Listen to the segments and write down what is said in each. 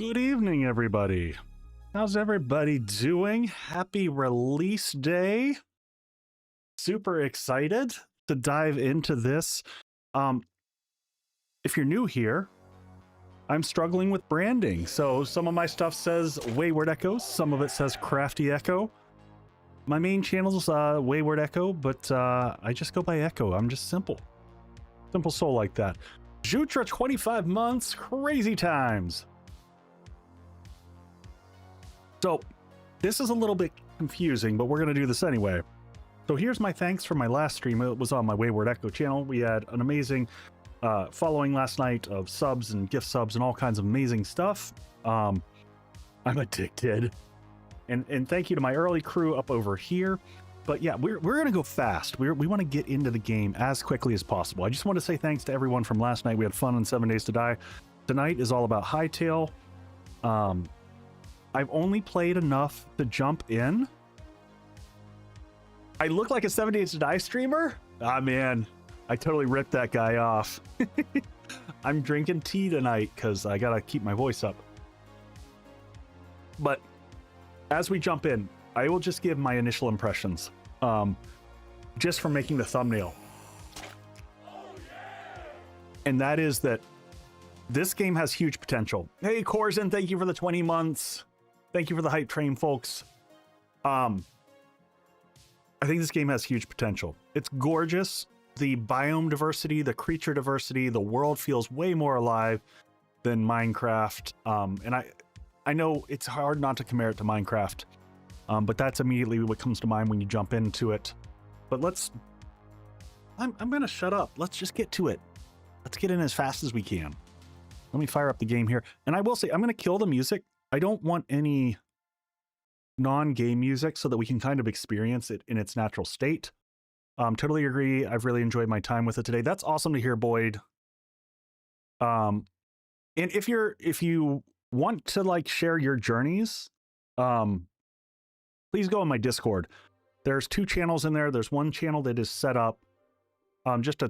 Good evening, everybody. How's everybody doing? Happy release day. Super excited to dive into this. If you're new here, I'm struggling with branding. So some of my stuff says Wayward Echo, some of it says Crafty Echo. My main channel's Wayward Echo, but I just go by Echo. I'm just simple soul like that. Jutra 25 months, crazy times. So this is a little bit confusing, but we're going to do this anyway. So here's my thanks for my last stream. It was on my Wayward Echo channel. We had an amazing following last night of subs and gift subs and all kinds of amazing stuff. I'm addicted. And thank you to my early crew up over here. But yeah, we're going to go fast. We want to get into the game as quickly as possible. I just want to say thanks to everyone from last night. We had fun on 7 Days to Die. Tonight is all about Hytale. I've only played enough to jump in. I look like a 7 Days to Die streamer? Ah, man, I totally ripped that guy off. I'm drinking tea tonight because I got to keep my voice up. But as we jump in, I will just give my initial impressions, just from making the thumbnail. And that is that this game has huge potential. Hey, Corzin, thank you for the 20 months. Thank you for the hype train, folks. I think this game has huge potential. It's gorgeous. The biome diversity, the creature diversity, the world feels way more alive than Minecraft. And I know it's hard not to compare it to Minecraft. But that's immediately what comes to mind when you jump into it. But I'm going to shut up. Let's just get to it. Let's get in as fast as we can. Let me fire up the game here. And I will say, I'm going to kill the music. I don't want any non-game music so that we can kind of experience it in its natural state. Totally agree. I've really enjoyed my time with it today. That's awesome to hear, Boyd. And if you want to like share your journeys, please go on my Discord. There's 2 channels in there. There's one channel that is set up just to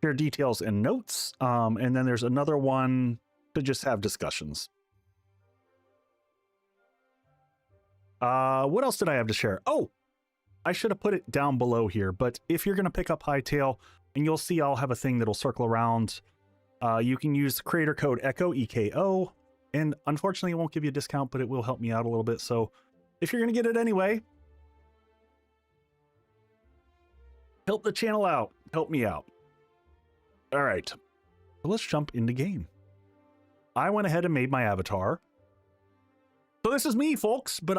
share details and notes. And then there's another one to just have discussions. What else did I have to share? Oh, I should have put it down below here. But if you're going to pick up Hytale, and you'll see I'll have a thing that'll circle around. You can use the creator code ECHO, E-K-O. And unfortunately, it won't give you a discount, but it will help me out a little bit. So if you're going to get it anyway, help the channel out. Help me out. All right. So let's jump into game. I went ahead and made my avatar. So this is me, folks, but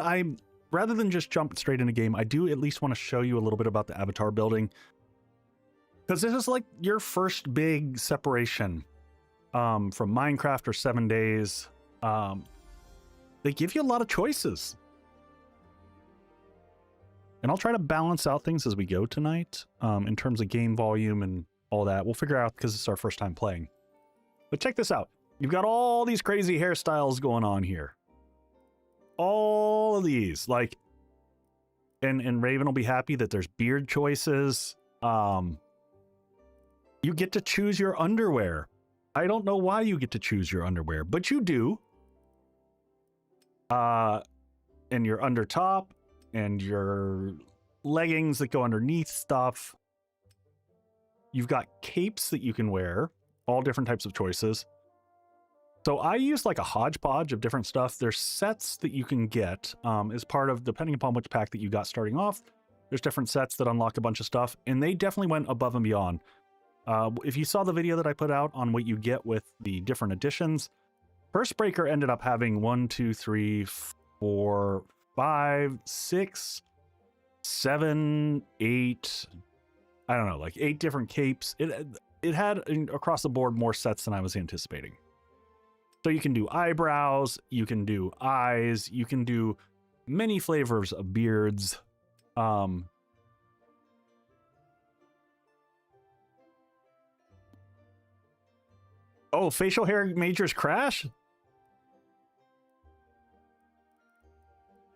rather than just jump straight into game, I do at least want to show you a little bit about the avatar building. Because this is like your first big separation from Minecraft or 7 Days. They give you a lot of choices. And I'll try to balance out things as we go tonight in terms of game volume and all that. We'll figure out because it's our first time playing. But check this out. You've got all these crazy hairstyles going on here. All of these. Like, and Raven will be happy that there's beard choices. You get to choose your underwear. I don't know why you get to choose your underwear, but you do. And your under top. And your leggings that go underneath stuff. You've got capes that you can wear, all different types of choices. So I use like a hodgepodge of different stuff. There's sets that you can get as part of, depending upon which pack that you got starting off, there's different sets that unlock a bunch of stuff, and they definitely went above and beyond. If you saw the video that I put out on what you get with the different editions, First Breaker ended up having 1, 2, 3, 4, 5, 6, 7, 8, I don't know, like 8 different capes. It had across the board more sets than I was anticipating. So you can do eyebrows, you can do eyes, you can do many flavors of beards. Oh, facial hair majors crash?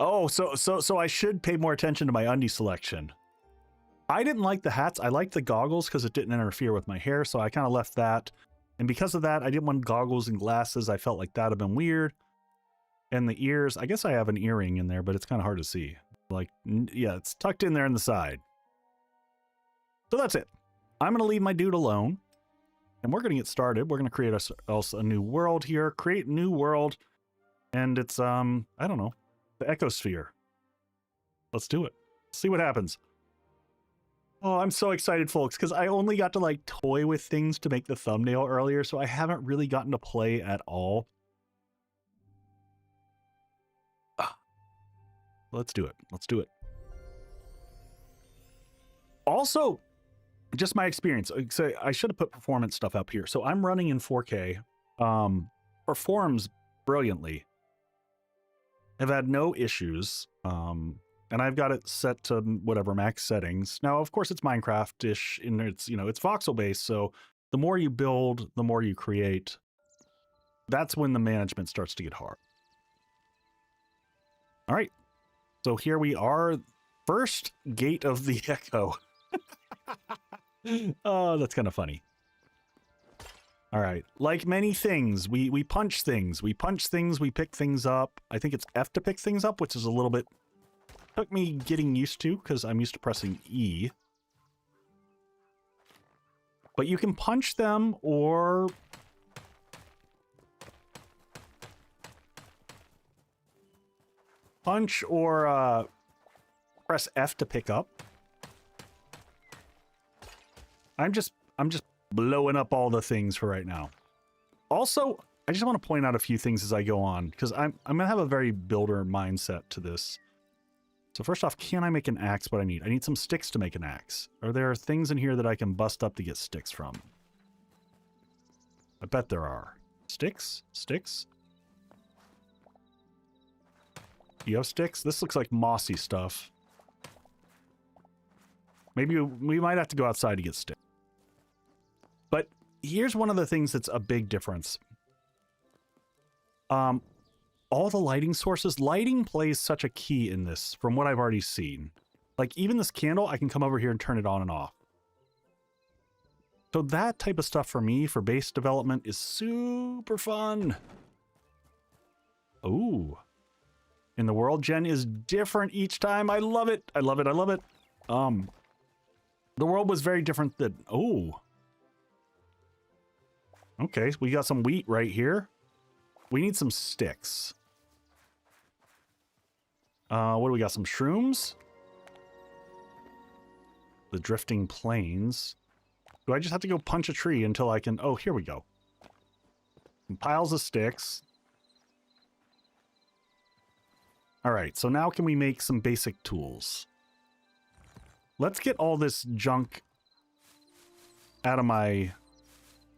Oh, so I should pay more attention to my undie selection. I didn't like the hats. I liked the goggles because it didn't interfere with my hair, so I kind of left that. And because of that, I didn't want goggles and glasses. I felt like that'd have been weird. And the ears, I guess I have an earring in there, but it's kind of hard to see. Like, yeah, it's tucked in there in the side. So that's it. I'm going to leave my dude alone. And we're going to get started. We're going to create ourselves a new world here. Create new world. And it's, I don't know, the ecosphere. Let's do it. See what happens. Oh, I'm so excited, folks, because I only got to like toy with things to make the thumbnail earlier, so I haven't really gotten to play at all. Let's do it. Let's do it. Also, just my experience. So I should have put performance stuff up here. So I'm running in 4K. Performs brilliantly. I've had no issues. And I've got it set to whatever max settings. Now, of course, it's Minecraft-ish, and it's, you know, it's voxel-based. So the more you build, the more you create. That's when the management starts to get hard. All right. So here we are. First gate of the echo. Oh, that's kind of funny. All right. Like many things, we punch things. We punch things, we pick things up. I think it's F to pick things up, which is a little bit... took me getting used to, because I'm used to pressing E. But you can punch them or... punch or press F to pick up. I'm just blowing up all the things for right now. Also, I just want to point out a few things as I go on, because I'm gonna have a very builder mindset to this. So first off, can I make an axe? What I need some sticks to make an axe. Are there things in here that I can bust up to get sticks from? I bet there are. Sticks? Sticks? Do you have sticks? This looks like mossy stuff. Maybe we might have to go outside to get sticks. But here's one of the things that's a big difference. All the lighting sources, lighting plays such a key in this from what I've already seen. Like even this candle, I can come over here and turn it on and off. So that type of stuff for me, for base development, is super fun. Ooh. And the world gen is different each time. I love it. I love it. I love it. The world was very different than... oh. Okay, we got some wheat right here. We need some sticks. What do we got? Some shrooms? The drifting plains. Do I just have to go punch a tree until I can... oh, here we go. Some piles of sticks. All right, so now can we make some basic tools? Let's get all this junk out of my...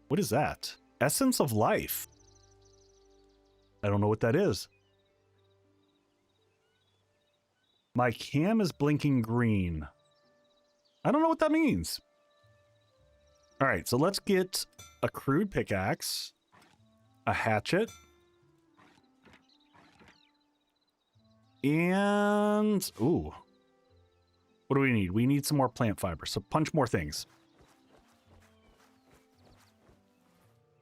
what is that? Essence of life. I don't know what that is. My cam is blinking green. I don't know what that means. All right, so let's get a crude pickaxe, a hatchet, and... ooh. What do we need? We need some more plant fiber, so punch more things.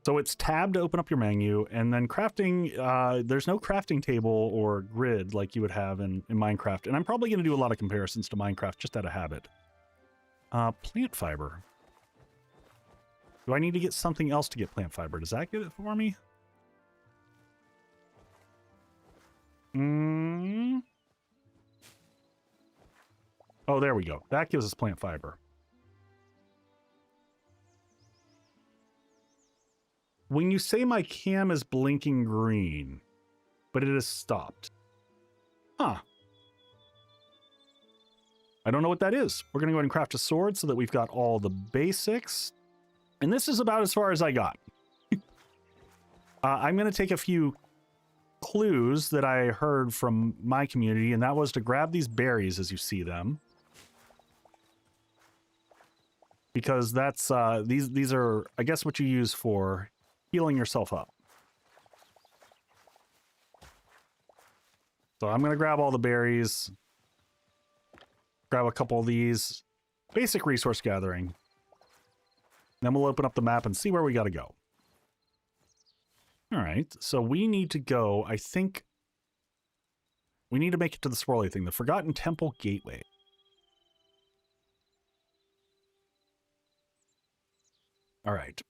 So it's tab to open up your menu, and then crafting, there's no crafting table or grid like you would have in Minecraft. And I'm probably going to do a lot of comparisons to Minecraft just out of habit. Plant fiber. Do I need to get something else to get plant fiber? Does that get it for me? Oh, there we go. That gives us plant fiber. When you say my cam is blinking green, but it has stopped. Huh. I don't know what that is. We're going to go ahead and craft a sword so that we've got all the basics. And this is about as far as I got. I'm going to take a few clues that I heard from my community, and that was to grab these berries as you see them. Because that's, these are, I guess, what you use for healing yourself up. So I'm going to grab all the berries. Grab a couple of these. Basic resource gathering. Then we'll open up the map and see where we got to go. All right, so we need to go, I think we need to make it to the swirly thing, the Forgotten Temple Gateway. All right.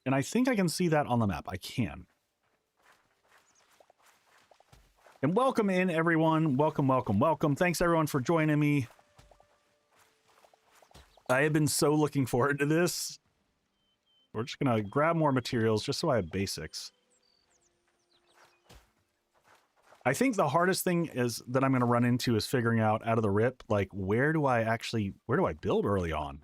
And I think I can see that on the map. I can. And welcome in, everyone. Welcome, welcome, welcome. Thanks, everyone, for joining me. I have been so looking forward to this. We're just going to grab more materials just so I have basics. I think the hardest thing is that I'm going to run into is figuring out of the rip, like, where do I build early on?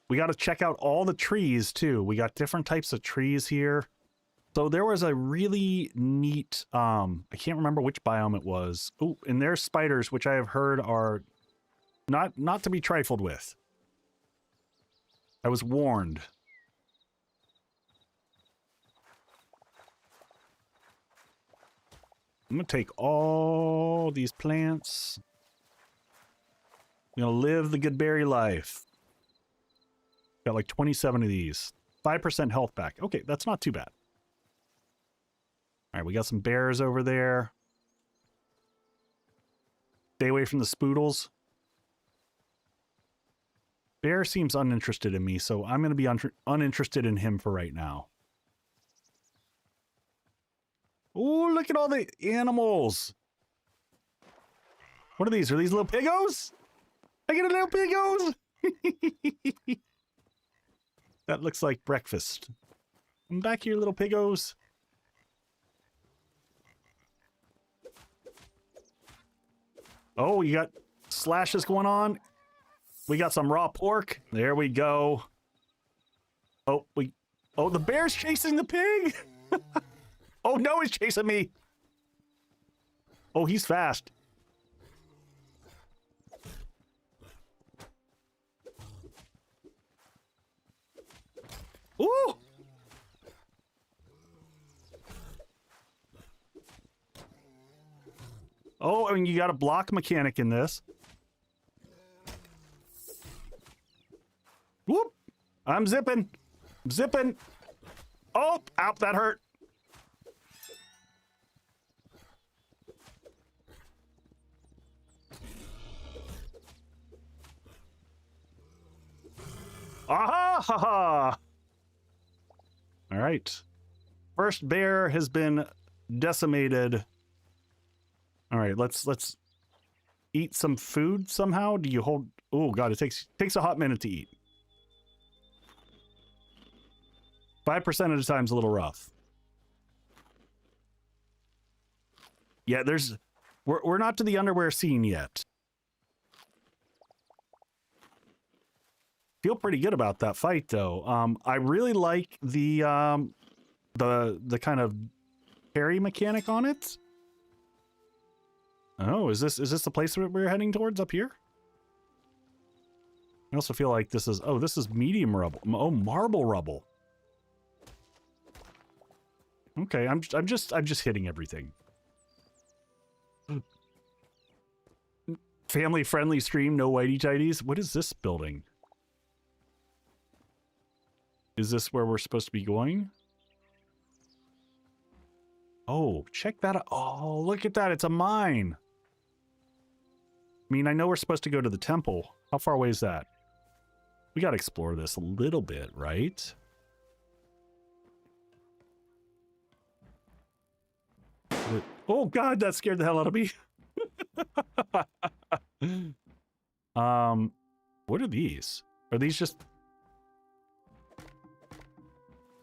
We got to check out all the trees, too. We got different types of trees here. So there was a really neat, I can't remember which biome it was. Oh, and there's spiders, which I have heard are not to be trifled with. I was warned. I'm going to take all these plants. I'm going to live the good berry life. Got like 27 of these. 5% health back. Okay, that's not too bad. All right, we got some bears over there. Stay away from the spoodles. Bear seems uninterested in me, so I'm going to be uninterested in him for right now. Oh, look at all the animals. What are these? Are these little piggos? I get a little piggos. That looks like breakfast. Come back here, little piggos. Oh, you got slashes going on. We got some raw pork. There we go. Oh, the bear's chasing the pig. Oh no, he's chasing me. Oh, he's fast. Ooh! Oh, and you got a block mechanic in this. Whoop! I'm zipping. I'm zipping. Oh, ow, that hurt. Aha! Ha ha! All right. First bear has been decimated. All right, let's eat some food somehow. Do you hold? Oh god, it takes a hot minute to eat. 5% at a time is a little rough. Yeah, we're not to the underwear scene yet. Feel pretty good about that fight though. I really like the kind of parry mechanic on it. Oh, is this the place that we're heading towards up here? I also feel like this is medium rubble. Oh, marble rubble. Okay, I'm just hitting everything. Family friendly stream, no whitey tighties. What is this building? Is this where we're supposed to be going? Oh, check that out. Oh, look at that. It's a mine. I mean, I know we're supposed to go to the temple. How far away is that? We got to explore this a little bit, right? Oh, God, that scared the hell out of me. What are these? Are these just...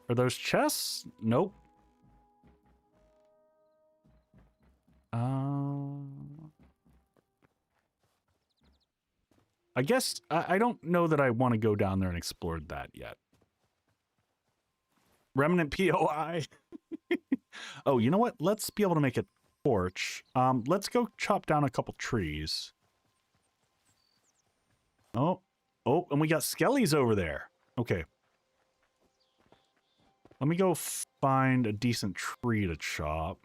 Are those chests? Nope. I guess I don't know that I want to go down there and explore that yet. Remnant POI. Oh, you know what? Let's be able to make a torch. Let's go chop down a couple trees. Oh, and we got skellies over there. Okay. Let me go find a decent tree to chop.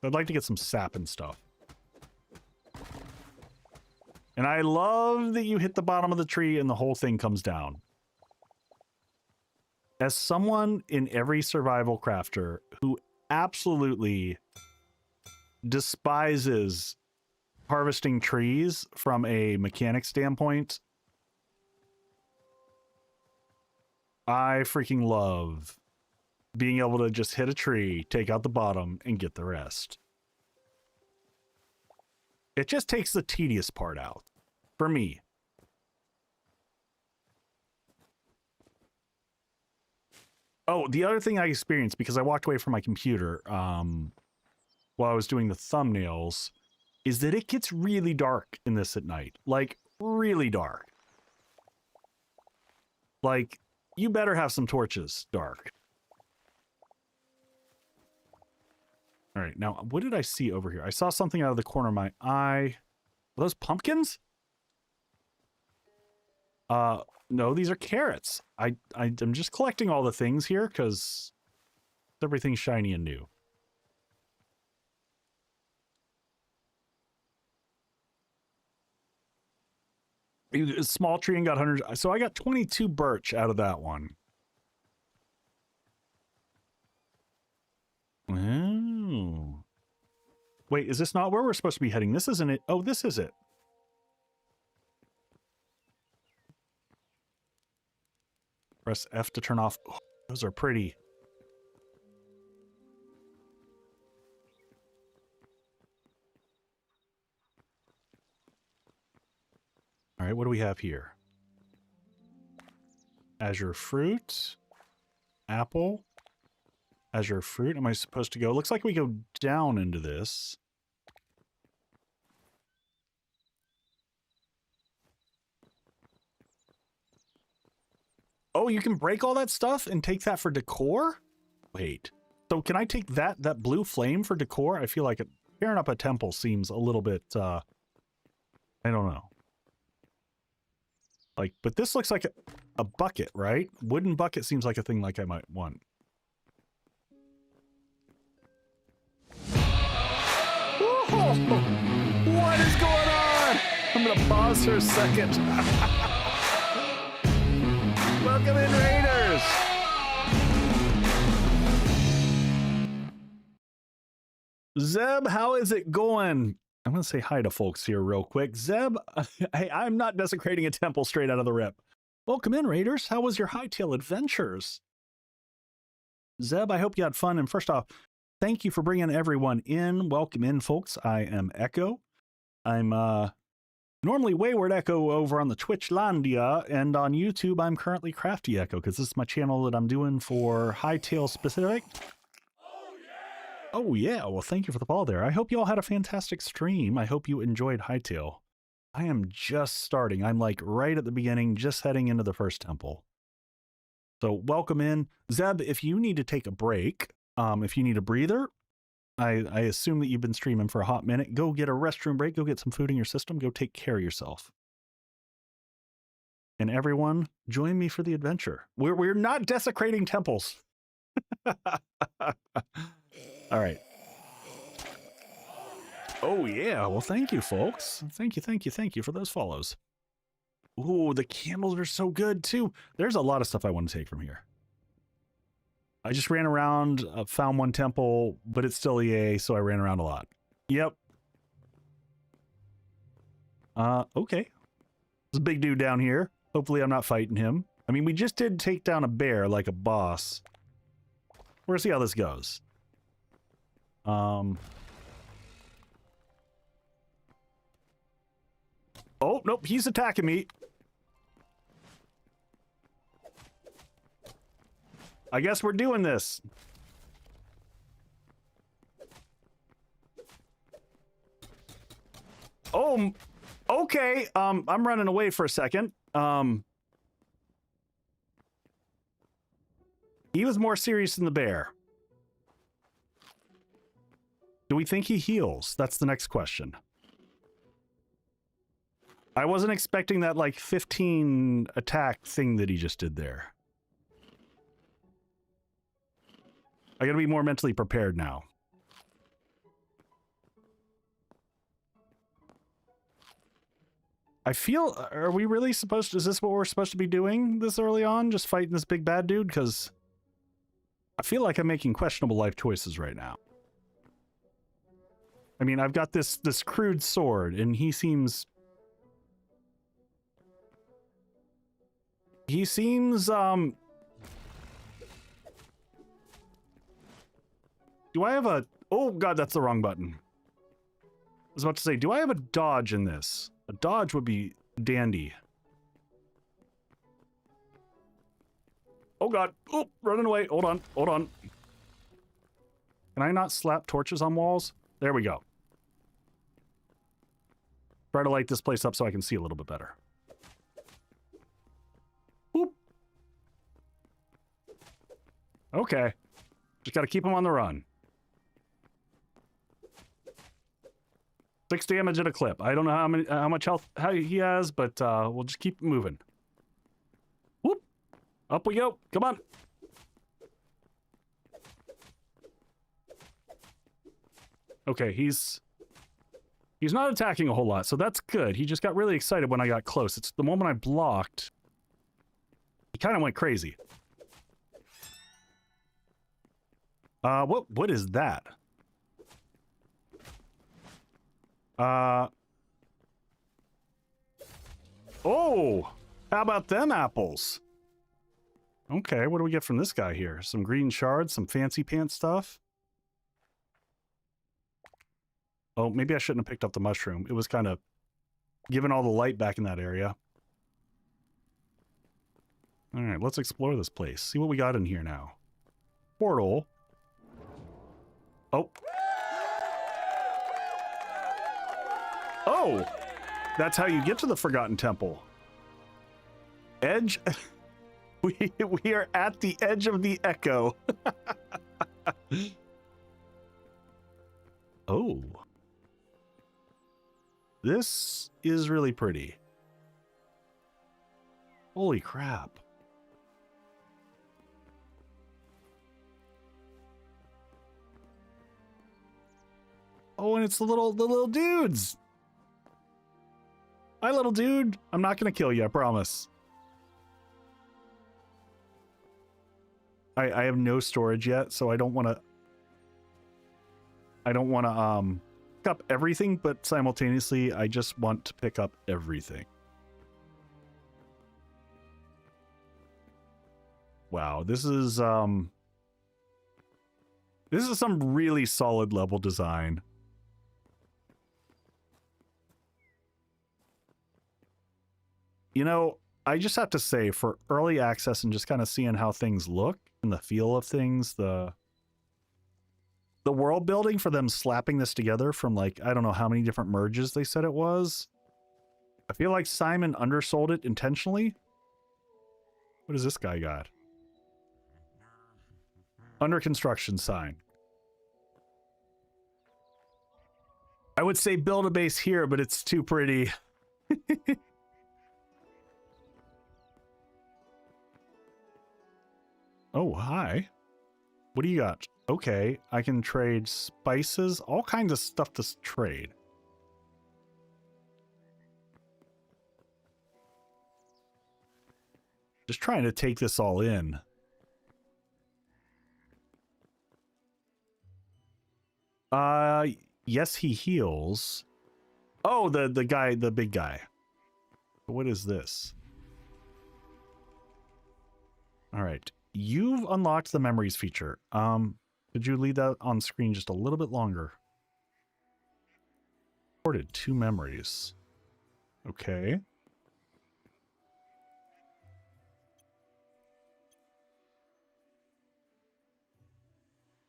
I'd like to get some sap and stuff. And I love that you hit the bottom of the tree and the whole thing comes down. As someone in every survival crafter who absolutely despises harvesting trees from a mechanic standpoint, I freaking love being able to just hit a tree, take out the bottom, and get the rest. It just takes the tedious part out. For me. Oh, the other thing I experienced, because I walked away from my computer while I was doing the thumbnails, is that it gets really dark in this at night. Like, really dark. Like, you better have some torches dark. All right, now, what did I see over here? I saw something out of the corner of my eye. Are those pumpkins? No, these are carrots. I'm just collecting all the things here because everything's shiny and new. A small tree and got 100. So I got 22 birch out of that one. Oh. Wait, is this not where we're supposed to be heading? This isn't it. Oh, this is it. Press F to turn off. Oh, those are pretty. All right, what do we have here? Azure fruit, apple, azure fruit. Am I supposed to go? Looks like we go down into this. Oh, you can break all that stuff and take that for decor? Wait. So can I take that blue flame for decor? I feel like tearing up a temple seems a little bit, I don't know. Like, but this looks like a bucket, right? Wooden bucket seems like a thing like I might want. Whoa! What is going on? I'm gonna pause for a second. Welcome in, Raiders! Zeb, how is it going? I'm going to say hi to folks here real quick. Zeb, hey, I'm not desecrating a temple straight out of the rip. Welcome in, Raiders. How was your Hytale adventures? Zeb, I hope you had fun. And first off, thank you for bringing everyone in. Welcome in, folks. I am Echo. I'm normally Wayward Echo over on the Twitchlandia, and on YouTube, I'm currently Crafty Echo, because this is my channel that I'm doing for Hytale specific. Oh yeah, well thank you for the follow there. I hope you all had a fantastic stream. I hope you enjoyed Hytale. I am just starting. I'm like right at the beginning, just heading into the first temple. So welcome in. Zeb, if you need to take a break, if you need a breather, I assume that you've been streaming for a hot minute. Go get a restroom break, go get some food in your system, go take care of yourself. And everyone, join me for the adventure. We're not desecrating temples. All right. Oh yeah, well thank you folks. Thank you for those follows. Ooh, the candles are so good too. There's a lot of stuff I want to take from here. I just ran around, found one temple, but it's still EA, so I ran around a lot. Yep. Okay. There's a big dude down here. Hopefully I'm not fighting him. I mean, we just did take down a bear like a boss. We're gonna see how this goes. Oh, nope, he's attacking me. I guess we're doing this. Oh, okay. I'm running away for a second. He was more serious than the bear. Do we think he heals? That's the next question. I wasn't expecting that, like, 15 attack thing that he just did there. I gotta be more mentally prepared now. I feel, are we really supposed to, is this what we're supposed to be doing this early on? Just fighting this big bad dude? Because I feel like I'm making questionable life choices right now. I mean, I've got this crude sword, and he seems, do I have a, oh god, that's the wrong button. I was about to say, do I have a dodge in this? A dodge would be dandy. Oh god, oh, running away, hold on, hold on. Can I not slap torches on walls? There we go. Try to light this place up so I can see a little bit better. Whoop. Okay. Just gotta keep him on the run. 6 damage at a clip. I don't know how much health he has, but we'll just keep moving. Whoop! Up we go. Come on. Okay, he's not attacking a whole lot, so that's good. He just got really excited when I got close. It's the moment I blocked. He kind of went crazy. What is that? Oh, how about them apples? Okay, what do we get from this guy here? Some green shards, some fancy pants stuff. Oh, maybe I shouldn't have picked up the mushroom. It was kind of giving all the light back in that area. All right, let's explore this place. See what we got in here now. Portal. Oh. Oh, that's how you get to the Forgotten Temple. Edge. We are at the edge of the echo. Oh. This is really pretty. Holy crap. Oh, and it's the little dudes. Hi, little dude. I'm not gonna kill you, I promise. I have no storage yet, so I don't want to pick up everything, but simultaneously I just want to pick up everything. Wow, this is some really solid level design. You know, I just have to say, for early access and just kind of seeing how things look and the feel of things, the world building for them slapping this together from, like, I don't know how many different merges they said it was. I feel like Simon undersold it intentionally. What does this guy got? Under construction sign. I would say build a base here, but it's too pretty. Oh, hi. What do you got? Okay, I can trade spices, all kinds of stuff to trade. Just trying to take this all in. Yes, he heals. Oh, the guy, the big guy. What is this? All right. You've unlocked the memories feature. Could you leave that on screen just a little bit longer? Recorded 2 memories. Okay.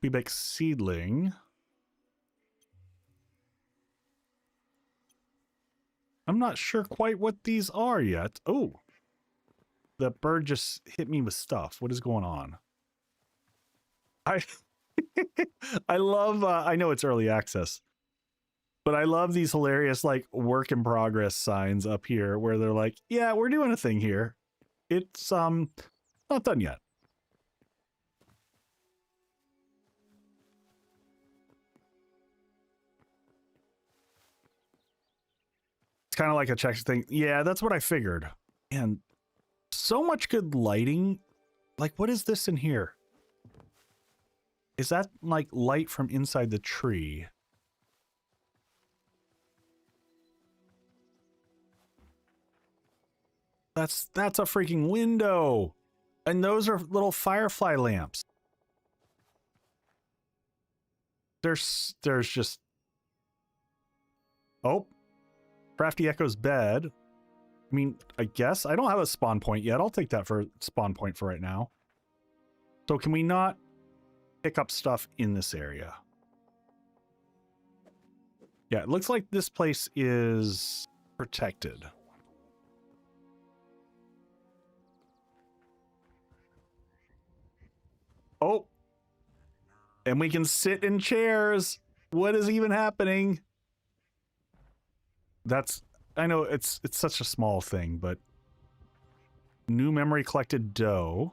Quebec seedling. I'm not sure quite what these are yet. Oh. The bird just hit me with stuff. What is going on? I love, I know it's early access, but I love these hilarious, like, work in progress signs up here where they're like, yeah, we're doing a thing here. It's, not done yet. kind of like a check thing. Yeah, that's what I figured. And so much good lighting. Like, what is this in here? Is that like light from inside the tree? That's a freaking window. And those are little firefly lamps. There's just... Oh. Crafty Echo's bed. I mean, I guess I don't have a spawn point yet. I'll take that for spawn point for right now. So can we not pick up stuff in this area? Yeah, it looks like this place is protected. Oh. And we can sit in chairs. What is even happening? That's... I know it's such a small thing, but... New memory collected dough.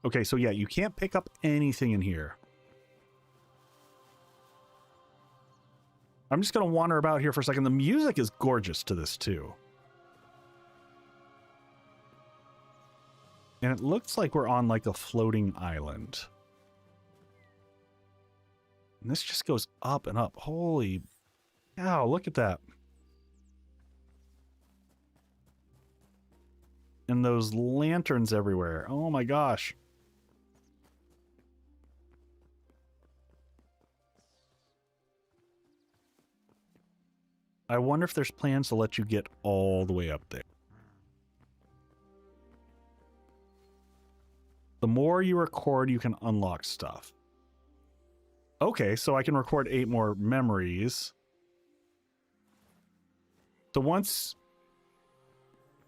Okay, so yeah, you can't pick up anything in here. I'm just going to wander about here for a second. The music is gorgeous to this, too. And it looks like we're on, like, a floating island. And this just goes up and up. Holy cow, look at that. And those lanterns everywhere. Oh my gosh. I wonder if there's plans to let you get all the way up there. The more you record, you can unlock stuff. Okay, so I can record 8 more memories. So once...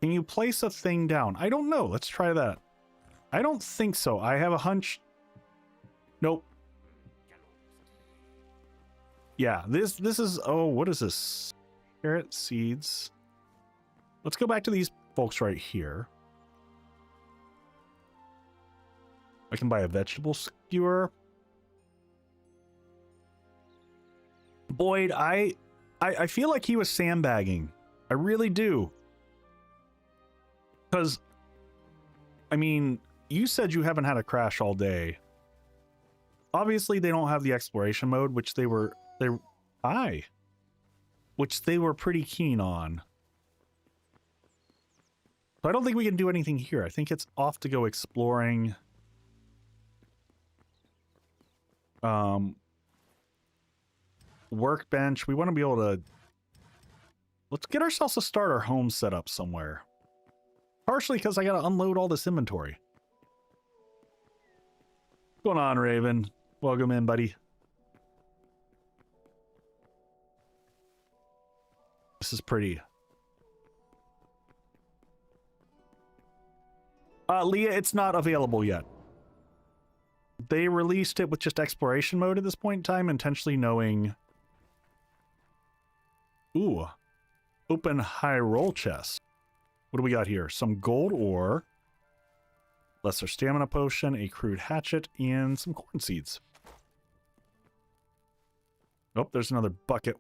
Can you place a thing down? I don't know. Let's try that. I don't think so. I have a hunch. Nope. Yeah, this is... Oh, what is this? Carrot seeds. Let's go back to these folks right here. I can buy a vegetable skewer. Boyd, I feel like he was sandbagging. I really do. Because, I mean, you said you haven't had a crash all day. Obviously, they don't have the exploration mode, which they were pretty keen on. So I don't think we can do anything here. I think it's off to go exploring. Workbench. We want to be able to... Let's get ourselves a starter home set up somewhere. Partially because I got to unload all this inventory. What's going on, Raven? Welcome in, buddy. This is pretty. Leah, it's not available yet. They released it with just exploration mode at this point in time, intentionally knowing... Ooh. Open high roll chest. What do we got here? Some gold ore, lesser stamina potion, a crude hatchet, and some corn seeds. Oh, there's another bucket.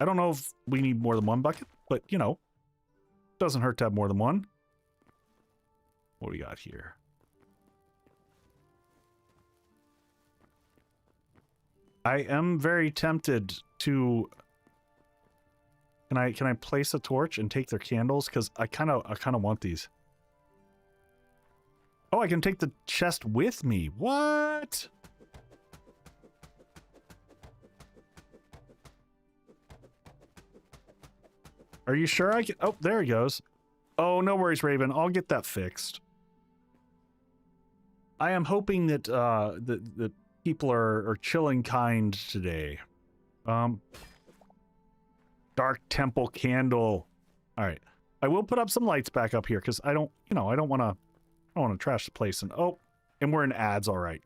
I don't know if we need more than one bucket, but, you know, doesn't hurt to have more than one. What do we got here? I am very tempted to... Can I place a torch and take their candles? Because I kind of want these. Oh, I can take the chest with me. What? Are you sure I can? Oh, there he goes. Oh, no worries, Raven. I'll get that fixed. I am hoping that the people are chilling kind today. Dark Temple candle. All right. I will put up some lights back up here because I don't want to trash the place. And oh, and we're in ads. All right.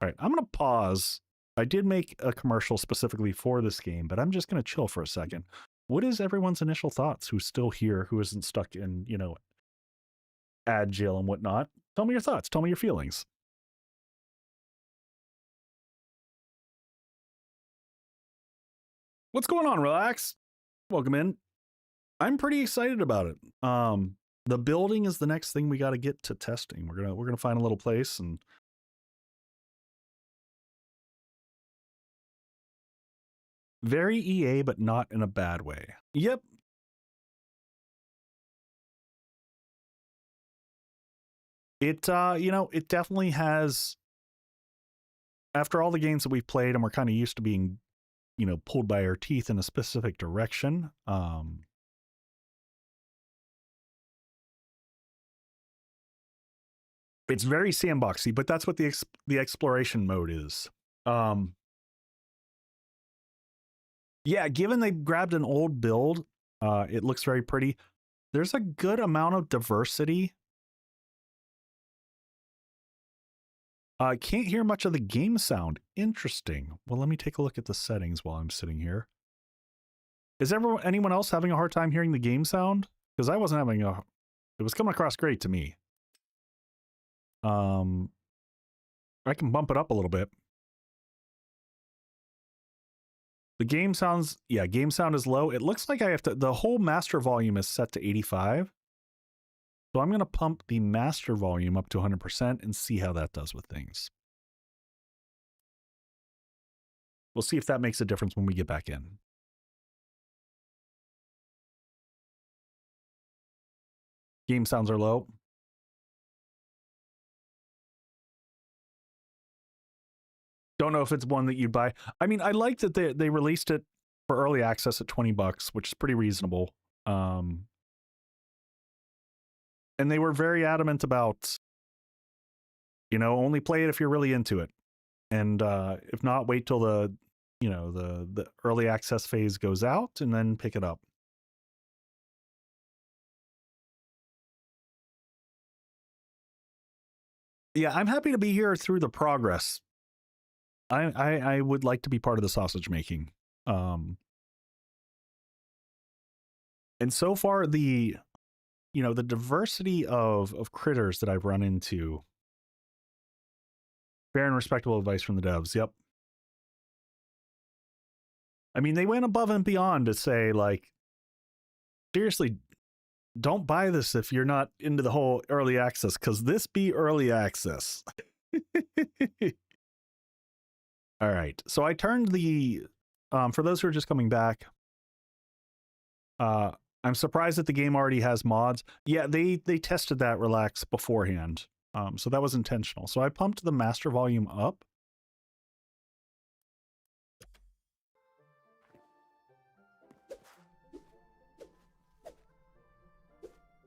All right. I'm going to pause. I did make a commercial specifically for this game, but I'm just going to chill for a second. What is everyone's initial thoughts who's still here, who isn't stuck in, you know, ad jail and whatnot? Tell me your thoughts. Tell me your feelings. What's going on, Relax? Welcome in. I'm pretty excited about it. The building is the next thing we got to get to testing. We're gonna find a little place and very EA, but not in a bad way. Yep. It you know, it definitely has, after all the games that we've played and we're kind of used to being, you know, pulled by our teeth in a specific direction. It's very sandboxy, but that's what the exploration mode is. Yeah, given they grabbed an old build, it looks very pretty. There's a good amount of diversity. I can't hear much of the game sound. Interesting. Well, let me take a look at the settings while I'm sitting here. Is anyone else having a hard time hearing the game sound? Because I wasn't having a... It was coming across great to me. I can bump it up a little bit. The game sounds... Yeah, game sound is low. It looks like I have to... The whole master volume is set to 85. So I'm going to pump the master volume up to 100% and see how that does with things. We'll see if that makes a difference when we get back in. Game sounds are low. Don't know if it's one that you'd buy. I mean, I like that they released it for early access at $20, which is pretty reasonable. And they were very adamant about, you know, only play it if you're really into it. And if not, wait till the, you know, the early access phase goes out and then pick it up. Yeah, I'm happy to be here through the progress. I would like to be part of the sausage making. And so far, the diversity of critters that I've run into, fair and respectable advice from the devs. Yep. I mean, they went above and beyond to say, like, seriously, don't buy this if you're not into the whole early access, because this be early access. All right. So I turned the, for those who are just coming back, I'm surprised that the game already has mods. Yeah, they tested that, Relax, beforehand. So that was intentional. So I pumped the master volume up.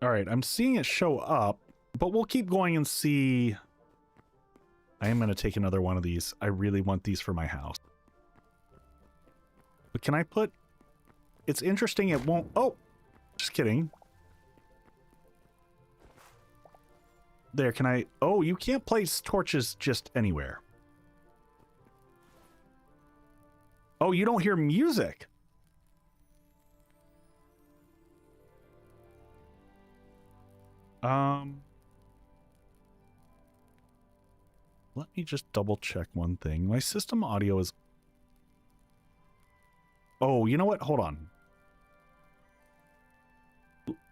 All right, I'm seeing it show up, but we'll keep going and see. I am going to take another one of these. I really want these for my house. But can I put... It's interesting, it won't... Oh! Just kidding. There, can I... Oh, you can't place torches just anywhere. Oh, you don't hear music. Let me just double check one thing. My system audio is... Oh, you know what? Hold on.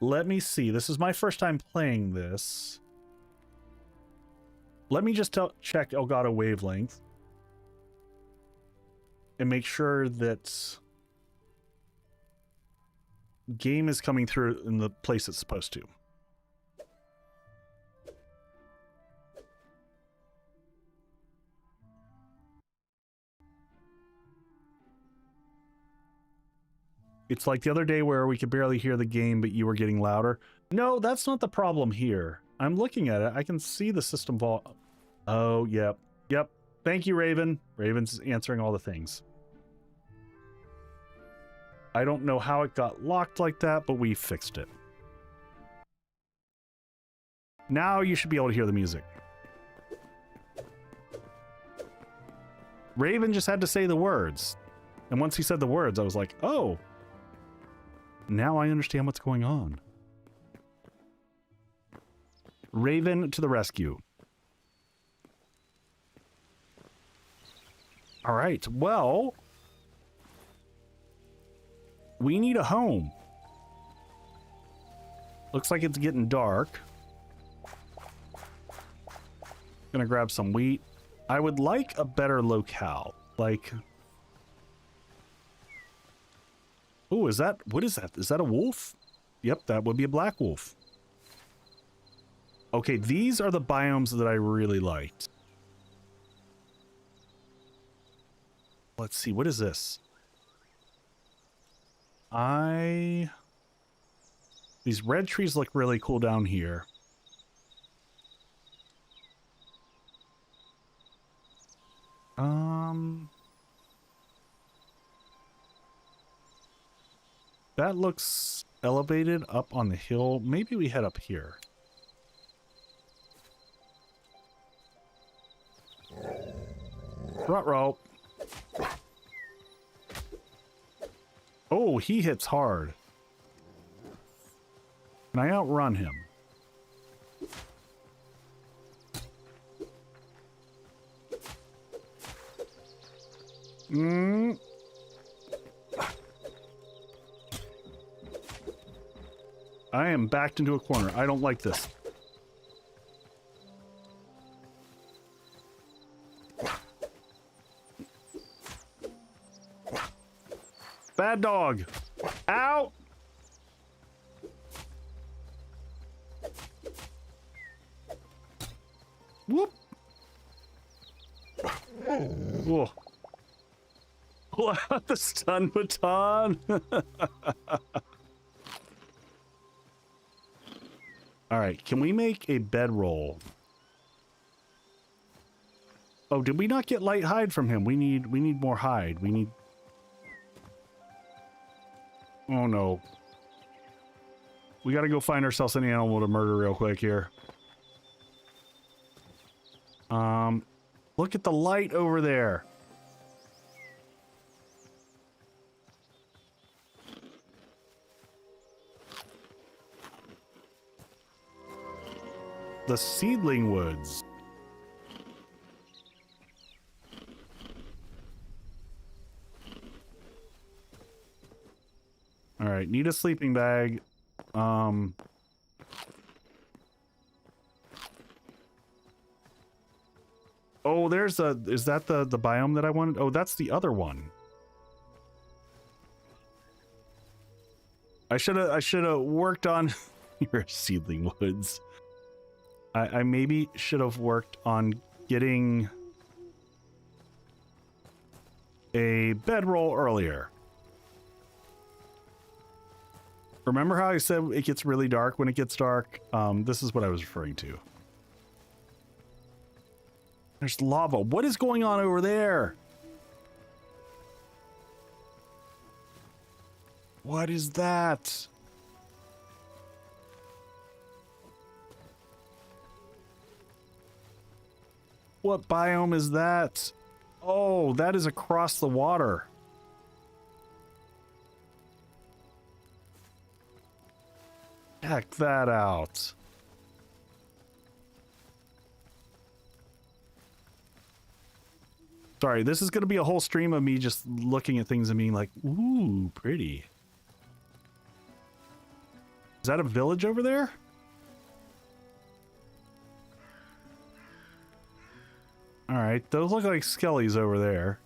Let me see. This is my first time playing this. Let me just check Elgato wavelength. And make sure that game is coming through in the place it's supposed to. It's like the other day where we could barely hear the game, but you were getting louder. No, that's not the problem here. I'm looking at it. I can see the system vol... Oh, yep. Yep. Thank you, Raven. Raven's answering all the things. I don't know how it got locked like that, but we fixed it. Now you should be able to hear the music. Raven just had to say the words. And once he said the words, I was like, oh... Now I understand what's going on. Raven to the rescue. All right, well... we need a home. Looks like it's getting dark. Gonna grab some wheat. I would like a better locale. Like... Oh, is that... What is that? Is that a wolf? Yep, that would be a black wolf. Okay, these are the biomes that I really liked. Let's see, what is this? These red trees look really cool down here. That looks elevated up on the hill. Maybe we head up here. Ruh-roh. Oh, he hits hard. Can I outrun him? I am backed into a corner. I don't like this. Bad dog. Ow! Whoop! Whoa. Pull out the stun baton. All right, can we make a bedroll? Oh, did we not get light hide from him? We need more hide. We need... Oh no. We gotta go find ourselves an animal to murder real quick here. Look at the light over there. The seedling woods. All right, need a sleeping bag. Oh, there's a... Is that the biome that I wanted? Oh, that's the other one. I should have worked on your seedling woods. I maybe should have worked on getting a bedroll earlier. Remember how I said it gets really dark when it gets dark? This is what I was referring to. There's lava. What is going on over there? What is that? What biome is that? Oh, that is across the water. Check that out. Sorry, this is going to be a whole stream of me just looking at things and being like, ooh, pretty. Is that a village over there? All right, those look like skellies over there.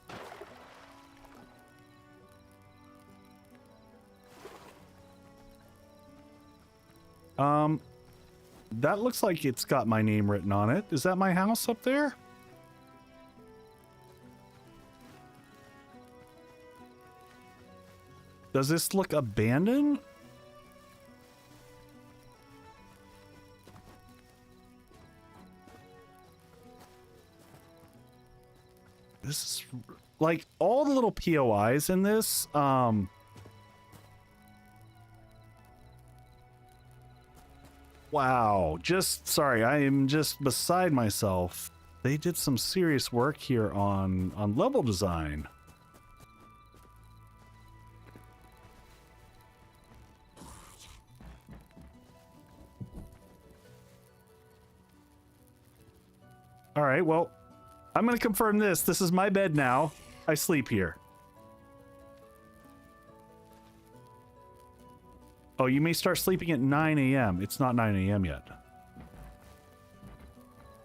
That looks like it's got my name written on it. Is that my house up there? Does this look abandoned? This is like all the little POIs in this. Wow, just sorry, I am just beside myself. They did some serious work here on level design. All right, well, I'm going to confirm this. This is my bed now. I sleep here. Oh, you may start sleeping at 9 a.m. It's not 9 a.m. yet.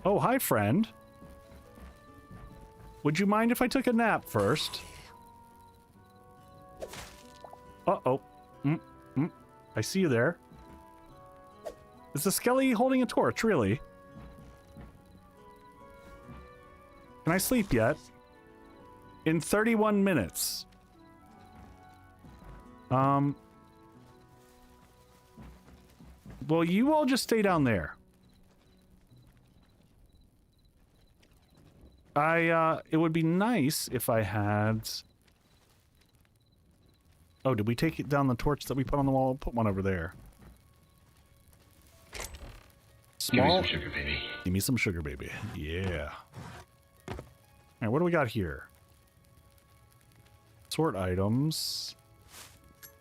Oh, hi, friend. Would you mind if I took a nap first? Uh-oh. I see you there. Is the Skelly holding a torch, really? Can I sleep yet? In 31 minutes. Well, you all just stay down there. It would be nice if I had... Oh, did we take it down the torch that we put on the wall? Put one over there. Small. Give me some sugar, baby. Give me some sugar, baby. Yeah. Alright, what do we got here? Sort items.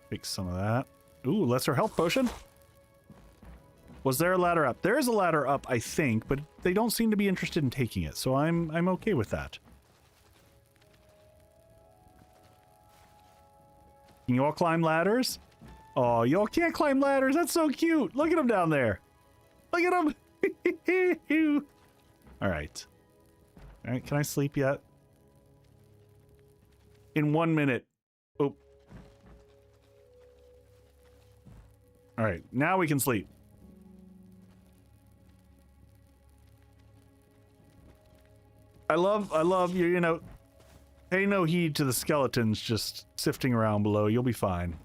Take some of that. Ooh, lesser health potion. Was there a ladder up? There is a ladder up, I think, but they don't seem to be interested in taking it, so I'm okay with that. Can you all climb ladders? Oh, y'all can't climb ladders. That's so cute. Look at them down there. Look at them. All right. All right, can I sleep yet? In 1 minute. Oh. All right, now we can sleep. I love you know, pay no heed to the skeletons just sifting around below. You'll be fine.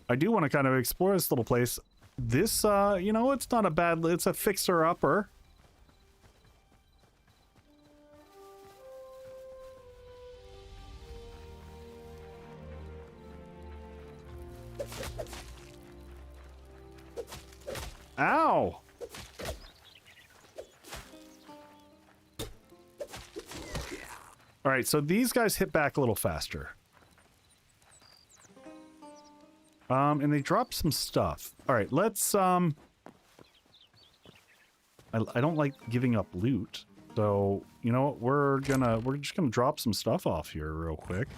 I do want to kind of explore this little place. This, you know, it's not a bad, it's a fixer-upper. Ow! Alright, so these guys hit back a little faster. And they drop some stuff. Alright, let's, I don't like giving up loot. So, you know what, we're just gonna drop some stuff off here real quick.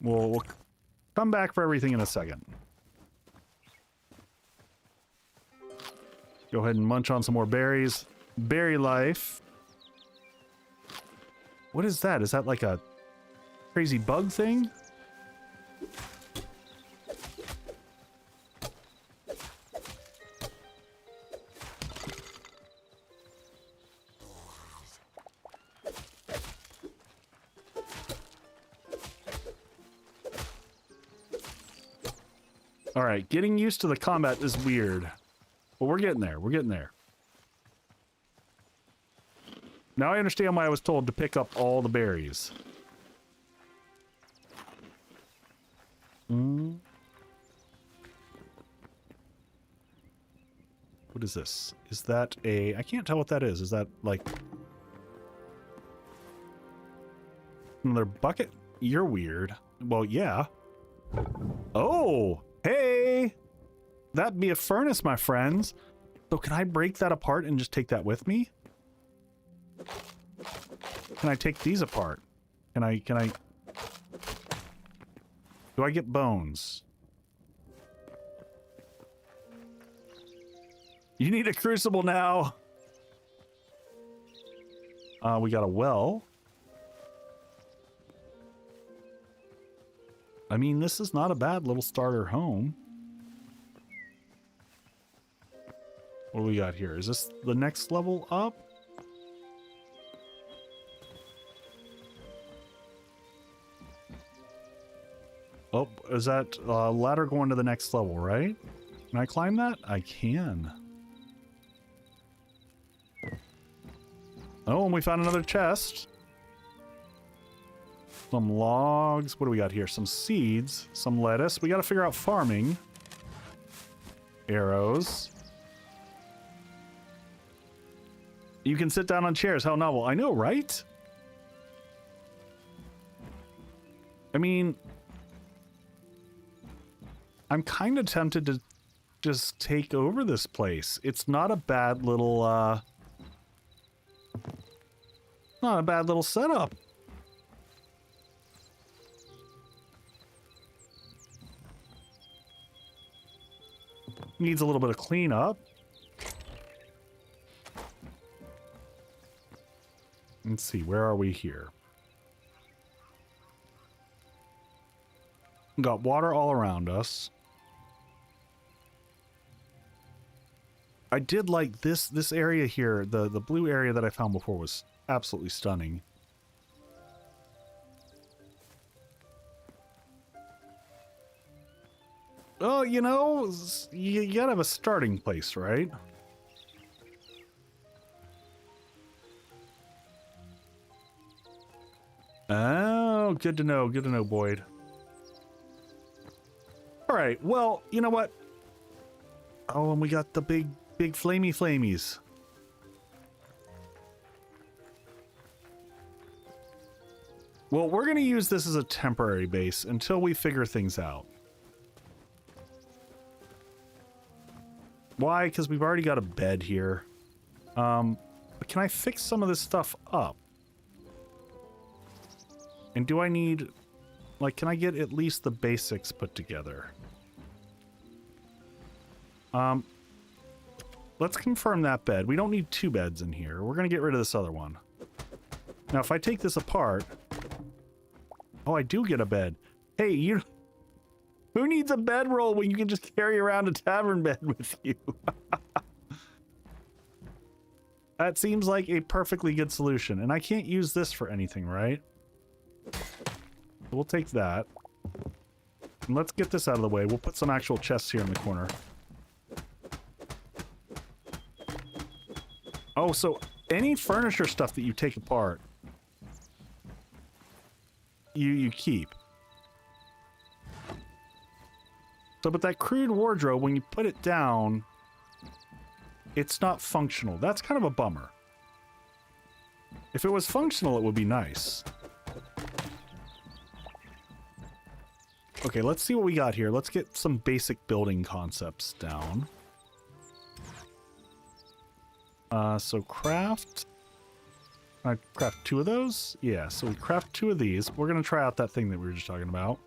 We'll come back for everything in a second. Go ahead and munch on some more berries. Berry life. What is that? Is that like a crazy bug thing? All right, getting used to the combat is weird, but we're getting there. We're getting there. Now I understand why I was told to pick up all the berries. What is this? Is that a... I can't tell what that is. Is that, like... another bucket? You're weird. Well, yeah. Oh! Hey! That'd be a furnace, my friends. So can I break that apart and just take that with me? Can I take these apart? Can I... Do I get bones? You need a crucible now. We got a well. I mean, this is not a bad little starter home. What do we got here? Is this the next level up? Oh, is that ladder going to the next level, right? Can I climb that? I can. Oh, and we found another chest. Some logs. What do we got here? Some seeds. Some lettuce. We got to figure out farming. Arrows. You can sit down on chairs. How novel. I know, right? I mean... I'm kind of tempted to just take over this place. It's not a bad little, Not a bad little setup. Needs a little bit of cleanup. Let's see, where are we here? Got water all around us. I did like this area here. The blue area that I found before was absolutely stunning. Oh, you know, you gotta have a starting place, right? Oh, good to know, Boyd. All right, well, you know what? Oh, and we got the big flamey flamies. Well, we're gonna use this as a temporary base until we figure things out. Why? Because we've already got a bed here. But can I fix some of this stuff up? And do I need... like, can I get at least the basics put together? Let's confirm that bed. We don't need 2 beds in here. We're going to get rid of this other one. Now, if I take this apart... oh, I do get a bed. Hey, you... who needs a bedroll when you can just carry around a tavern bed with you? That seems like a perfectly good solution. And I can't use this for anything, right? We'll take that. And let's get this out of the way. We'll put some actual chests here in the corner. Oh, so any furniture stuff that you take apart, you keep. So, but that crude wardrobe, when you put it down, it's not functional. That's kind of a bummer. If it was functional, it would be nice. Okay, let's see what we got here. Let's get some basic building concepts down. So craft. Can I craft 2 of those? Yeah, so we craft 2 of these. We're going to try out that thing that we were just talking about.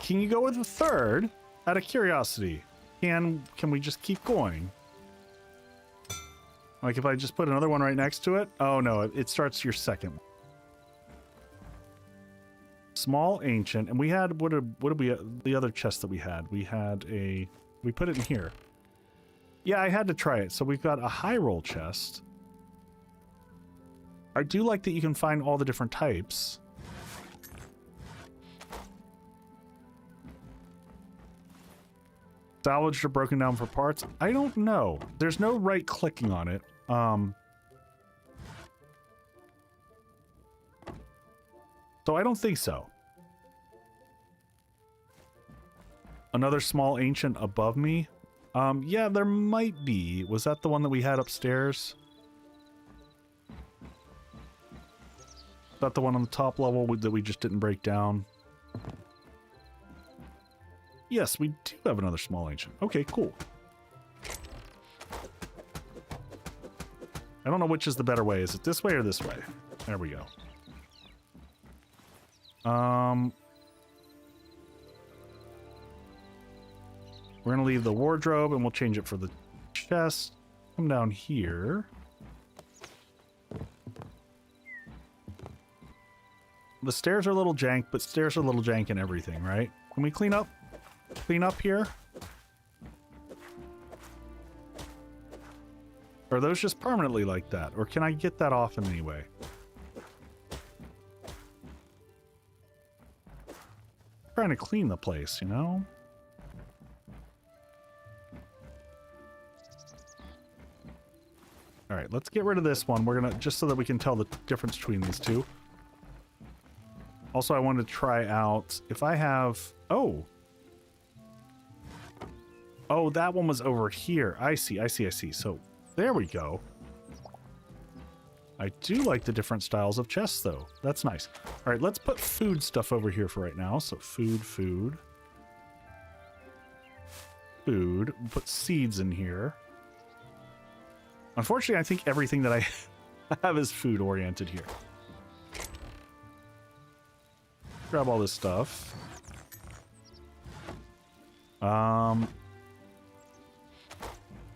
Can you go with a 3rd? Out of curiosity. Can we just keep going? Like if I just put another one right next to it? Oh no, it starts your 2nd. Small ancient, and we had what did we the other chest that we had? We put it in here. Yeah, I had to try it. So we've got a high roll chest. I do like that you can find all the different types. Salvaged or broken down for parts? I don't know. There's no right clicking on it. So I don't think so. Another small ancient above me? Yeah, there might be. Was that the one that we had upstairs? Is that the one on the top level that we just didn't break down? Yes, we do have another small ancient. Okay, cool. I don't know which is the better way. Is it this way or this way? There we go. We're going to leave the wardrobe and we'll change it for the chest. Come down here. The stairs are a little jank, but stairs are a little jank in everything, right? Can we clean up? Clean up here? Are those just permanently like that? Or can I get that off in any way? I'm trying to clean the place, you know? Alright, let's get rid of this one. We're gonna, just so that we can tell the difference between these two. Also, I wanted to try out if I have... Oh, that one was over here. I see. So, there we go. I do like the different styles of chests, though. That's nice. All right, let's put food stuff over here for right now. So, food. We'll put seeds in here. Unfortunately, I think everything that I have is food oriented here. Grab all this stuff. And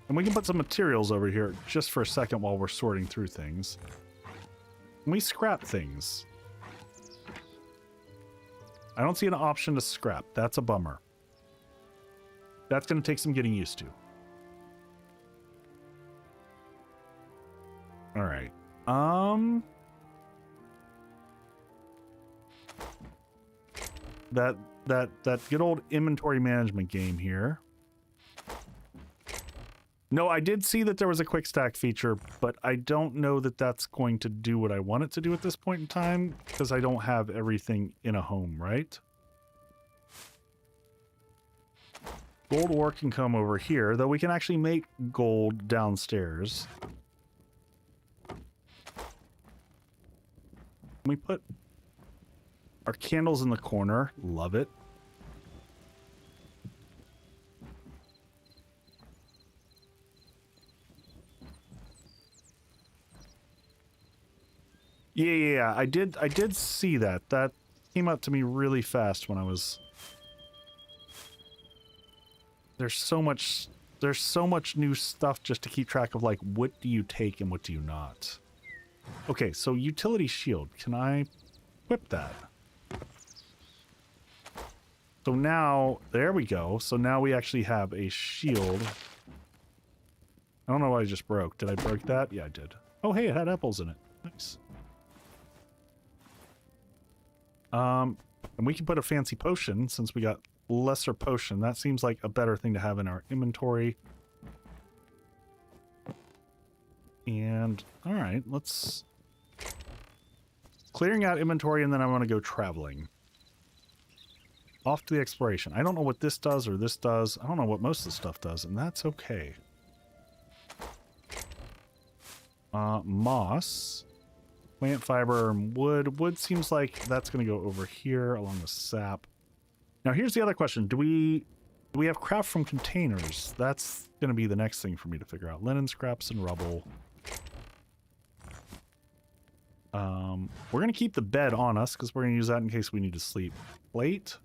we can put some materials over here just for a second while we're sorting through things. Can we scrap things? I don't see an option to scrap. That's a bummer. That's going to take some getting used to. All right. That good old inventory management game here. No, I did see that there was a quick stack feature, but I don't know that that's going to do what I want it to do at this point in time, because I don't have everything in a home, right? Gold ore can come over here, though we can actually make gold downstairs. Can we put our candles in the corner? Love it. Yeah. I did see that. That came up to me really fast when I was... There's so much new stuff just to keep track of, like, what do you take and what do you not. Okay, so utility shield. Can I equip that? So now, there we go. So now we actually have a shield. I don't know what I just broke. Did I break that? Yeah, I did. Oh, hey, it had apples in it. Nice. And we can put a fancy potion since we got lesser potion. That seems like a better thing to have in our inventory. And, all right, let's... Clearing out inventory, and then I want to go traveling. Off to the exploration. I don't know what this does or this does. I don't know what most of the stuff does, and that's okay. Moss. Plant fiber and wood. Wood seems like that's going to go over here along the sap. Now, here's the other question. Do we have craft from containers? That's going to be the next thing for me to figure out. Linen, scraps, and rubble. We're going to keep the bed on us because we're going to use that in case we need to sleep. Plate.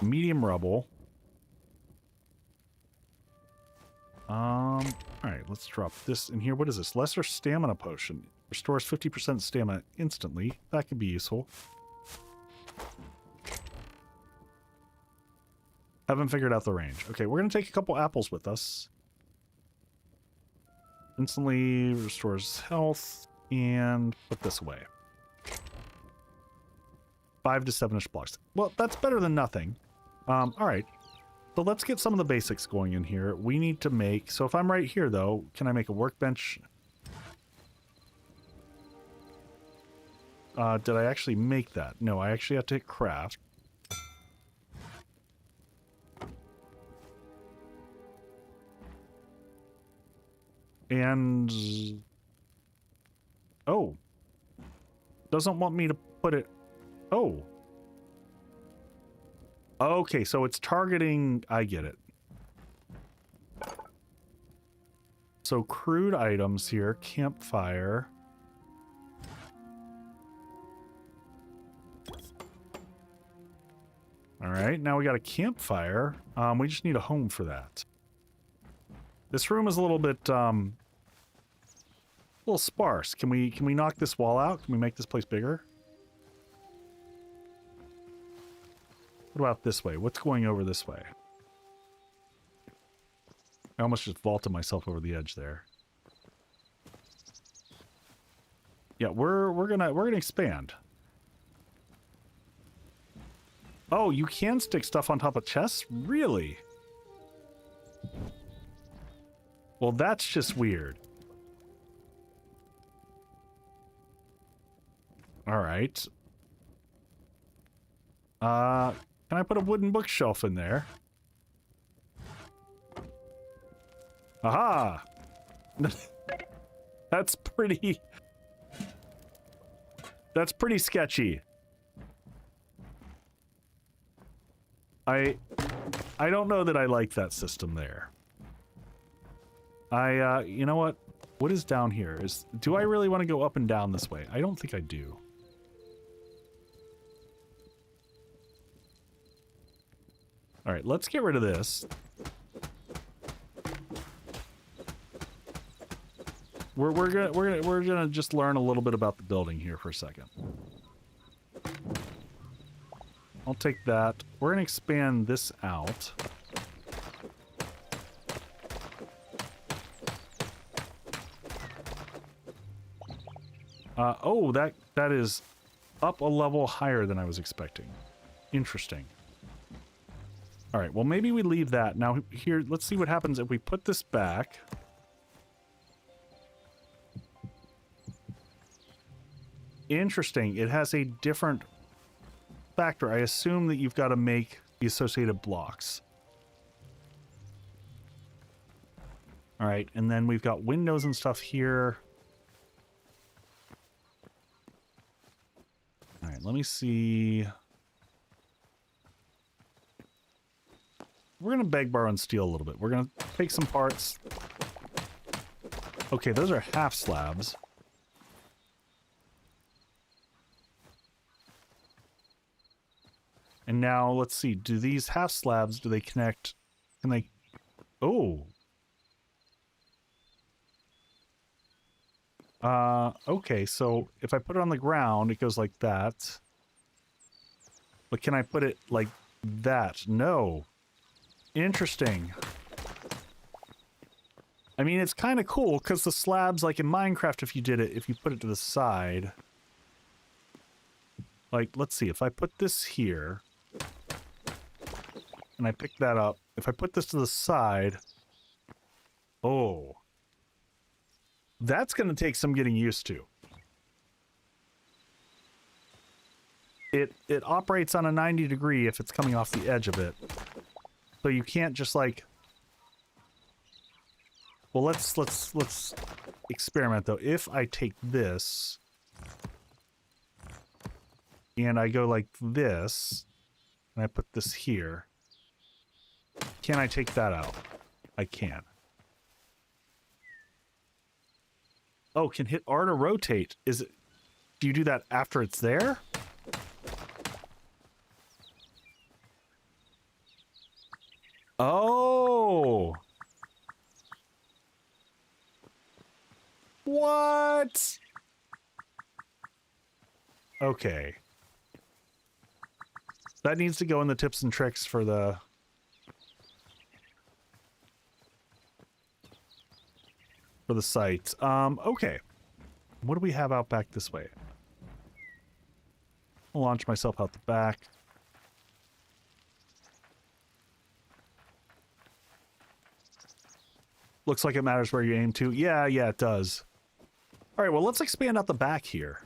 Medium rubble. All right, let's drop this in here. What is this? Lesser stamina potion. Restores 50% stamina instantly. That could be useful. Haven't figured out the range. Okay, we're going to take a couple apples with us. Instantly restores health. And put this away. 5 to 7-ish blocks. Well, that's better than nothing. All right. So let's get some of the basics going in here. We need to make... So if I'm right here, though, can I make a workbench? Did I actually make that? No, I actually have to hit craft. And... Oh. Doesn't want me to put it... Oh. Okay, so it's targeting... I get it. So crude items here. Campfire. Alright, now we got a campfire. We just need a home for that. This room is a little bit, a little sparse. Can we knock this wall out? Can we make this place bigger? What about this way? What's going over this way? I almost just vaulted myself over the edge there. Yeah, we're gonna expand. Oh, you can stick stuff on top of chests? Really? Well, that's just weird. All right. Can I put a wooden bookshelf in there? Aha! That's pretty... That's pretty sketchy. I don't know that I like that system there. You know what? What is down here? Do I really want to go up and down this way? I don't think I do. All right, let's get rid of this. We're gonna just learn a little bit about the building here for a second. I'll take that. We're gonna expand this out. Oh, that is up a level higher than I was expecting. Interesting. All right, well, maybe we leave that. Now, here, let's see what happens if we put this back. Interesting. It has a different factor. I assume that you've got to make the associated blocks. All right, and then we've got windows and stuff here. All right, let me see. We're going to beg, borrow, and steal a little bit. We're going to take some parts. Okay, those are half slabs. And now, let's see. Do these half slabs, do they connect? Can they... Oh. Okay, so if I put it on the ground, it goes like that. But can I put it like that? No. Interesting. I mean, it's kind of cool, because the slabs, like in Minecraft, if you put it to the side... Like, let's see, if I put this here... And I pick that up. If I put this to the side... Oh. That's going to take some getting used to. It operates on a 90 degree if it's coming off the edge of it. So you can't just like... Well, let's experiment though. If I take this and I go like this and I put this here, can I take that out? I can. Oh, can hit R to rotate. Is it... Do you do that after it's there? Oh. What? Okay. That needs to go in the tips and tricks for the... For the site. Okay. What do we have out back this way? I'll launch myself out the back. Looks like it matters where you aim to. Yeah, it does. Alright, well, let's expand out the back here.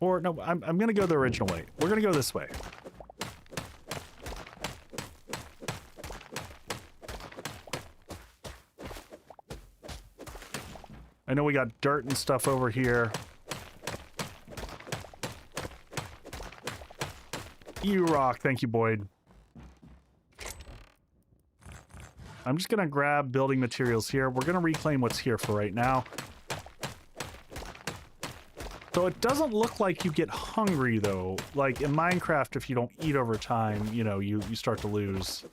Or, no, I'm going to go the original way. We're going to go this way. I know we got dirt and stuff over here. You rock. Thank you, Boyd. I'm just going to grab building materials here. We're going to reclaim what's here for right now. So it doesn't look like you get hungry, though. Like in Minecraft, if you don't eat over time, you know, you start to lose.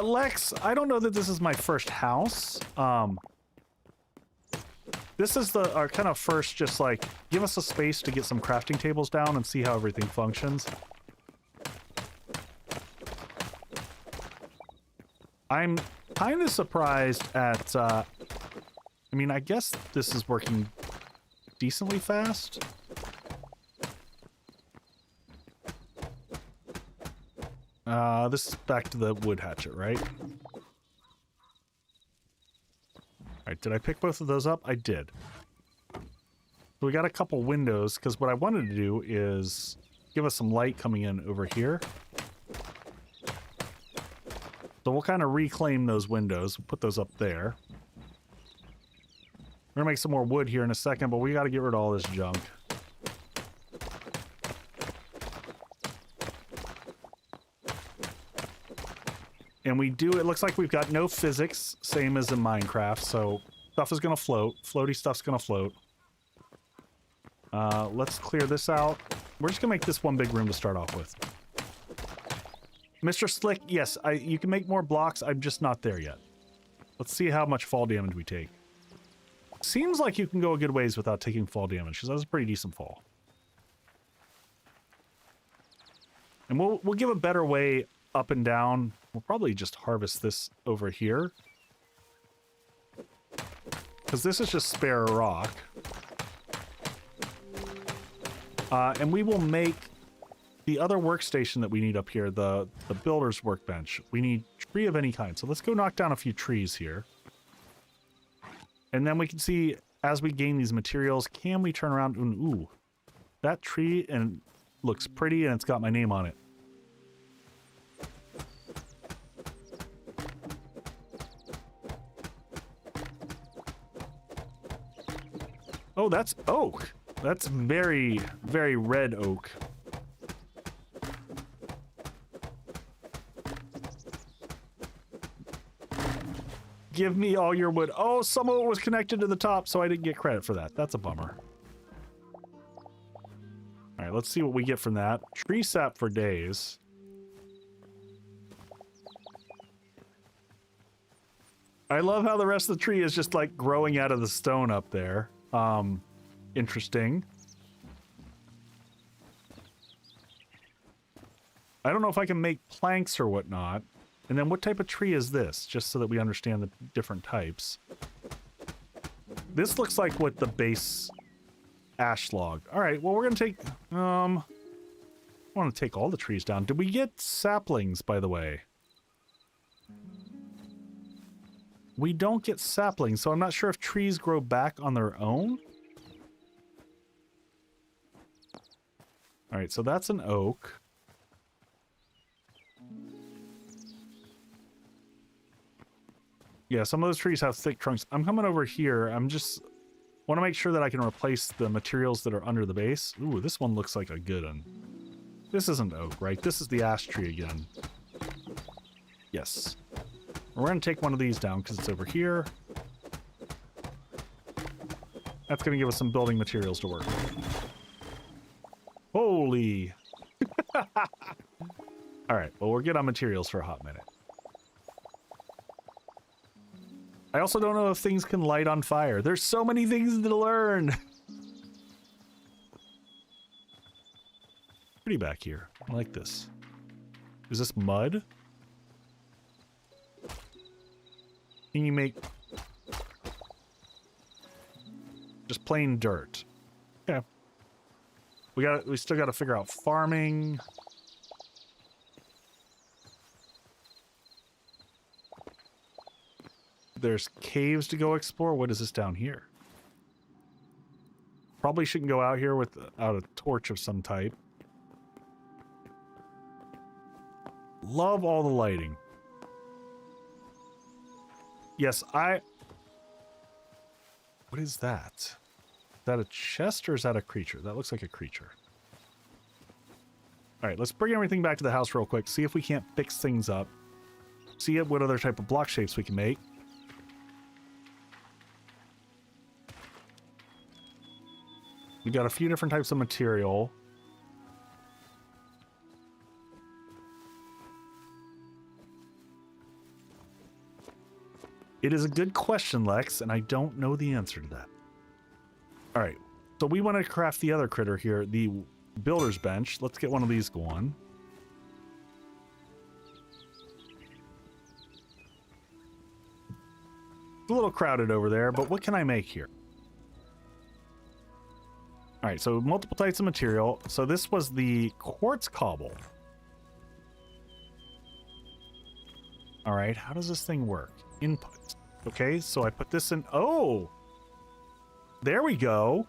Lex, I don't know that this is my first house. This is our kind of first, just like, give us a space to get some crafting tables down and see how everything functions. I'm kind of surprised at, I mean, I guess this is working decently fast. This is back to the wood hatchet, right? Alright, did I pick both of those up? I did. So we got a couple windows, because what I wanted to do is give us some light coming in over here. So we'll kind of reclaim those windows, put those up there. We're gonna make some more wood here in a second, but we gotta get rid of all this junk. And we do, it looks like we've got no physics, same as in Minecraft, so stuff is gonna float. Floaty stuff's gonna float. Let's clear this out. We're just gonna make this one big room to start off with. Mr. Slick, yes, you can make more blocks, I'm just not there yet. Let's see how much fall damage we take. Seems like you can go a good ways without taking fall damage, because that was a pretty decent fall. And we'll give a better way up and down. We'll probably just harvest this over here. Because this is just spare rock. And we will make the other workstation that we need up here, the builder's workbench. We need tree of any kind. So let's go knock down a few trees here. And then we can see, as we gain these materials, can we turn around and, ooh, that tree and looks pretty and it's got my name on it. Oh, that's oak. That's very, very red oak. Give me all your wood. Oh, some of it was connected to the top, so I didn't get credit for that. That's a bummer. All right, let's see what we get from that. Tree sap for days. I love how the rest of the tree is just like growing out of the stone up there. Interesting. I don't know if I can make planks or whatnot. And then what type of tree is this? Just so that we understand the different types. This looks like what the base ash log. All right, well, we're going to take... I want to take all the trees down. Did we get saplings, by the way? We don't get saplings, so I'm not sure if trees grow back on their own. All right, so that's an oak. Yeah, some of those trees have thick trunks. I'm coming over here. I'm just want to make sure that I can replace the materials that are under the base. Ooh, this one looks like a good one. This isn't oak, right? This is the ash tree again. Yes. We're going to take one of these down because it's over here. That's going to give us some building materials to work with. Holy. All right, well, we're good on materials for a hot minute. I also don't know if things can light on fire. There's so many things to learn. Pretty back here. I like this. Is this mud? Can you make just plain dirt? Yeah. We still got to figure out farming. There's caves to go explore. What is this down here? Probably shouldn't go out here without a torch of some type. Love all the lighting. Yes, what is that? Is that a chest or is that a creature? That looks like a creature. All right, let's bring everything back to the house real quick. See if we can't fix things up. See what other type of block shapes we can make. We got a few different types of material. It is a good question, Lex, and I don't know the answer to that. All right, so we want to craft the other critter here, the builder's bench. Let's get one of these going. It's a little crowded over there, but what can I make here? All right, so multiple types of material. So this was the quartz cobble. All right, how does this thing work? Input. Okay, so I put this in. Oh, there we go.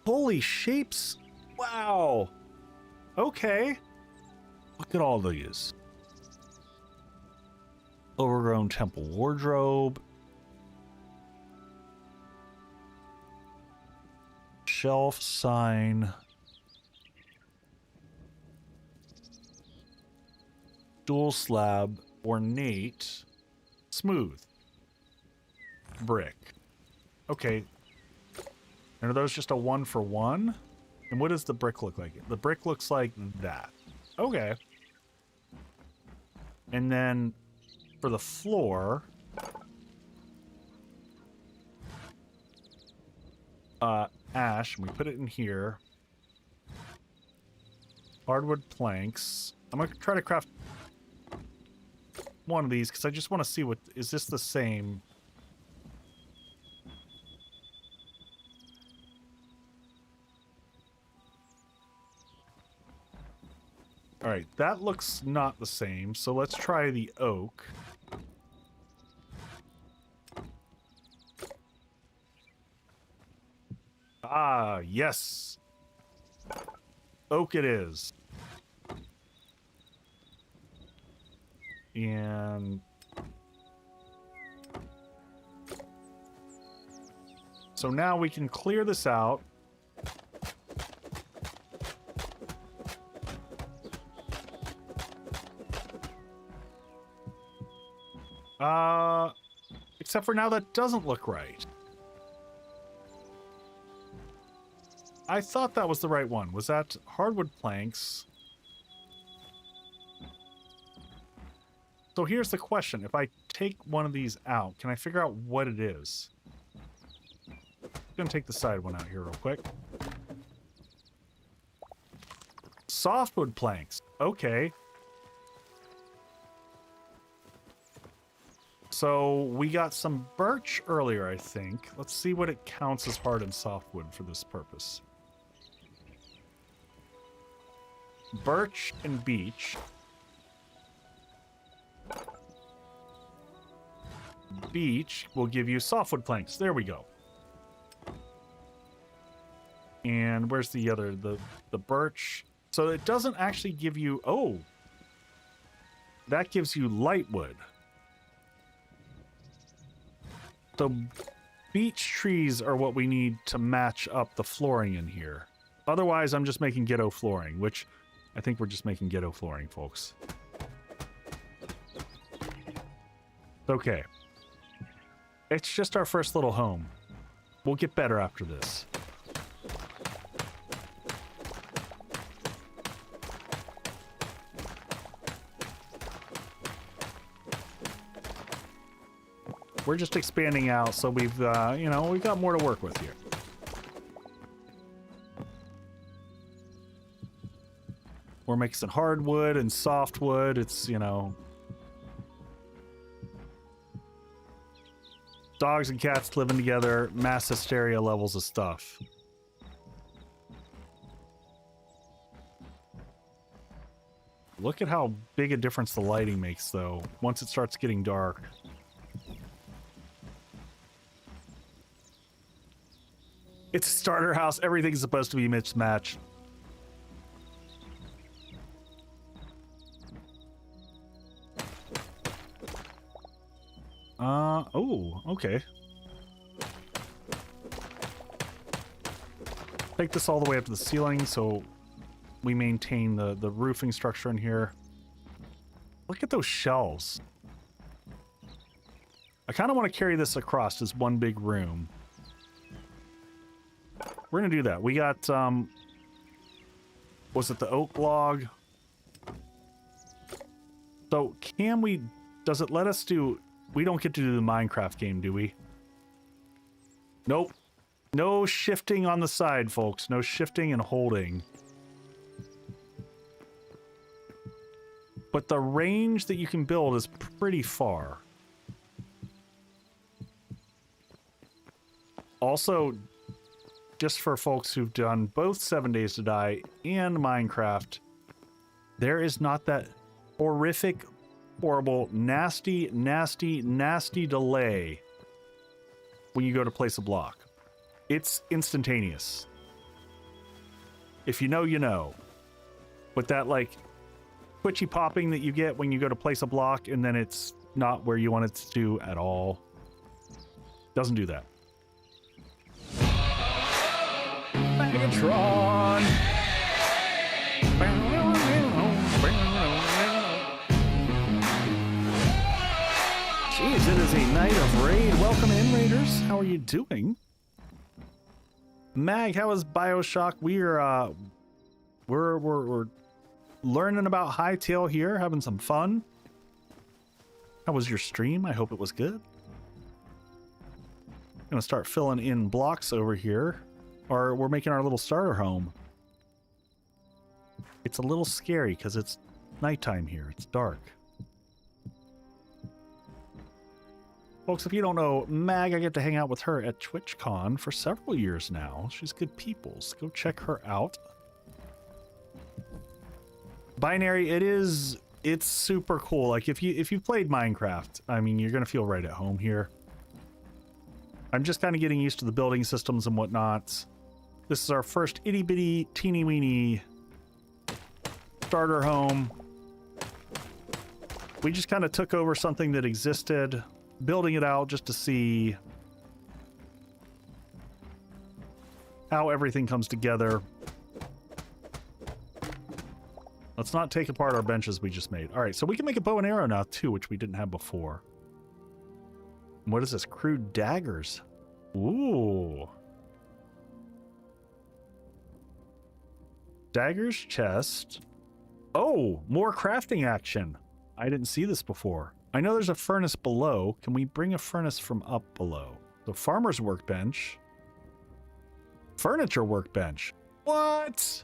Holy shapes. Wow. Okay. Look at all these. Overgrown temple wardrobe. Shelf sign. dual slab, ornate, smooth, brick. Okay. And are those just a 1-for-1? And what does the brick look like? The brick looks like that. Okay. And then for the floor, ash, and we put it in here. Hardwood planks. I'm gonna try to craft one of these because I just want to see what is this the same. All right, that looks not the same, so let's try the oak. Ah, yes. Oak it is. And so now we can clear this out. Except for now that doesn't look right. I thought that was the right one. Was that hardwood planks? So here's the question. If I take one of these out, can I figure out what it is? I'm gonna take the side one out here real quick. Softwood planks. Okay. So we got some birch earlier, I think. Let's see what it counts as hard and softwood for this purpose. Birch and beech. Beech will give you softwood planks. There we go. And where's the other? The birch. So it doesn't actually give you... Oh! That gives you lightwood. So beech trees are what we need to match up the flooring in here. Otherwise, I'm just making ghetto flooring, which I think we're just making ghetto flooring, folks. Okay. It's just our first little home. We'll get better after this. We're just expanding out, so we've, you know, we've got more to work with here. We're mixing hardwood and softwood. It's, you know... dogs and cats living together, mass hysteria levels of stuff. Look at how big a difference the lighting makes, though, once it starts getting dark. It's a starter house. Everything's supposed to be mismatched. Oh, okay. Take this all the way up to the ceiling so we maintain the roofing structure in here. Look at those shelves. I kind of want to carry this across as one big room. We're going to do that. We got, was it the oak log? So can we, does it let us do, we don't get to do the Minecraft game, do we? Nope. No shifting on the side, folks. No shifting and holding. But the range that you can build is pretty far. Also, just for folks who've done both 7 Days to Die and Minecraft, there is not that horrific, horrible, nasty, nasty, nasty delay when you go to place a block. It's instantaneous. If you know, you know. But that, like, twitchy popping that you get when you go to place a block and then it's not where you want it to do at all, doesn't do that. Megatron! Jeez, it is a night of raid. Welcome in, raiders. How are you doing? Mag, how is BioShock? We're learning about Hytale here, having some fun. How was your stream? I hope it was good. I'm gonna start filling in blocks over here. Or we're making our little starter home. It's a little scary because it's nighttime here. It's dark. Folks, if you don't know Mag, I get to hang out with her at TwitchCon for several years now. She's good peoples. Go check her out. Binary, it's super cool. Like if you've played Minecraft, I mean, you're gonna feel right at home here. I'm just kind of getting used to the building systems and whatnot. This is our first itty bitty teeny weeny starter home. We just kind of took over something that existed, building it out just to see how everything comes together. Let's not take apart our benches we just made. All right, so we can make a bow and arrow now too, which we didn't have before. What is this? Crude daggers. Ooh. Daggers, chest. Oh, more crafting action. I didn't see this before. I know there's a furnace below. Can we bring a furnace from up below? The farmer's workbench. Furniture workbench. What?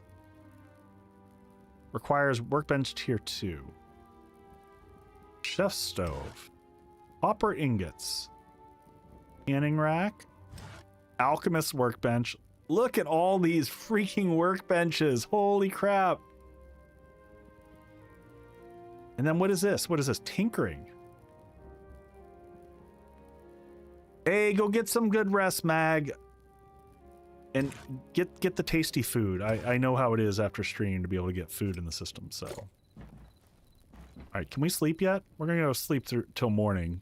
Requires workbench tier 2. Chef stove. Copper ingots. Canning rack. Alchemist workbench. Look at all these freaking workbenches. Holy crap. And then what is this? What is this? Tinkering. Hey, go get some good rest, Mag. And get the tasty food. I know how it is after stream to be able to get food in the system, so. Alright, can we sleep yet? We're gonna go sleep till morning.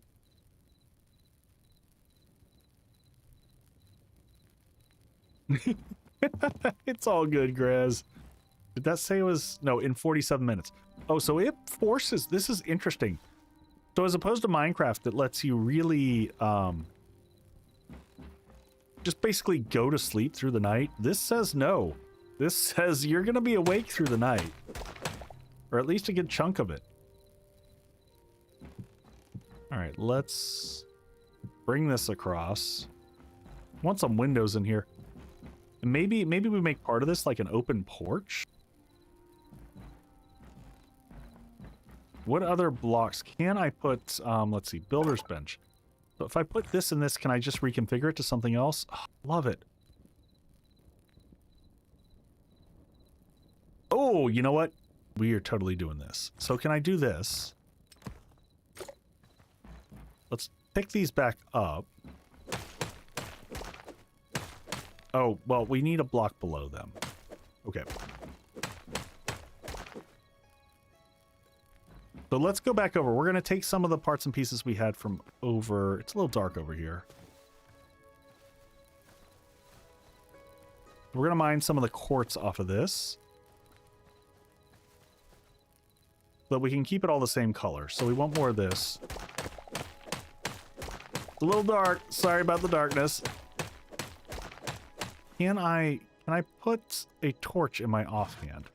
It's all good, Grez. Did that say it was... No, in 47 minutes. Oh, so it forces... This is interesting. So as opposed to Minecraft, that lets you really... just basically go to sleep through the night. This says no. This says you're going to be awake through the night. Or at least a good chunk of it. Alright, let's bring this across. I want some windows in here. And maybe we make part of this like an open porch? What other blocks can I put? Let's see, builder's bench. So if I put this in this, can I just reconfigure it to something else? Oh, love it. Oh, you know what? We are totally doing this. So can I do this? Let's pick these back up. Oh, well, we need a block below them. Okay. So let's go back over. We're going to take some of the parts and pieces we had from over... It's a little dark over here. We're going to mine some of the quartz off of this. So that we can keep it all the same color. So we want more of this. It's a little dark. Sorry about the darkness. Can I put a torch in my offhand?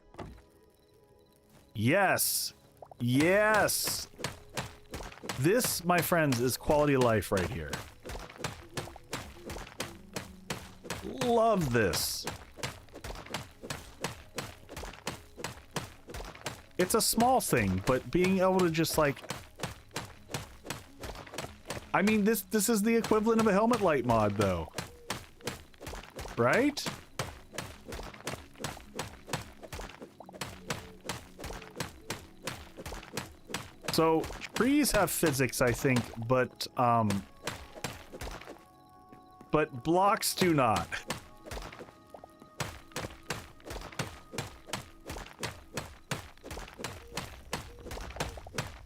Yes! Yes! This, my friends, is quality of life right here. Love this. It's a small thing, but being able to just like... I mean, this is the equivalent of a helmet light mod, though. Right? So, trees have physics, I think, but blocks do not.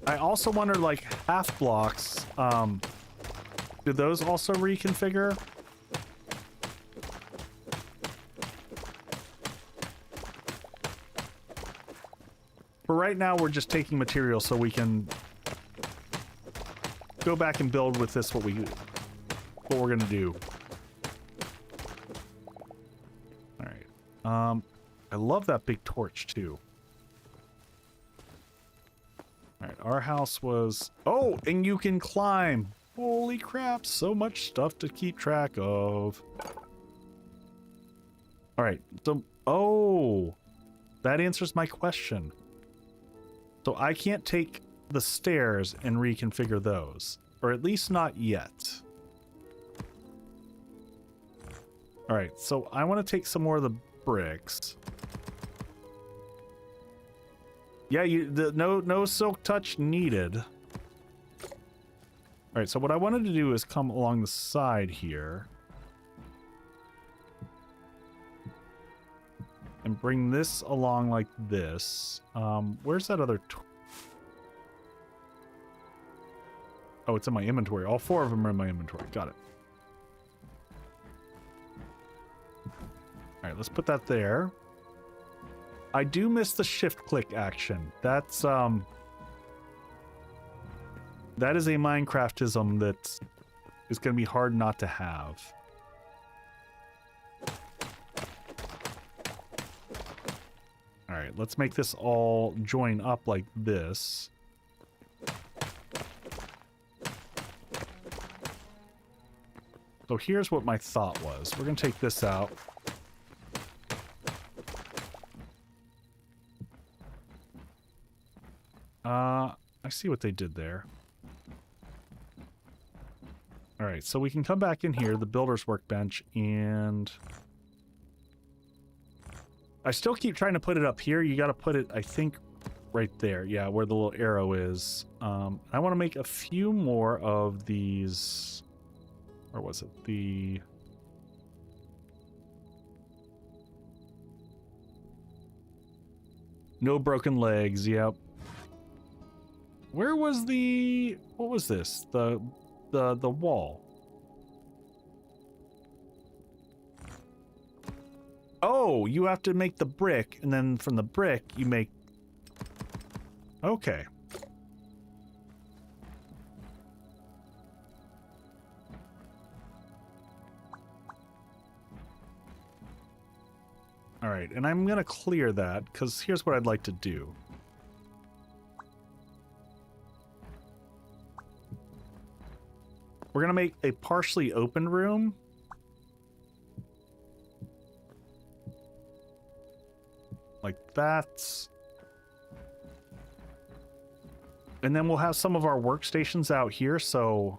I also wonder, like, half blocks, do those also reconfigure? For right now, we're just taking material so we can go back and build with this what we're gonna do. All right. I love that big torch too. All right, our house was... Oh, and you can climb. Holy crap, so much stuff to keep track of. All right, so... Oh, that answers my question. So I can't take the stairs and reconfigure those. Or at least not yet. All right, so I want to take some more of the bricks. Yeah, no silk touch needed. All right, so what I wanted to do is come along the side here and bring this along like this. Where's that other? Oh, it's in my inventory. All 4 of them are in my inventory. Got it. All right, let's put that there. I do miss the shift click action. That's that is a Minecraftism that is going to be hard not to have. All right, let's make this all join up like this. So here's what my thought was. We're going to take this out. I see what they did there. All right, so we can come back in here, the builder's workbench, and I still keep trying to put it up here. You got to put it, I think, right there. Yeah, where the little arrow is. I want to make a few more of these. Or was it the... No broken legs, yep. Where was the... What was this? The wall. Oh, you have to make the brick, and then from the brick, you make... Okay. All right, and I'm going to clear that, because here's what I'd like to do. We're going to make a partially open room. Like that. And then we'll have some of our workstations out here, so...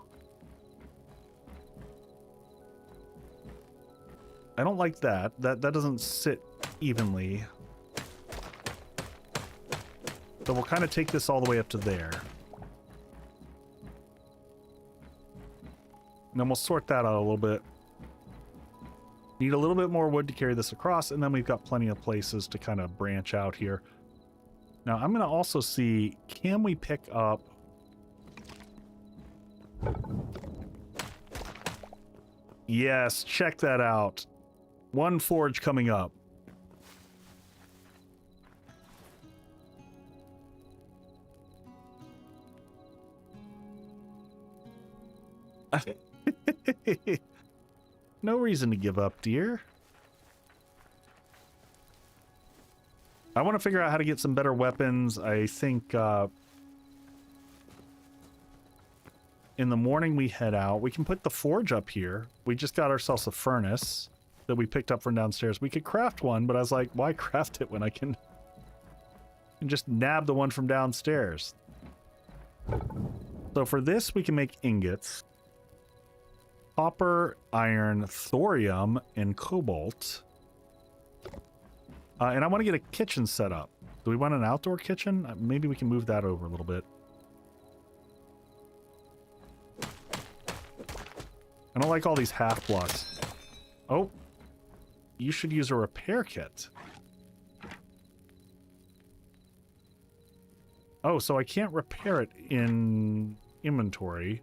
I don't like that. That doesn't sit evenly. So we'll kind of take this all the way up to there. And then we'll sort that out a little bit. Need a little bit more wood to carry this across, and then we've got plenty of places to kind of branch out here. Now, I'm going to also see, can we pick up... Yes, check that out. One forge coming up. No reason to give up, dear. I want to figure out how to get some better weapons. I think in the morning we head out. We can put the forge up here. We just got ourselves a furnace that we picked up from downstairs. We could craft one, but I was like, why craft it when I can just nab the one from downstairs? So for this, we can make ingots. Copper, iron, thorium, and cobalt. And I want to get a kitchen set up. Do we want an outdoor kitchen? Maybe we can move that over a little bit. I don't like all these half blocks. Oh, you should use a repair kit. Oh, so I can't repair it in inventory.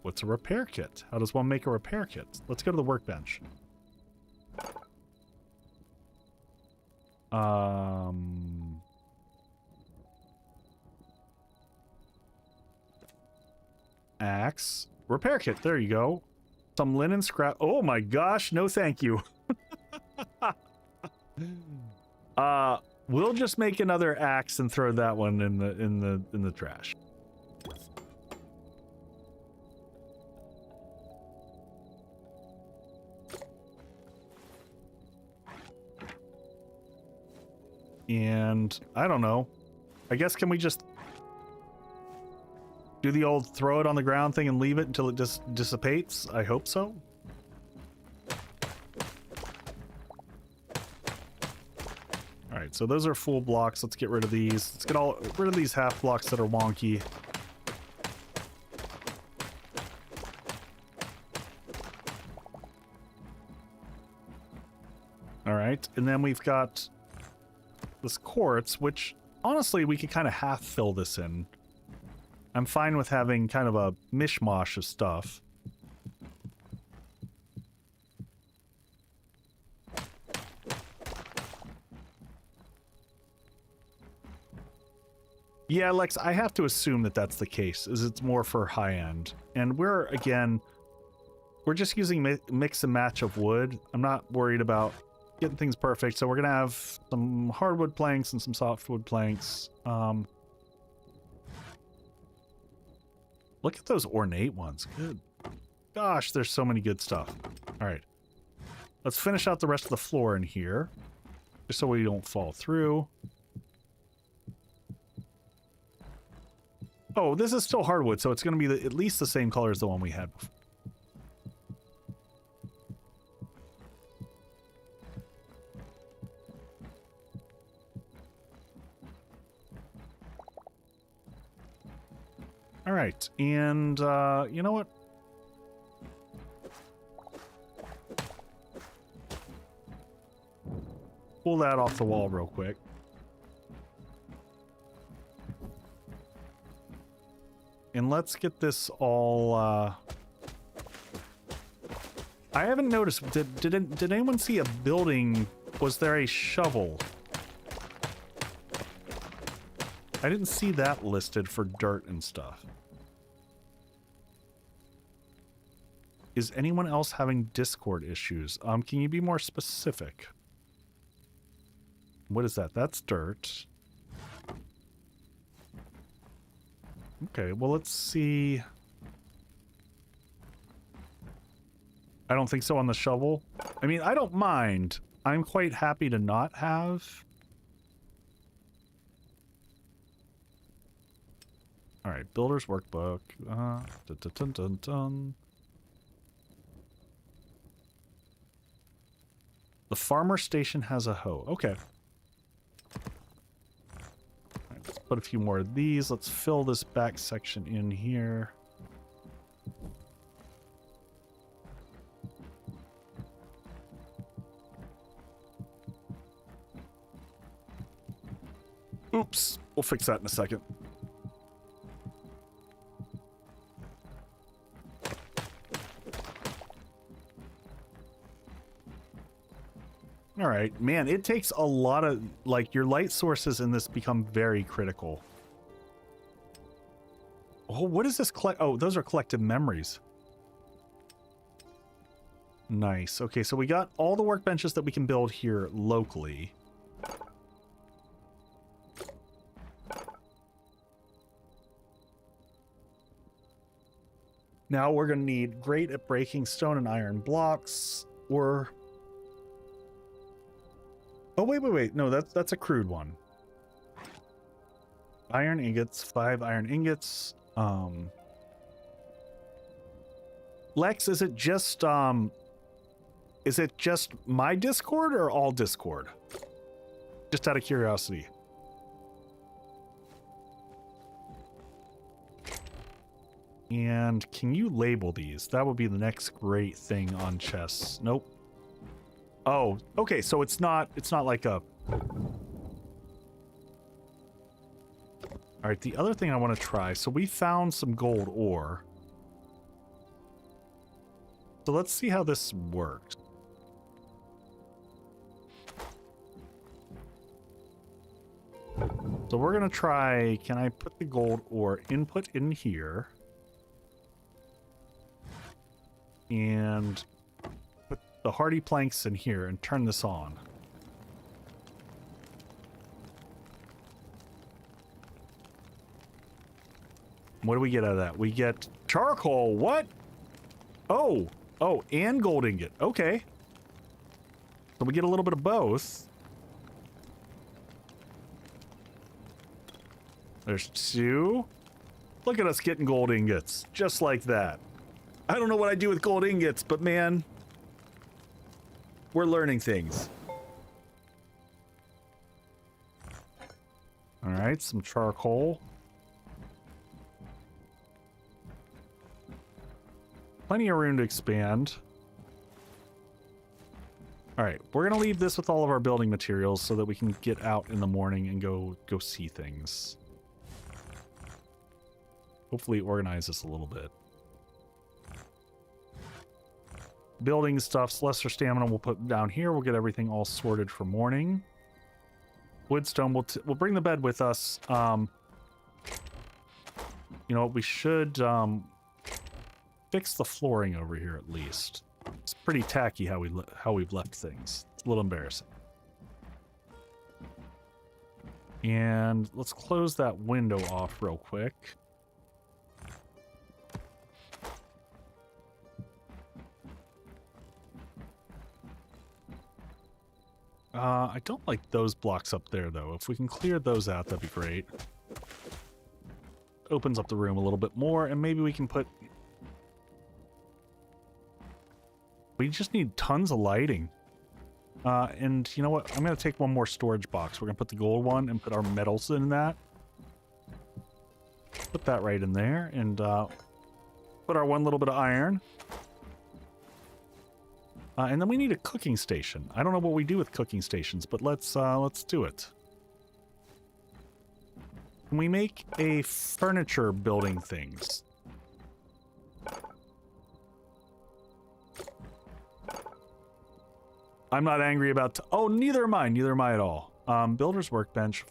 What's a repair kit? How does one make a repair kit? Let's go to the workbench. axe. Repair kit, there you go. Some linen scrap. Oh my gosh, no thank you. We'll just make another axe and throw that one in the trash. And I don't know. I guess can we just do the old throw it on the ground thing and leave it until it just dissipates? I hope so. All right, so those are full blocks. Let's get rid of these. Let's get rid of these half blocks that are wonky. All right, and then we've got this quartz, which honestly we could kind of half fill this in. I'm fine with having kind of a mishmash of stuff. Yeah, Lex, I have to assume that that's the case, is it's more for high end. And we're just using mix and match of wood. I'm not worried about getting things perfect, so we're gonna have some hardwood planks and some softwood planks. Look at those ornate ones. Good gosh, there's so many good stuff. All right, let's finish out the rest of the floor in here, just so we don't fall through. Oh, this is still hardwood, so it's going to be at least the same color as the one we had before. All right, and you know what? Pull that off the wall real quick. And let's get this all, I haven't noticed, did anyone see a building? Was there a shovel? I didn't see that listed for dirt and stuff. Is anyone else having Discord issues? Can you be more specific? What is that? That's dirt. Okay, well, let's see. I don't think so on the shovel. I mean, I don't mind. I'm quite happy to not have. All right, builder's workbook. Dun, dun, dun, dun, dun. The farmer station has a hoe. Okay. Let's put a few more of these. Let's fill this back section in here. Oops. We'll fix that in a second. All right, man, it takes a lot of, like, your light sources in this become very critical. Oh, what is this? Oh, those are collective memories. Nice. Okay, so we got all the workbenches that we can build here locally. Now we're going to need great at breaking stone and iron blocks, or... Oh, wait. No, that's a crude one. Iron ingots, 5 iron ingots. Lex, is it just my Discord or all Discord? Just out of curiosity. And can you label these? That would be the next great thing on chests. Nope. Oh, okay, so it's not like a... Alright, the other thing I want to try, so we found some gold ore. So let's see how this works. So we're going to try, can I put the gold ore input in here? and put the hardy planks in here and turn this on. What do we get out of that? We get charcoal. What? Oh, and gold ingot. Okay. So we get a little bit of both. There's 2. Look at us getting gold ingots. Just like that. I don't know what I do with gold ingots, but man, we're learning things. All right, some charcoal. Plenty of room to expand. All right, we're gonna leave this with all of our building materials so that we can get out in the morning and go see things. Hopefully organize this a little bit. Building stuff's lesser stamina we'll put down here. We'll get everything all sorted for morning. Woodstone, we'll bring the bed with us. You know what, we should fix the flooring over here at least. It's pretty tacky how we've left things. It's a little embarrassing. And let's close that window off real quick. I don't like those blocks up there, though. If we can clear those out, that'd be great. Opens up the room a little bit more, and maybe we can put... We just need tons of lighting. And you know what? I'm going to take one more storage box. We're going to put the gold one and put our metals in that. Put that right in there, and put our one little bit of iron. And then we need a cooking station. I don't know what we do with cooking stations, but let's do it. Can we make a furniture building things? I'm not angry about... Oh, neither am I. Neither am I at all. Builder's workbench.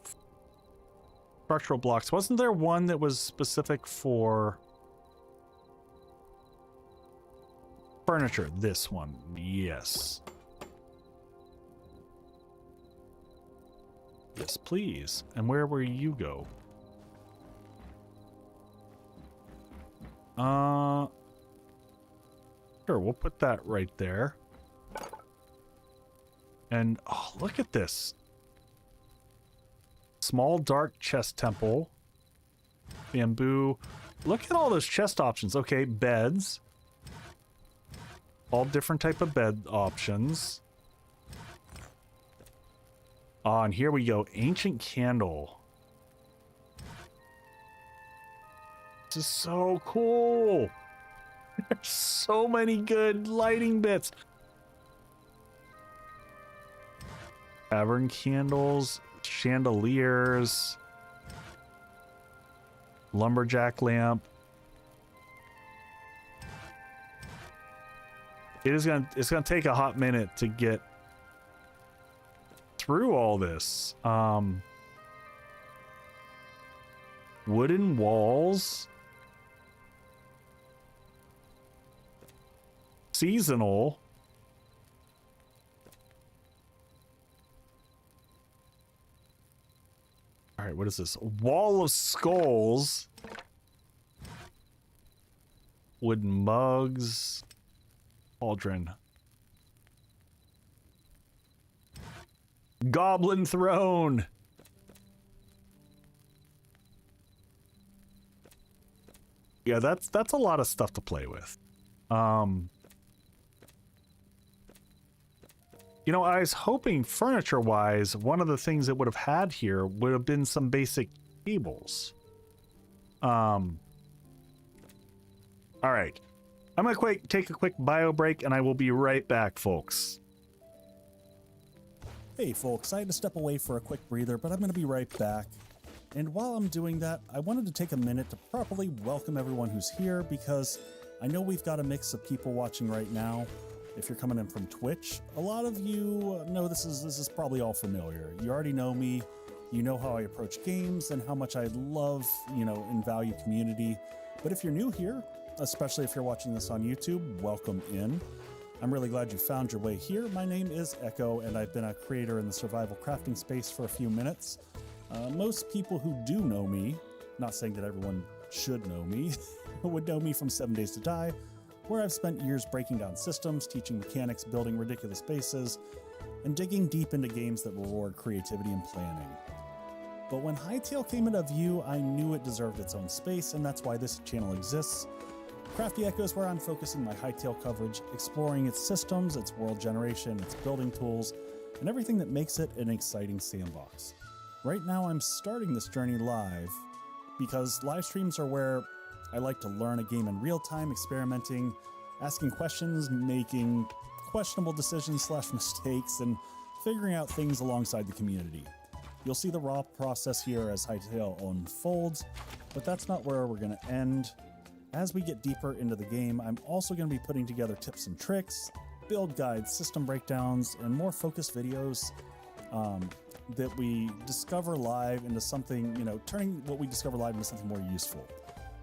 Structural blocks. Wasn't there one that was specific for... furniture? This one. Yes. Yes, please. And where will you go? Sure, we'll put that right there. And, oh, look at this. Small dark chest temple. Bamboo. Look at all those chest options. Okay, beds. All different type of bed options. And here we go. Ancient candle. This is so cool. There's so many good lighting bits. Tavern candles, chandeliers, lumberjack lamp. It's gonna take a hot minute to get through all this. Wooden walls. Seasonal. All right, what is this? Wall of skulls. Wooden mugs. Cauldron. Goblin throne. Yeah, that's a lot of stuff to play with. You know, I was hoping furniture-wise, one of the things it would have had here would have been some basic tables. All right. I'm going to take a quick bio break, and I will be right back, folks. Hey, folks, I had to step away for a quick breather, but I'm going to be right back. And while I'm doing that, I wanted to take a minute to properly welcome everyone who's here, because I know we've got a mix of people watching right now. If you're coming in from Twitch, a lot of you know this is probably all familiar. You already know me. You know how I approach games and how much I love, and value community. But if you're new here, especially if you're watching this on YouTube, welcome in. I'm really glad you found your way here. My name is Echo, and I've been a creator in the survival crafting space for a few minutes. Most people who do know me, not saying that everyone should know me, would know me from 7 Days to Die, where I've spent years breaking down systems, teaching mechanics, building ridiculous bases, and digging deep into games that reward creativity and planning. But when Hytale came into view, I knew it deserved its own space, and that's why this channel exists. Crafty Echo is where I'm focusing my Hytale coverage, exploring its systems, its world generation, its building tools, and everything that makes it an exciting sandbox. Right now I'm starting this journey live, because live streams are where I like to learn a game in real time, experimenting, asking questions, making questionable decisions / mistakes, and figuring out things alongside the community. You'll see the raw process here as Hytale unfolds, but that's not where we're going to end. As we get deeper into the game, I'm also going to be putting together tips and tricks, build guides, system breakdowns, and more focused videos that we discover live into something, turning what we discover live into something more useful.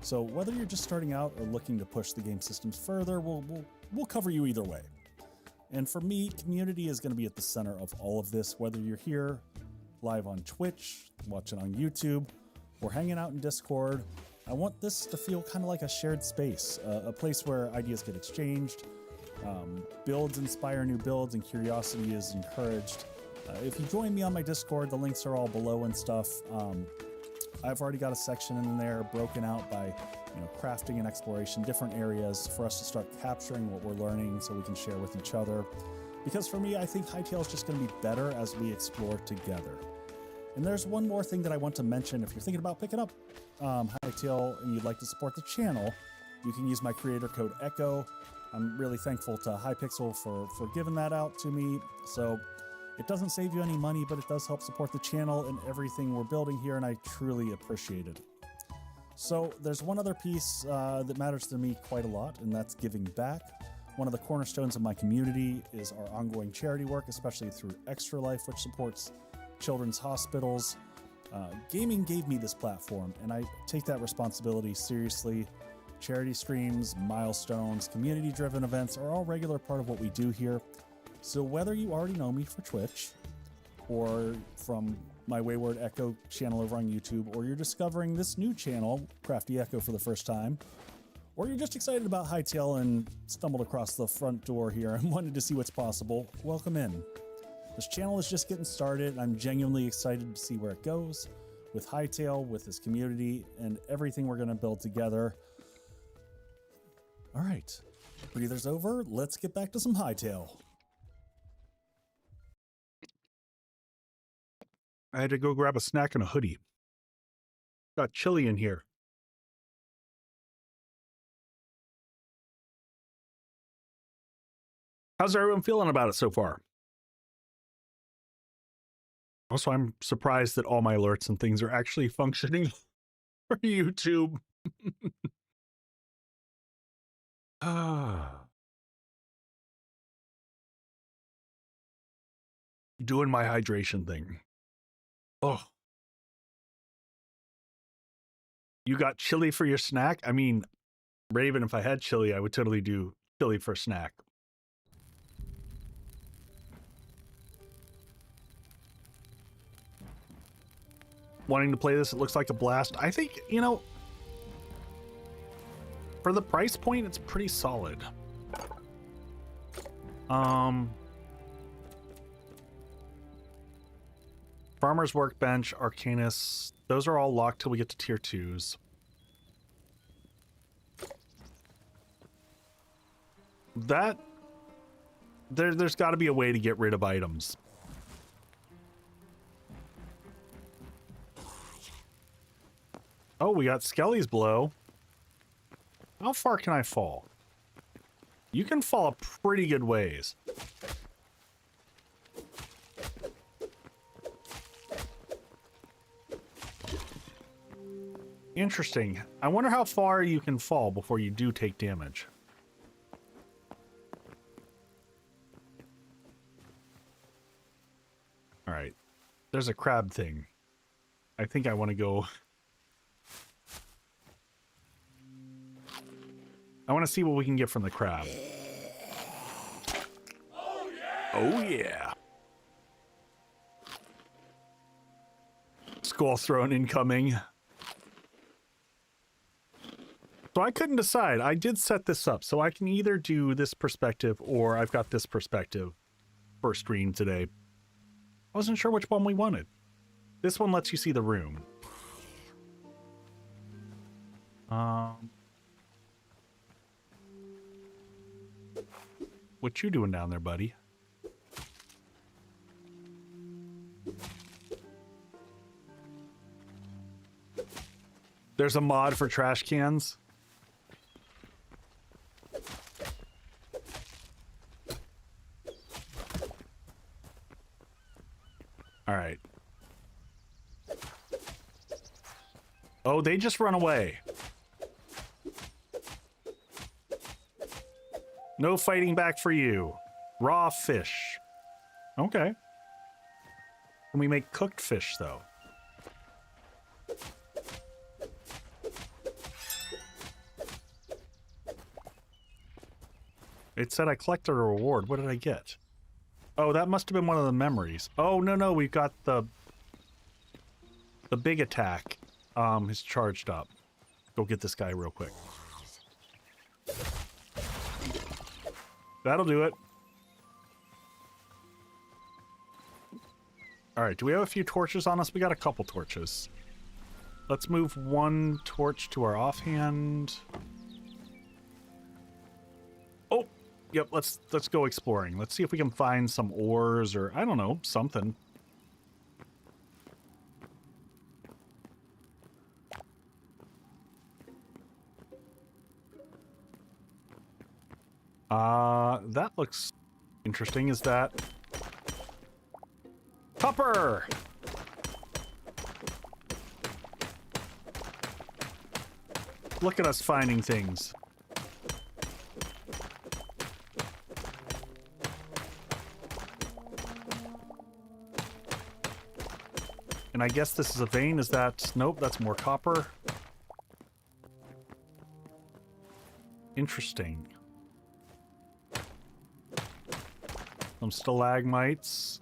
So whether you're just starting out or looking to push the game systems further, we'll cover you either way. And for me, community is going to be at the center of all of this, whether you're here live on Twitch, watching on YouTube, or hanging out in Discord. I want this to feel kind of like a shared space, a place where ideas get exchanged, builds inspire new builds, and curiosity is encouraged. If you join me on my Discord, the links are all below and stuff. I've already got a section in there broken out by crafting and exploration, different areas for us to start capturing what we're learning so we can share with each other. Because for me, I think Hytale is just going to be better as we explore together. And there's one more thing that I want to mention. If you're thinking about picking up Hytale and you'd like to support the channel, you can use my creator code ECHO. I'm really thankful to Hypixel for giving that out to me. So it doesn't save you any money, but it does help support the channel and everything we're building here, and I truly appreciate it. So there's one other piece that matters to me quite a lot, and that's giving back. One of the cornerstones of my community is our ongoing charity work, especially through Extra Life, which supports children's hospitals. Gaming gave me this platform, and I take that responsibility seriously. Charity streams, milestones, community-driven events are all regular part of what we do here. So whether you already know me for Twitch, or from my Wayward Echo channel over on YouTube, or you're discovering this new channel, Crafty Echo, for the first time, or you're just excited about Hytale and stumbled across the front door here and wanted to see what's possible, welcome in. This channel is just getting started, and I'm genuinely excited to see where it goes with Hytale, with this community, and everything we're going to build together. All right, breathers over. Let's get back to some Hytale. I had to go grab a snack and a hoodie. Got chilly in here. How's everyone feeling about it so far? Also, I'm surprised that all my alerts and things are actually functioning for YouTube. Doing my hydration thing. Oh. You got chili for your snack? I mean, Raven, if I had chili, I would totally do chili for a snack. Wanting to play this, it looks like a blast. I think, for the price point, it's pretty solid. Farmer's Workbench, Arcanus, those are all locked till we get to tier 2s. There's got to be a way to get rid of items. Oh, we got Skelly's Blow. How far can I fall? You can fall a pretty good ways. Interesting. I wonder how far you can fall before you do take damage. All right. There's a crab thing. I think I want to go... I want to see what we can get from the crab. Oh yeah. Skull thrown incoming. So I couldn't decide. I did set this up, so I can either do this perspective or I've got this perspective for stream today. I wasn't sure which one we wanted. This one lets you see the room. What you doing down there, buddy? There's a mod for trash cans. All right. Oh, they just run away. No fighting back for you. Raw fish. Okay. Can we make cooked fish, though? It said I collected a reward. What did I get? Oh, that must have been one of the memories. Oh, no, we've got the big attack is charged up. Go get this guy real quick. That'll do it. All right, do we have a few torches on us? We got a couple torches. Let's move one torch to our offhand. Oh, yep, let's go exploring. Let's see if we can find some ores or, I don't know, something. That looks interesting. Is that copper? Look at us finding things. And I guess this is a vein. Is that... Nope, that's more copper. Interesting. Some stalagmites.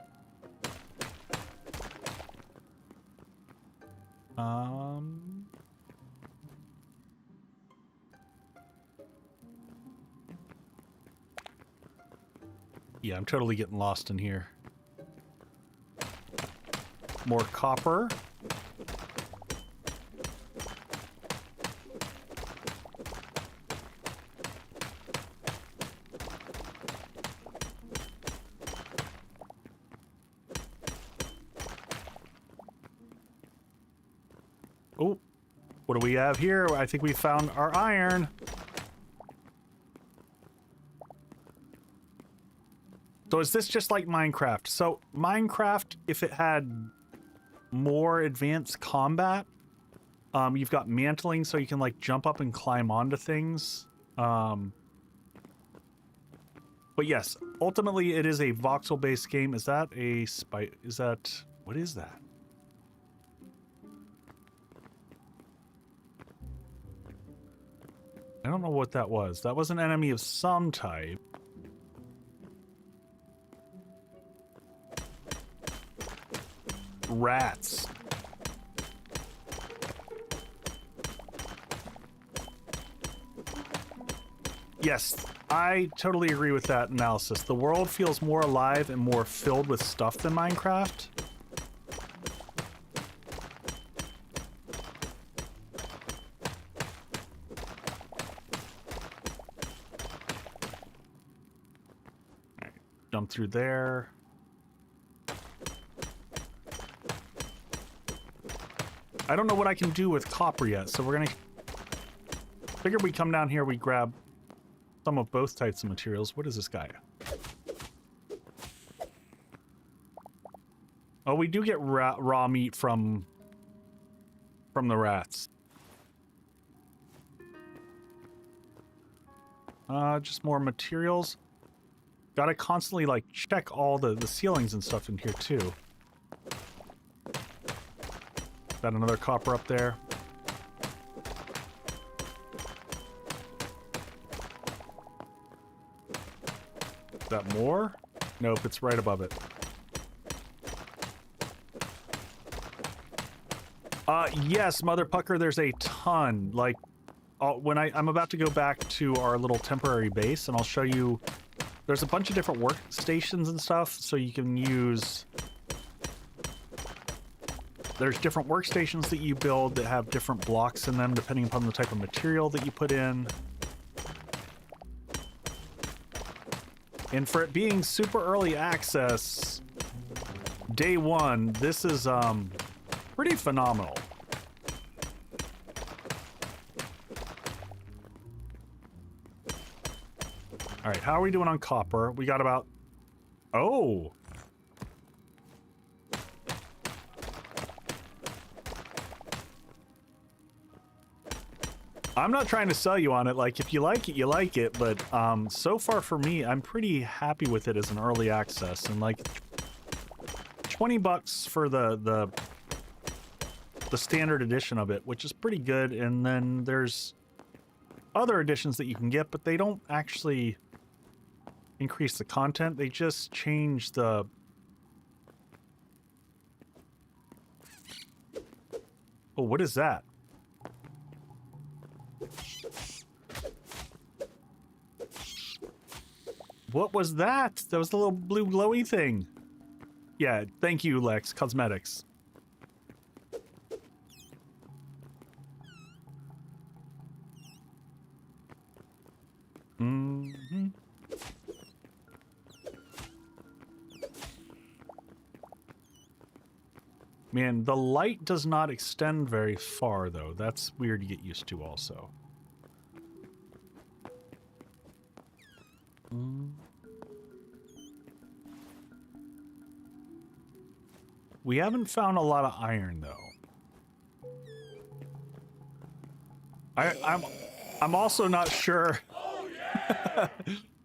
Yeah, I'm totally getting lost in here. More copper. Oh, what do we have here? I think we found our iron. So is this just like Minecraft? So Minecraft, if it had more advanced combat, you've got mantling, so you can like jump up and climb onto things. But yes, ultimately it is a voxel-based game. Is that a spite? Is that... What is that? I don't know what that was. That was an enemy of some type. Rats. Yes, I totally agree with that analysis. The world feels more alive and more filled with stuff than Minecraft. Alright, jump through there. I don't know what I can do with copper yet, so we're gonna figure we come down here, we grab some of both types of materials. What is this guy? Oh, we do get raw meat from the rats. Just more materials. Gotta constantly like check all the ceilings and stuff in here too. Got another copper up there. that more? Nope, it's right above it. Yes, Mother Pucker, there's a ton. Like, when I'm about to go back to our little temporary base, and I'll show you, there's a bunch of different workstations and stuff, so you can use... There's different workstations that you build that have different blocks in them, depending upon the type of material that you put in. And for it being super early access, day one, this is, pretty phenomenal. All right, how are we doing on copper? We got about... Oh! I'm not trying to sell you on it. Like, if you like it, you like it. But so far for me, I'm pretty happy with it as an early access. And like, $20 for the standard edition of it, which is pretty good. And then there's other editions that you can get, but they don't actually increase the content. They just change the... Oh, what is that? What was that? That was the little blue glowy thing. Yeah, thank you, Lex. Cosmetics. Mm-hmm. Man, the light does not extend very far, though. That's weird to get used to, also. We haven't found a lot of iron, though. I'm also not sure.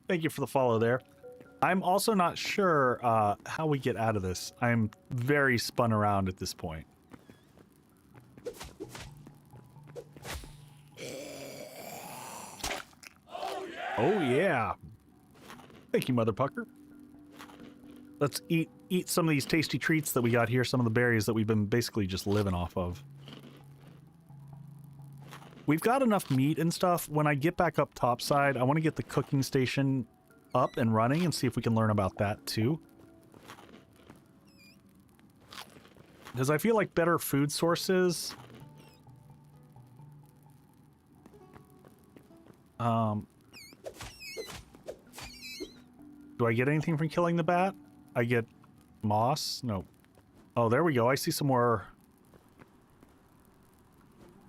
Thank you for the follow there. I'm also not sure how we get out of this. I'm very spun around at this point. Oh yeah. Thank you, Mother Pucker. Let's eat some of these tasty treats that we got here, some of the berries that we've been basically just living off of. We've got enough meat and stuff. When I get back up topside, I want to get the cooking station up and running and see if we can learn about that too. Because I feel like better food sources... Do I get anything from killing the bat? I get moss? No. Oh, there we go. I see some more.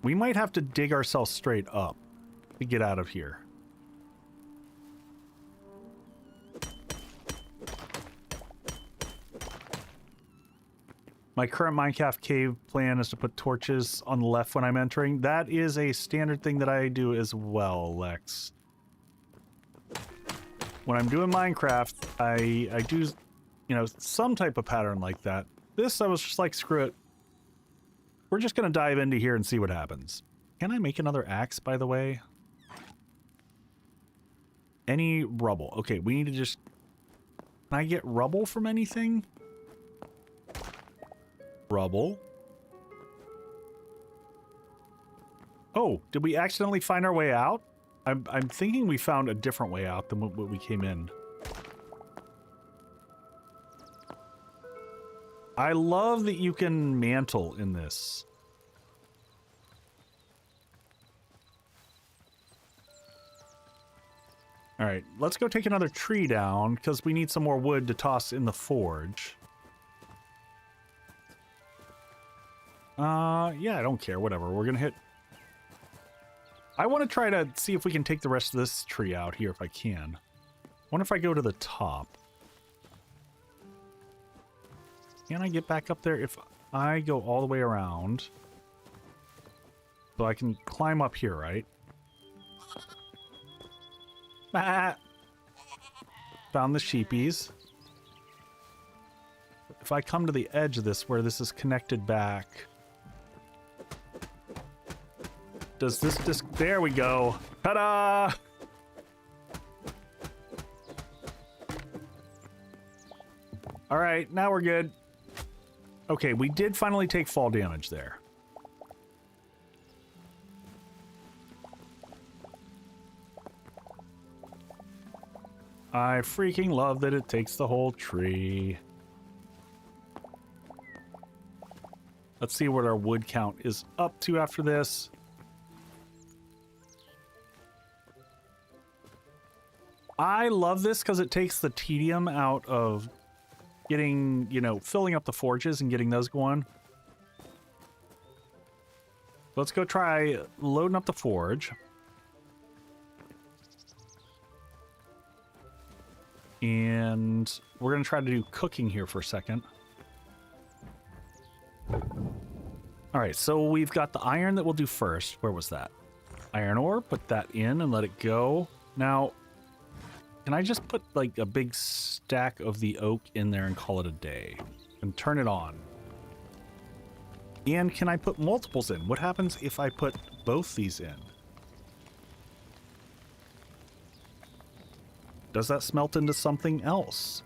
We might have to dig ourselves straight up to get out of here. My current Minecraft cave plan is to put torches on the left when I'm entering. That is a standard thing that I do as well, Lex. When I'm doing Minecraft, I do, you know, some type of pattern like that. This, I was just like, screw it. We're just going to dive into here and see what happens. Can I make another axe, by the way? Any rubble? Okay, we need to just... Can I get rubble from anything? Rubble. Oh, did we accidentally find our way out? I'm thinking we found a different way out than what we came in. I love that you can mantle in this. Alright, let's go take another tree down, because we need some more wood to toss in the forge. Yeah, I don't care, whatever. We're gonna hit... I want to try to see if we can take the rest of this tree out here if I can. I wonder if I go to the top. Can I get back up there if I go all the way around? So I can climb up here, right? Ah! Found the sheepies. If I come to the edge of this where this is connected back... Does this disc... There we go. Ta-da! All right, now we're good. Okay, we did finally take fall damage there. I freaking love that it takes the whole tree. Let's see what our wood count is up to after this. I love this because it takes the tedium out of getting, you know, filling up the forges and getting those going. Let's go try loading up the forge. And we're going to try to do cooking here for a second. All right, so we've got the iron that we'll do first. Where was that? Iron ore, put that in and let it go. Now, can I just put like a big stack of the oak in there and call it a day? And turn it on. And can I put multiples in? What happens if I put both these in? Does that smelt into something else?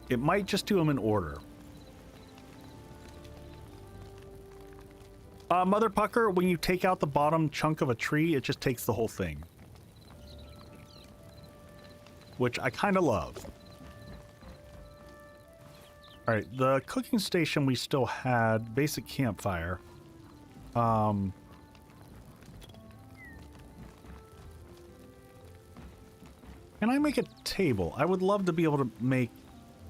It might just do them in order. Mother Pucker, when you take out the bottom chunk of a tree, it just takes the whole thing. Which I kind of love. Alright, the cooking station we still had, basic campfire. Can I make a table? I would love to be able to make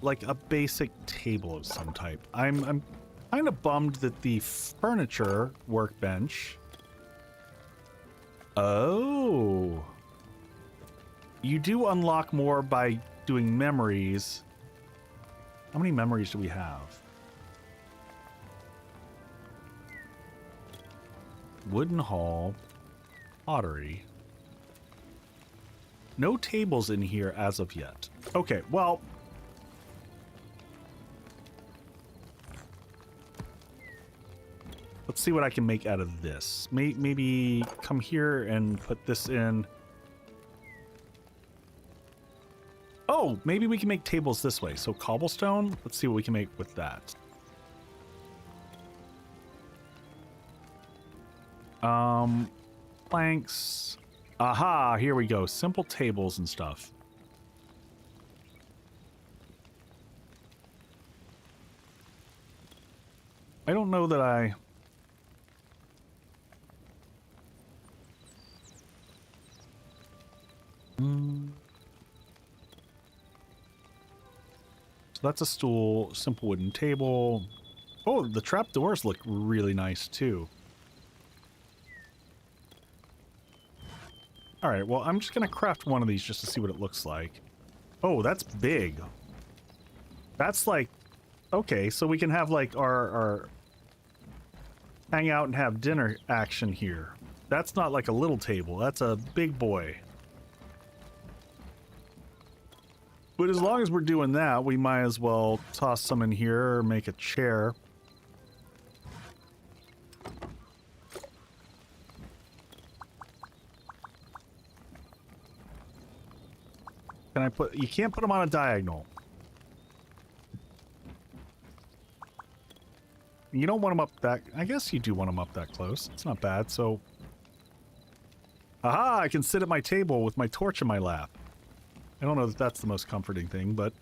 like a basic table of some type. I'm kind of bummed that the furniture workbench. Oh. You do unlock more by doing memories. How many memories do we have? Wooden hall, pottery. No tables in here as of yet. Okay, well. Let's see what I can make out of this. Maybe come here and put this in. Oh, maybe we can make tables this way. So cobblestone, let's see what we can make with that. Planks. Aha, here we go. Simple tables and stuff. I don't know that I... So that's a stool, simple wooden table. Oh, the trapdoors look really nice too. All right, well, I'm just going to craft one of these just to see what it looks like. Oh, that's big. That's like... Okay, so we can have like our hang out and have dinner action here. That's not like a little table. That's a big boy. But as long as we're doing that, we might as well toss some in here or make a chair. Can I put... You can't put them on a diagonal. You don't want them up that... I guess you do want them up that close. It's not bad, so... Aha! I can sit at my table with my torch in my lap. I don't know if that's the most comforting thing, but...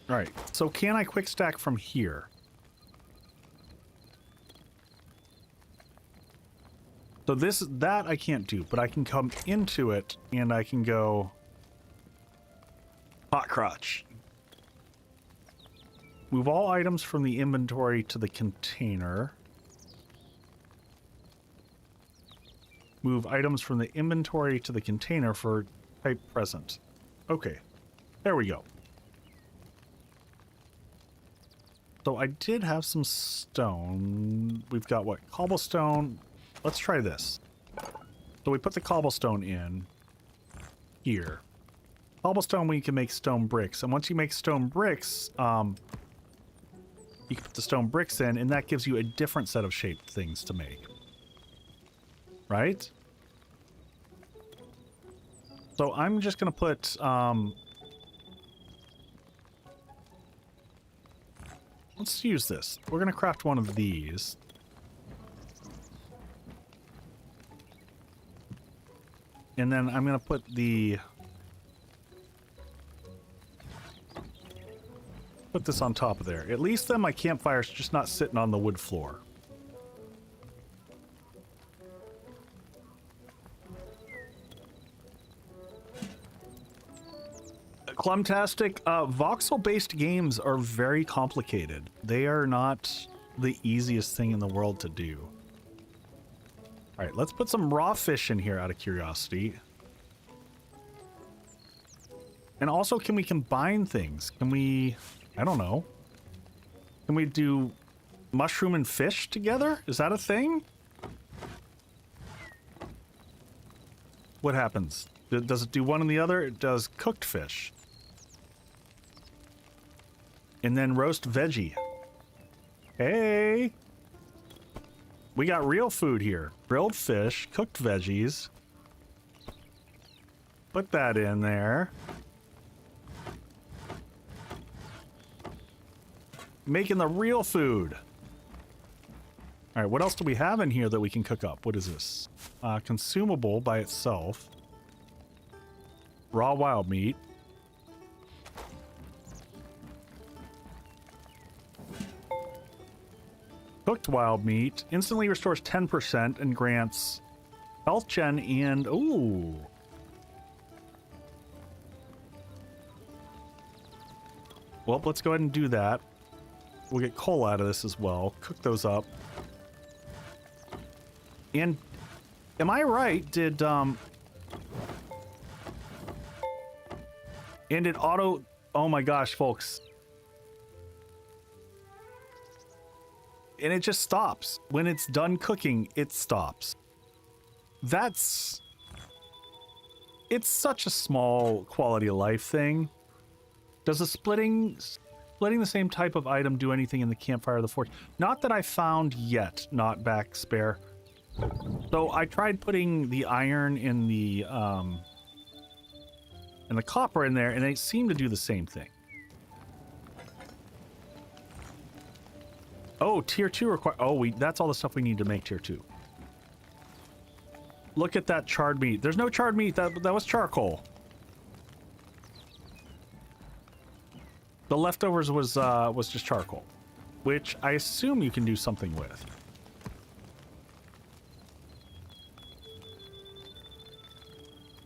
Alright, so can I quick stack from here? So that I can't do, but I can come into it and I can go... Hot crotch. Move all items from the inventory to the container. Move items from the inventory to the container for type present. Okay, there we go. So I did have some stone. We've got what? Cobblestone. Let's try this. So we put the cobblestone in here. Cobblestone, we can make stone bricks. And once you make stone bricks, you can put the stone bricks in, and that gives you a different set of shaped things to make. right? So I'm just gonna put, let's use this. We're gonna craft one of these. And then I'm gonna put this on top of there. At least then my campfire's just not sitting on the wood floor. Clumtastic, voxel-based games are very complicated. They are not the easiest thing in the world to do. All right, let's put some raw fish in here out of curiosity. And also, can we combine things? Can we, I don't know. Can we do mushroom and fish together? Is that a thing? What happens? Does it do one and the other? It does cooked fish. And then roast veggie. Hey! We got real food here. Grilled fish, cooked veggies. Put that in there. Making the real food. All right, what else do we have in here that we can cook up? What is this? Consumable by itself. Raw wild meat. Cooked wild meat. Instantly restores 10% and grants health gen and... Ooh. Well, let's go ahead and do that. We'll get coal out of this as well. Cook those up. And am I right? Did and it auto... Oh my gosh, folks. And it just stops. When it's done cooking, it stops. It's such a small quality of life thing. Does the splitting the same type of item do anything in the campfire of the forge? Not that I found yet, not back spare. So I tried putting the iron in the copper in there, and they seem to do the same thing. Oh, tier 2 require... Oh, that's all the stuff we need to make tier 2. Look at that charred meat. There's no charred meat. That was charcoal. The leftovers was just charcoal, which I assume you can do something with.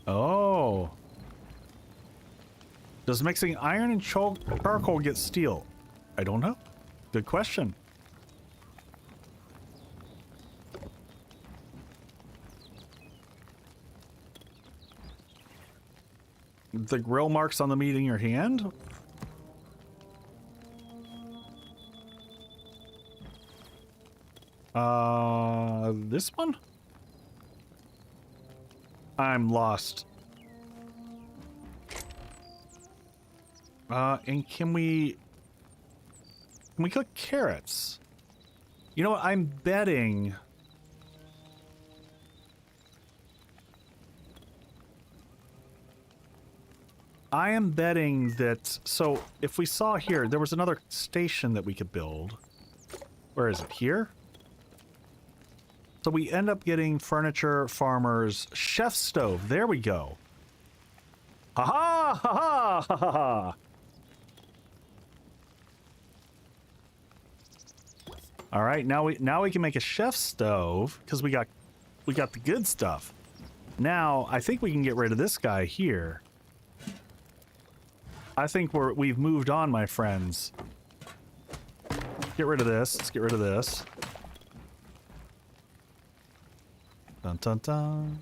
Oh. Does mixing iron and charcoal get steel? I don't know. Good question. The grill marks on the meat in your hand? This one? I'm lost. And can we cook carrots? You know what, I'm betting... I am betting that... So, if we saw here, there was another station that we could build. Where is it? Here? So we end up getting furniture, farmers, chef stove. There we go. Ha ha ha ha ha ha. All right, now we can make a chef stove because we got the good stuff. Now I think we can get rid of this guy here. I think we've moved on, my friends. Get rid of this. Let's get rid of this. Dun dun dun.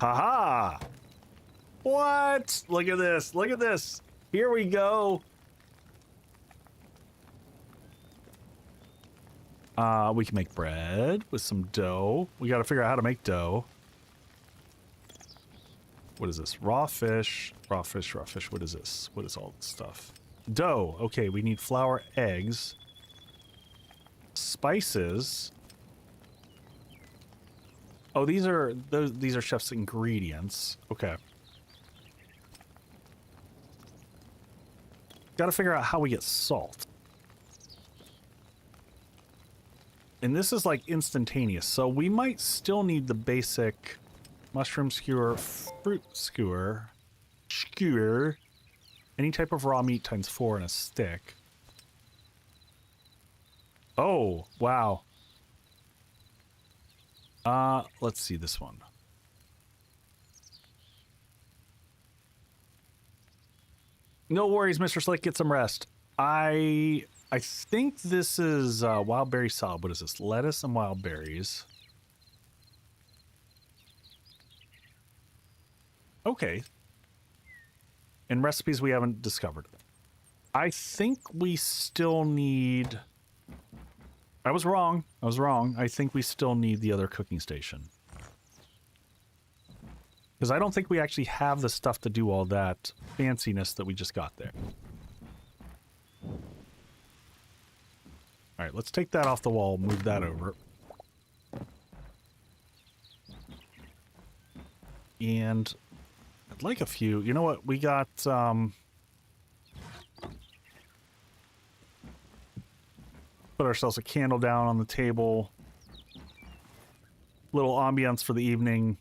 Haha! What? Look at this. Look at this. Here we go. We can make bread with some dough. We got to figure out how to make dough. What is this? Raw fish. Raw fish, raw fish. What is this? What is all this stuff? Dough. Okay, we need flour, eggs, spices. Oh, these are chef's ingredients. Okay. Got to figure out how we get salt. And this is like instantaneous, so we might still need the basic mushroom skewer, fruit skewer, any type of raw meat times 4 and a stick. Oh, wow. Let's see this one. No worries, Mr. Slick, get some rest. I think this is wild berry salad. What is this? Lettuce and wild berries. Okay. And recipes we haven't discovered. I think we still need... I was wrong. I think we still need the other cooking station. Because I don't think we actually have the stuff to do all that fanciness that we just got there. Alright, let's take that off the wall, move that over. And I'd like a few. You know what? We got, put ourselves a candle down on the table. Little ambiance for the evening.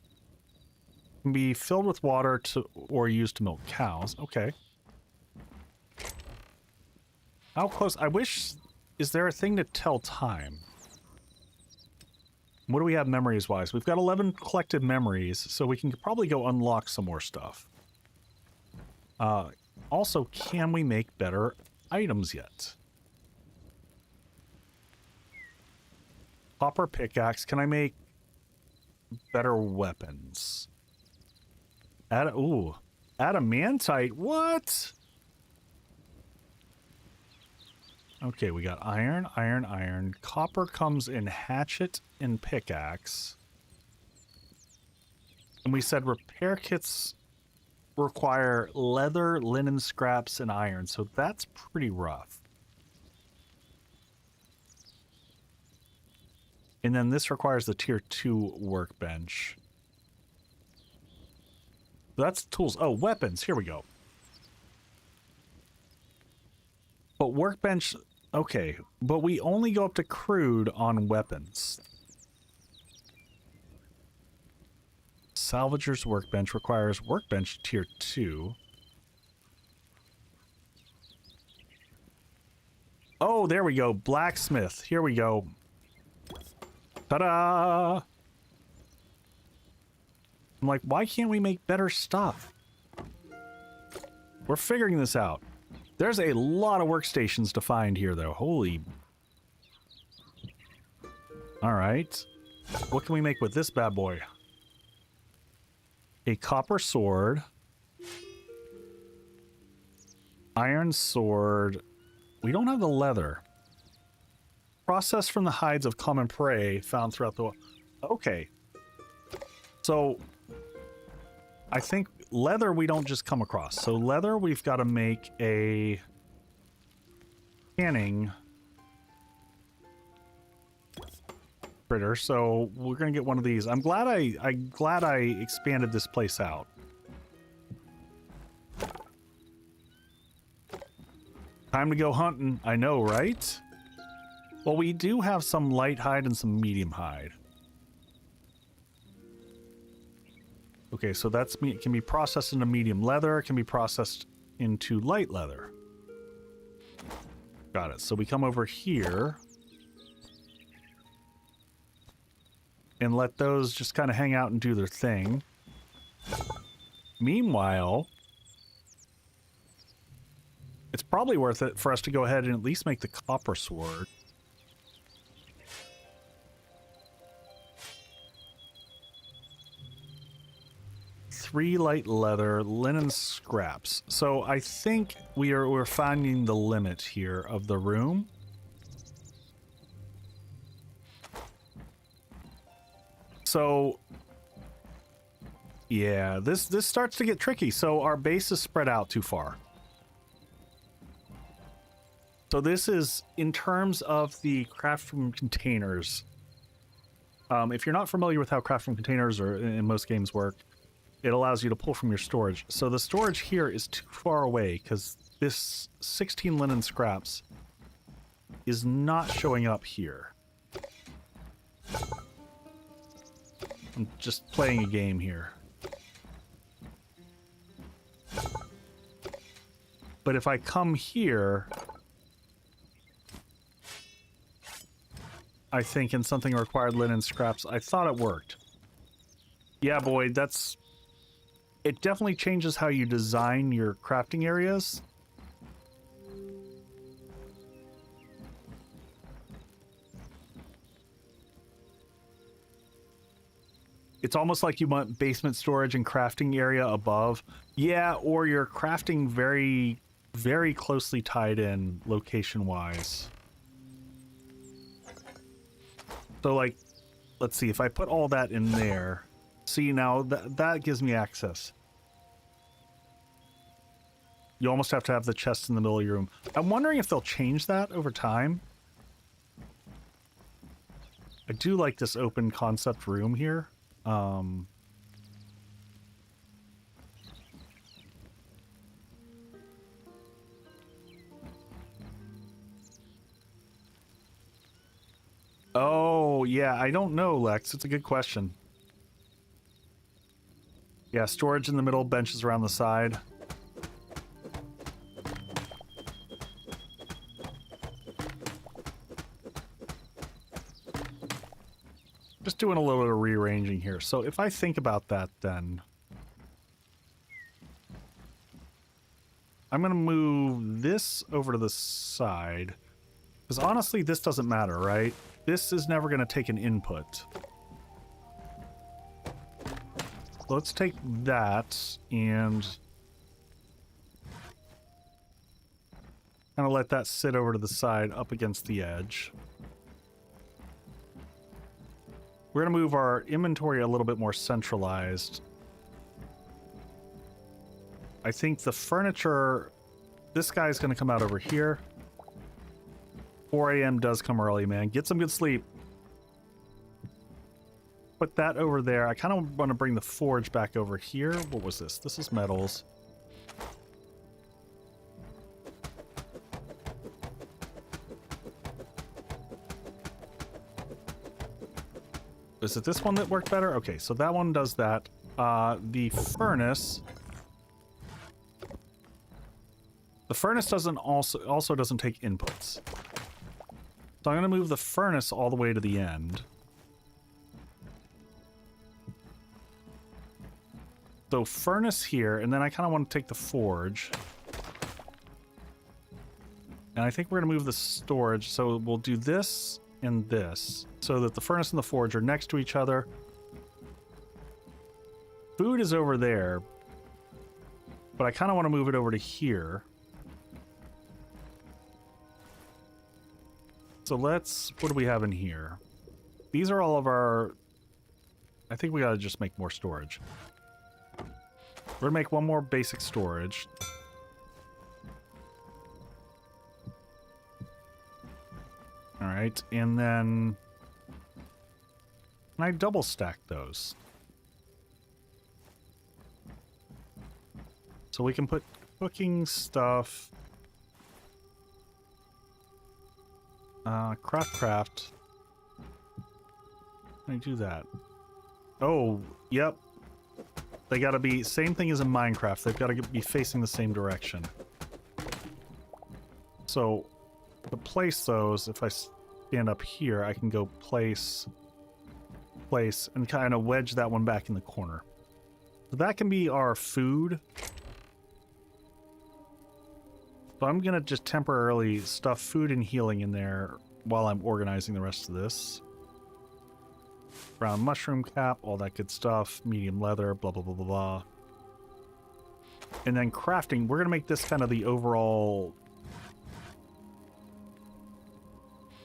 Can be filled with water or used to milk cows. Okay. How close? I wish... Is there a thing to tell time? What do we have memories-wise? We've got 11 collected memories, so we can probably go unlock some more stuff. Also, can we make better items yet? Copper pickaxe. Can I make better weapons? Adamantite. What? Okay, we got iron, iron, iron. Copper comes in hatchet and pickaxe. And we said repair kits require leather, linen scraps, and iron. So that's pretty rough. And then this requires the tier 2 workbench. That's tools. Oh, weapons. Here we go. But workbench... Okay, but we only go up to crude on weapons. Salvager's workbench requires workbench tier 2. Oh, there we go. Blacksmith. Here we go. Ta-da! I'm like, why can't we make better stuff? We're figuring this out. There's a lot of workstations to find here, though. Holy... Alright. What can we make with this bad boy? A copper sword. Iron sword. We don't have the leather. Processed from the hides of common prey found throughout the... Okay. So... I think leather we don't just come across. So leather, we've got to make a canning critter. So we're gonna get one of these. I'm glad I expanded this place out. Time to go hunting. I know, right? Well, we do have some light hide and some medium hide. Okay, so that's it can be processed into medium leather, it can be processed into light leather. Got it. So we come over here and let those just kind of hang out and do their thing. Meanwhile, it's probably worth it for us to go ahead and at least make the copper sword. Three light leather, linen scraps. So I think we're finding the limit here of the room. So yeah, this starts to get tricky. So our base is spread out too far. So this is in terms of the craft room containers. If you're not familiar with how crafting containers or in most games work, it allows you to pull from your storage. So the storage here is too far away because this 16 linen scraps is not showing up here. I'm just playing a game here. But if I come here, I think in something required linen scraps, I thought it worked. Yeah, boy, that's... It definitely changes how you design your crafting areas. It's almost like you want basement storage and crafting area above. Yeah, or you're crafting very, very closely tied in location-wise. So, like, let's see, if I put all that in there, see, now that gives me access. You almost have to have the chest in the middle of your room. I'm wondering if they'll change that over time. I do like this open concept room here. Oh, yeah, I don't know, Lex. It's a good question. Yeah, storage in the middle, benches around the side. Just doing a little bit of rearranging here. So if I think about that, then I'm going to move this over to the side. Because honestly, this doesn't matter, right? This is never going to take an input. Let's take that and kind of let that sit over to the side up against the edge. We're going to move our inventory a little bit more centralized. I think the furniture, this guy's going to come out over here. 4 a.m. does come early, man. Get some good sleep. Put that over there. I kind of want to bring the forge back over here. What was this? This is metals. Is it this one that worked better? Okay, so that one does that. The furnace. The furnace doesn't also doesn't take inputs. So I'm going to move the furnace all the way to the end. So furnace here, and then I kind of want to take the forge. And I think we're going to move the storage, so we'll do this and this, so that the furnace and the forge are next to each other. Food is over there, but I kind of want to move it over to here. So let's, what do we have in here? These are all of our, I think we got to just make more storage. We're going to make one more basic storage. All right, and then can I double stack those? So we can put cooking stuff. Craft. Can I do that? Oh, yep. They gotta be, same thing as in Minecraft. They've gotta be facing the same direction. So, to place those, if I stand up here, I can go place, and kind of wedge that one back in the corner. So that can be our food. So I'm gonna just temporarily stuff food and healing in there while I'm organizing the rest of this. Brown mushroom cap, all that good stuff, medium leather, blah, blah, blah, blah, blah. And then crafting, we're gonna make this kind of the overall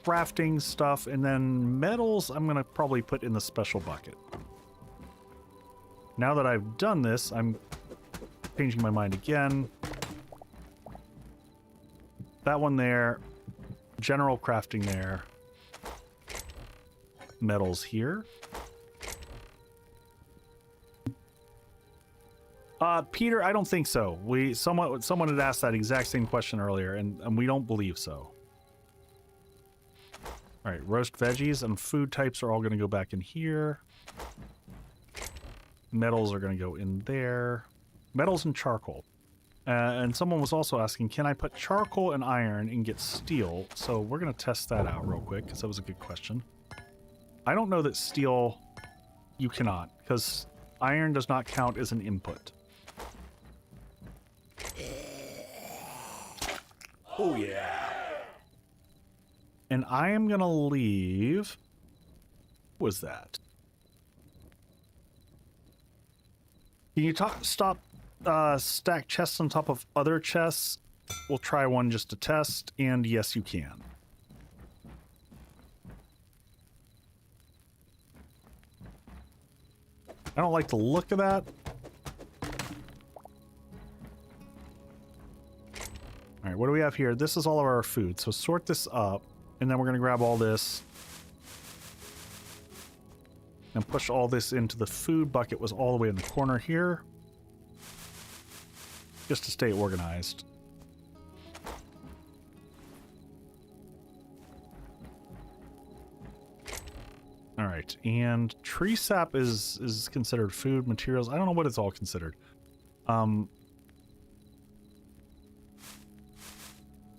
crafting stuff, and then metals I'm gonna probably put in the special bucket. Now that I've done this, I'm changing my mind again. That one there, general crafting there. metals here. Peter, I don't think so. Someone had asked that exact same question earlier, and we don't believe so. All right, roast veggies and food types are all going to go back in here. Metals are going to go in there. Metals and charcoal. And someone was also asking, can I put charcoal and iron and get steel? So we're going to test that out real quick, because that was a good question. I don't know that steel you cannot, because iron does not count as an input. Oh, yeah. And I am going to leave... What was that? Can you stop stack chests on top of other chests? We'll try one just to test, and yes, you can. I don't like the look of that. All right, what do we have here? This is all of our food. So sort this up, and then we're going to grab all this and push all this into the food bucket. Was all the way in the corner here, just to stay organized. All right, and tree sap is considered food materials. I don't know what it's all considered.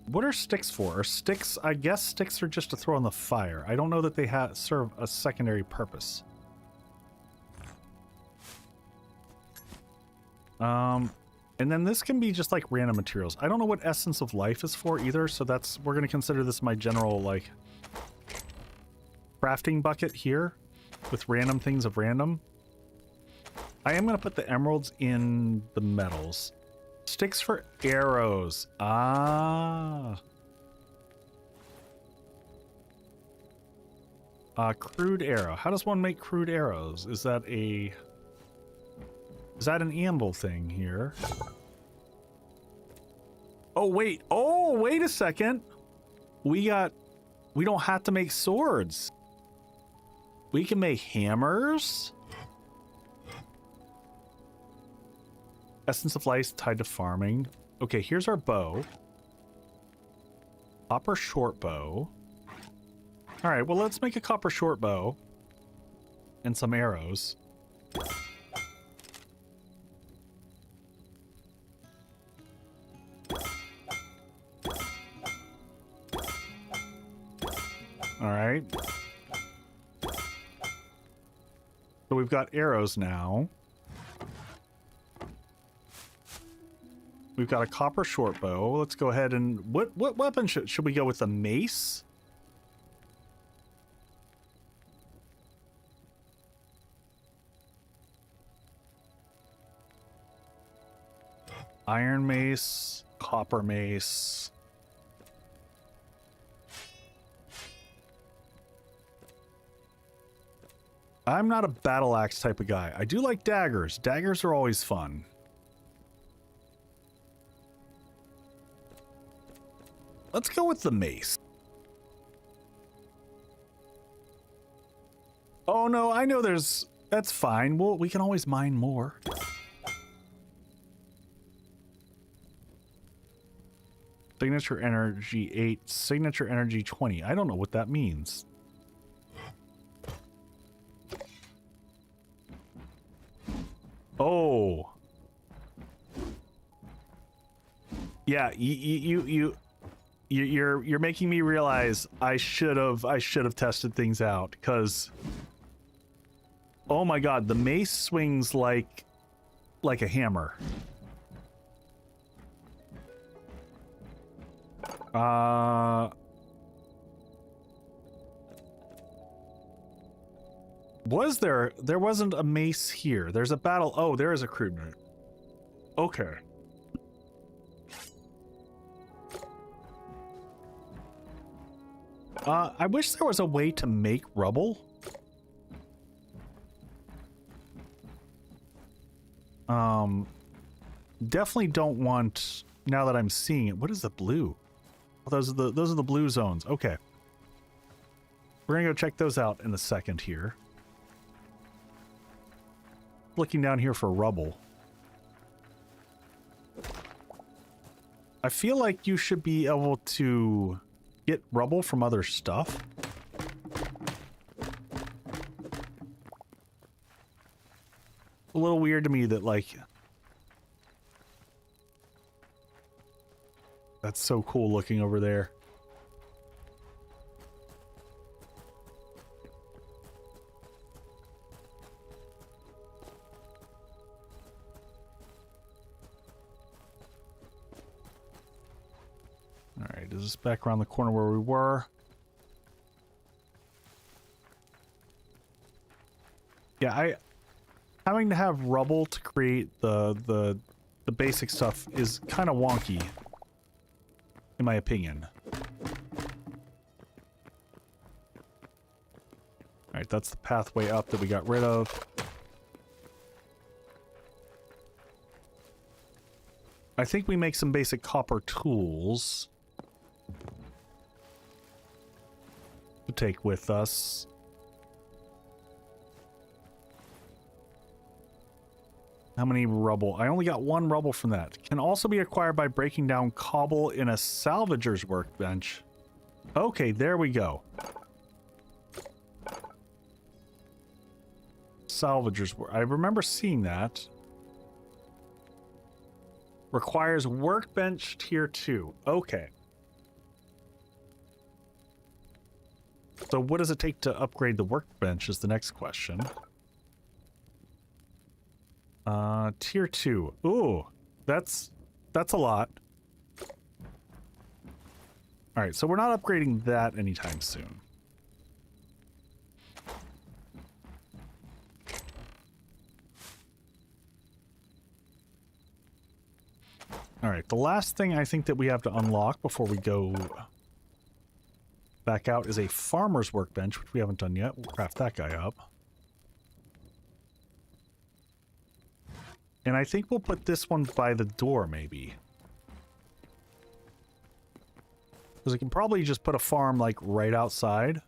What are sticks for? Are sticks, I guess sticks are just to throw on the fire. I don't know that they serve a secondary purpose. And then this can be just like random materials. I don't know what essence of life is for either, so we're going to consider this my general like crafting bucket here with random things of random. I am going to put the emeralds in the metals. Sticks for arrows. Ah. Crude arrow. How does one make crude arrows? Is that an anvil thing here? Oh, wait. Oh, wait a second. We don't have to make swords. We can make hammers. Essence of life tied to farming. Okay, here's our bow. Copper short bow. All right, well, let's make a copper short bow and some arrows. All right. So we've got arrows now. We've got a copper short bow. Let's go ahead and... What weapon should we go with? The mace? Iron mace, copper mace. I'm not a battle axe type of guy. I do like daggers. Daggers are always fun. Let's go with the mace. Oh no, I know that's fine. We can always mine more. Signature energy 8, signature energy 20. I don't know what that means. Oh. Yeah, you're making me realize I should have tested things out, because oh my god, the mace swings like a hammer. There wasn't a mace here. There's a battle. Oh, there is a crude note. Okay. I wish there was a way to make rubble. Definitely don't want, now that I'm seeing it. What is the blue? Oh, those are the blue zones. Okay. We're gonna go check those out in a second here. Looking down here for rubble. I feel like you should be able to get rubble from other stuff. A little weird to me that, like... That's so cool looking over there. Alright, is this back around the corner where we were? Yeah, having to have rubble to create the basic stuff is kind of wonky, in my opinion. Alright, that's the pathway up that we got rid of. I think we make some basic copper tools to take with us. How many rubble? I only got 1 rubble from that. Can also be acquired by breaking down cobble in a salvager's workbench. Okay, there we go. Salvager's work. I remember seeing that. Requires workbench tier 2. Okay. So what does it take to upgrade the workbench is the next question. Tier 2. Ooh, that's a lot. Alright, so we're not upgrading that anytime soon. Alright, the last thing I think that we have to unlock before we go back out is a farmer's workbench, which we haven't done yet. We'll craft that guy up. And I think we'll put this one by the door, maybe. Because we can probably just put a farm, like, right outside.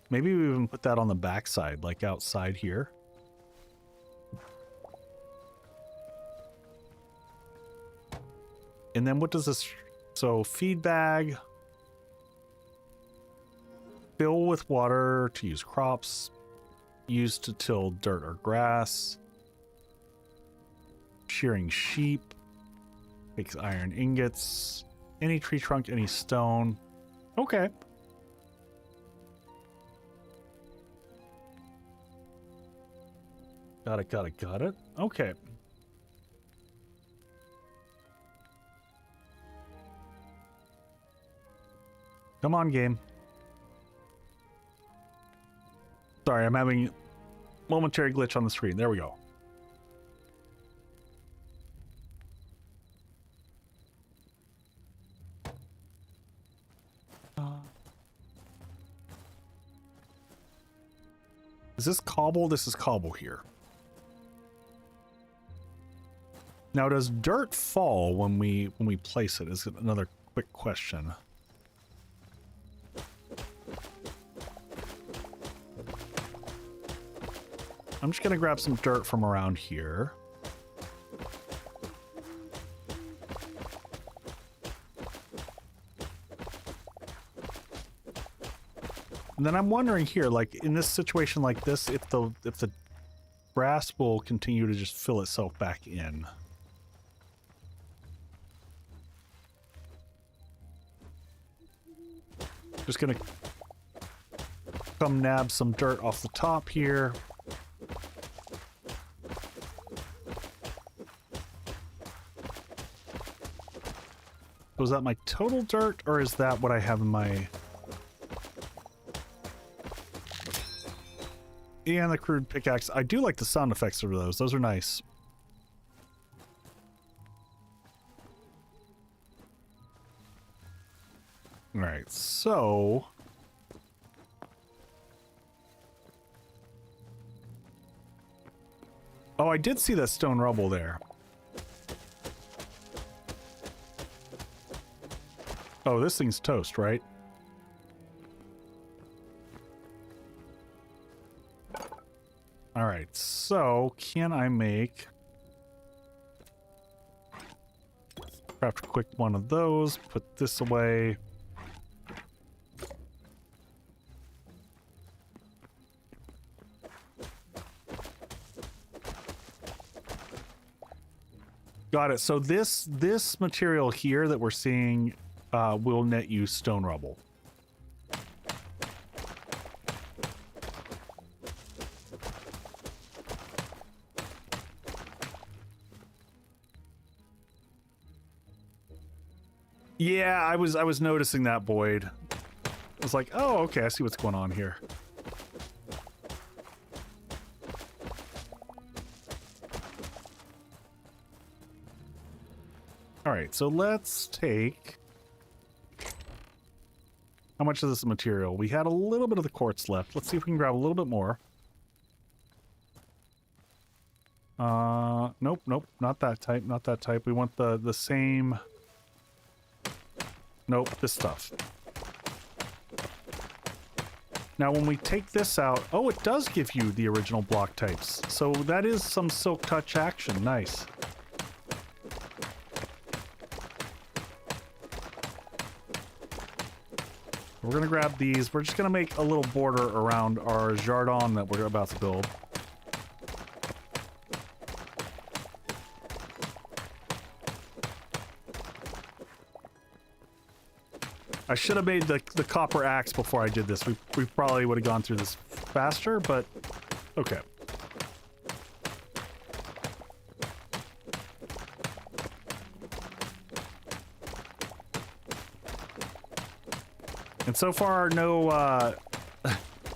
Maybe we even put that on the backside, like outside here. And then what does this... So, feed bag. Fill with water to use crops. Used to till dirt or grass. Shearing sheep. Makes iron ingots. Any tree trunk, any stone. Okay. Got it. Okay. Come on, game. Sorry, I'm having momentary glitch on the screen. There we go. Is this cobble? This is cobble here. Now, does dirt fall when we place it? Is another quick question. I'm just gonna grab some dirt from around here. And then I'm wondering here, like in this situation like this, if the grass will continue to just fill itself back in. Just gonna come nab some dirt off the top here. Was that my total dirt, or is that what I have in my... And the crude pickaxe. I do like the sound effects of those. Those are nice. Alright, so... Oh, I did see that stone rubble there. Oh, this thing's toast, right? All right, so can I make... Craft a quick one of those, put this away. Got it. So this material here that we're seeing will net you stone rubble. Yeah, I was noticing that, Boyd. I was like, oh, okay, I see what's going on here. All right, so let's take... How much is this material? We had a little bit of the quartz left. Let's see if we can grab a little bit more. Nope, not that type, not that type. We want the same... Nope, this stuff. Now, when we take this out... Oh, it does give you the original block types. So that is some Silk Touch action. Nice. We're going to grab these. We're just going to make a little border around our jardin that we're about to build. I should have made the copper axe before I did this. We probably would have gone through this faster, but okay. And so far, no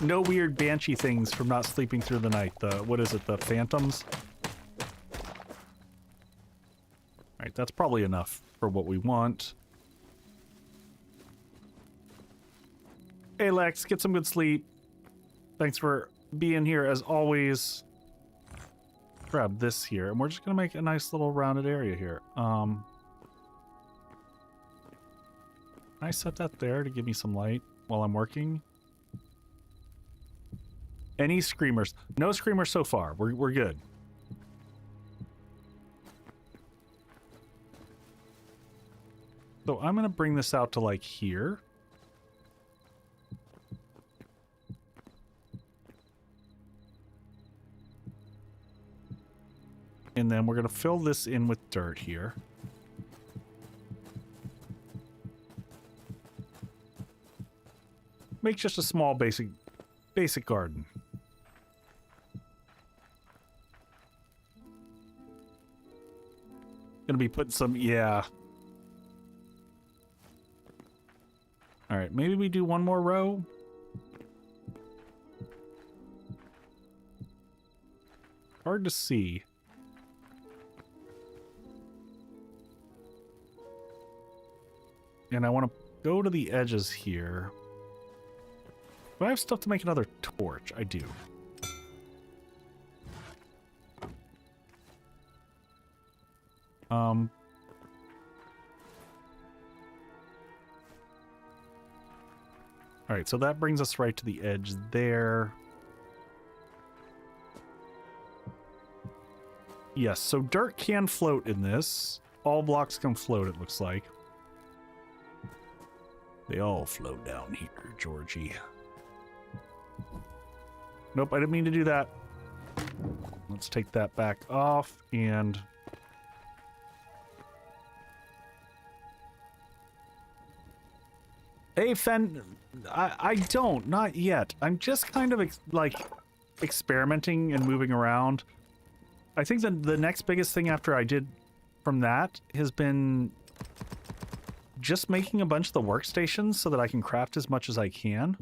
no weird banshee things from not sleeping through the night. What is it, the phantoms? Alright, that's probably enough for what we want. Hey Lex, get some good sleep. Thanks for being here as always. Grab this here, and we're just gonna make a nice little rounded area here. Can I set that there to give me some light while I'm working? Any screamers? No screamers so far. We're good. So I'm gonna bring this out to like here. And then we're gonna fill this in with dirt here. Make just a small basic garden. Gonna be putting some, yeah. All right, maybe we do one more row. Hard to see. And I want to go to the edges here. Do I have stuff to make another torch? I do. Alright, so that brings us right to the edge there. Yes, so dirt can float in this. All blocks can float, it looks like. They all float down here, Georgie. Nope, I didn't mean to do that. Let's take that back off and... Hey, Fen... I don't, not yet. I'm just kind of, like, experimenting and moving around. I think that the next biggest thing after I did from that has been just making a bunch of the workstations so that I can craft as much as I can.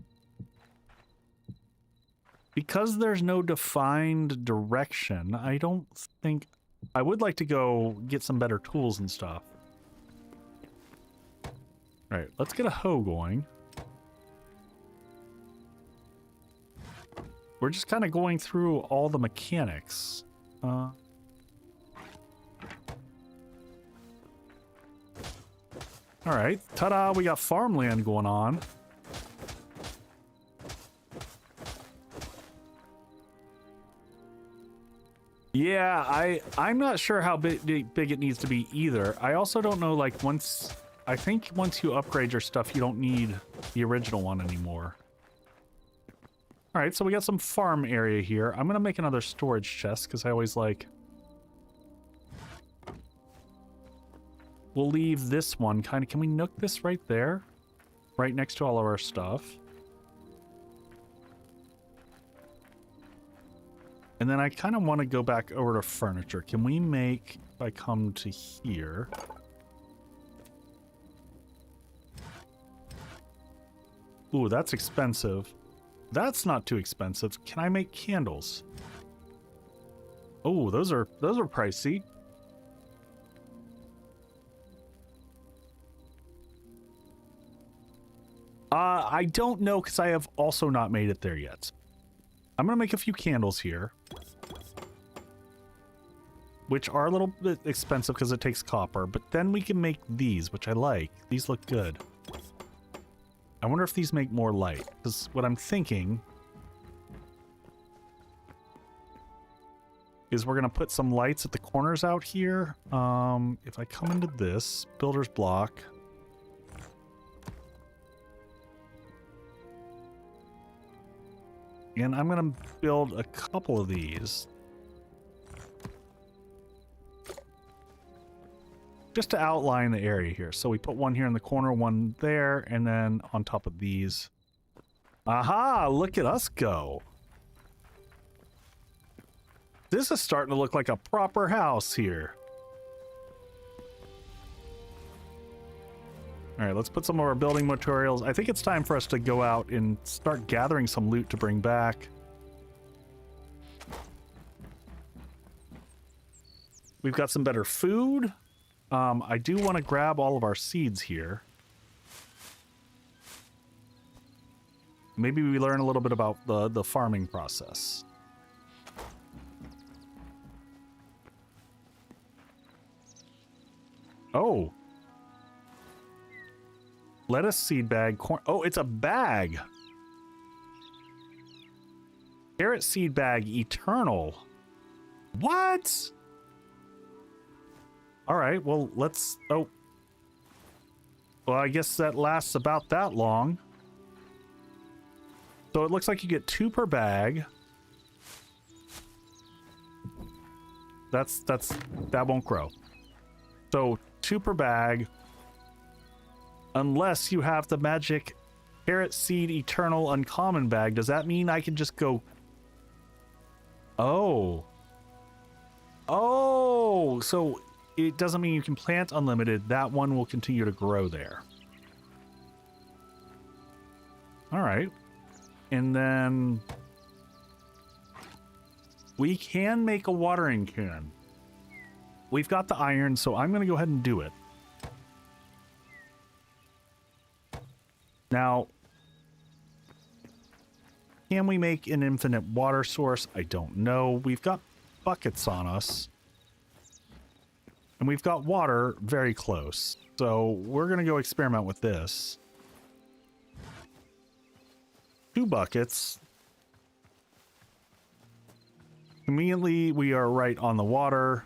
Because there's no defined direction, I don't think... I would like to go get some better tools and stuff. Alright, let's get a hoe going. We're just kind of going through all the mechanics. Alright, ta-da, we got farmland going on. Yeah, I'm not sure how big it needs to be either. I also don't know, like, I think once you upgrade your stuff, you don't need the original one anymore. All right, so we got some farm area here. I'm gonna make another storage chest because I always like. We'll leave this one kind of. Can we nook this right there? Right next to all of our stuff. And then I kind of want to go back over to furniture. Can we make, if I come to here. Ooh, that's expensive. That's not too expensive. Can I make candles? Oh, those are pricey. I don't know because I have also not made it there yet. I'm gonna make a few candles here, which are a little bit expensive because it takes copper, but then we can make these, which I like. These look good. I wonder if these make more light, because what I'm thinking is we're gonna put some lights at the corners out here. If I come into this builder's block, and I'm gonna build a couple of these just to outline the area here. So we put one here in the corner, one there, and then on top of these. Aha! Look at us go. This is starting to look like a proper house here. All right, let's put some of our building materials. I think it's time for us to go out and start gathering some loot to bring back. We've got some better food. I do want to grab all of our seeds here. Maybe we learn a little bit about the farming process. Oh. Lettuce seed bag, corn. Oh, it's a bag. Carrot seed bag, eternal. What? All right, well, let's. Oh. Well, I guess that lasts about that long. So it looks like you get 2 per bag. That won't grow. So 2 per bag. Unless you have the magic carrot seed eternal uncommon bag. Does that mean I can just go? Oh. Oh, so it doesn't mean you can plant unlimited. That one will continue to grow there. All right. And then we can make a watering can. We've got the iron, so I'm going to go ahead and do it. Now, can we make an infinite water source? I don't know. We've got buckets on us. And we've got water very close. So we're going to go experiment with this. 2 buckets. Conveniently, we are right on the water.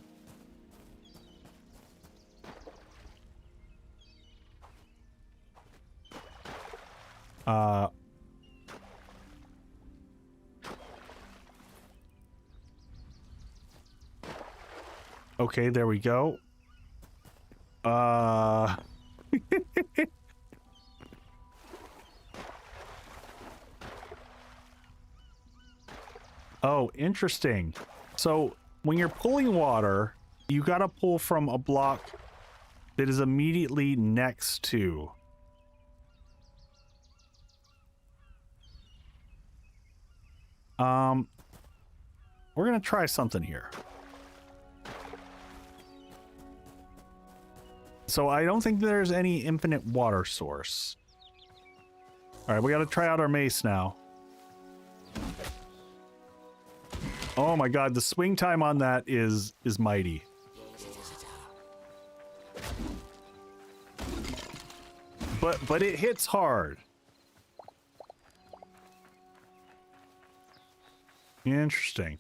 Okay, there we go. Oh, interesting. So when you're pulling water, you gotta pull from a block that is immediately next to. We're gonna try something here. So I don't think there's any infinite water source. All right, we got to try out our mace now. Oh my god, the swing time on that is mighty. But it hits hard. Interesting.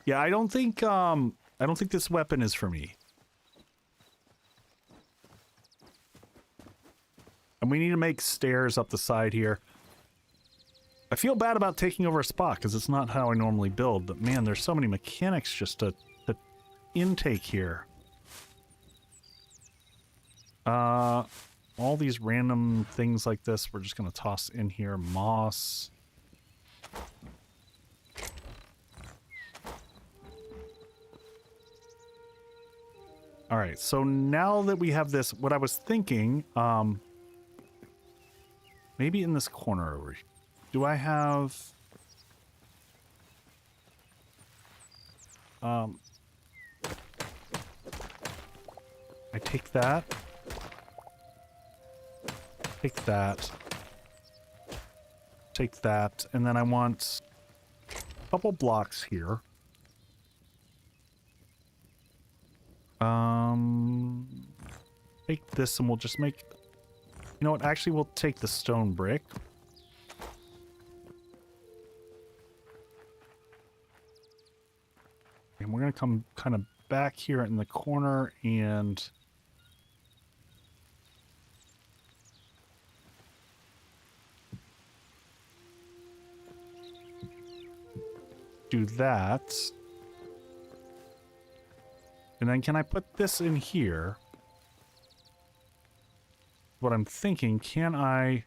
Yeah, I don't think this weapon is for me. And we need to make stairs up the side here. I feel bad about taking over a spot because it's not how I normally build, but man, there's so many mechanics just to intake here. All these random things like this, we're just going to toss in here. Moss. All right, so now that we have this, what I was thinking, maybe in this corner over here. Do I have... I take that. Take that. Take that. And then I want a couple blocks here. Take this and we'll just make... You know what? Actually, we'll take the stone brick. And we're going to come kind of back here in the corner and... do that. And then can I put this in here? What I'm thinking, can I...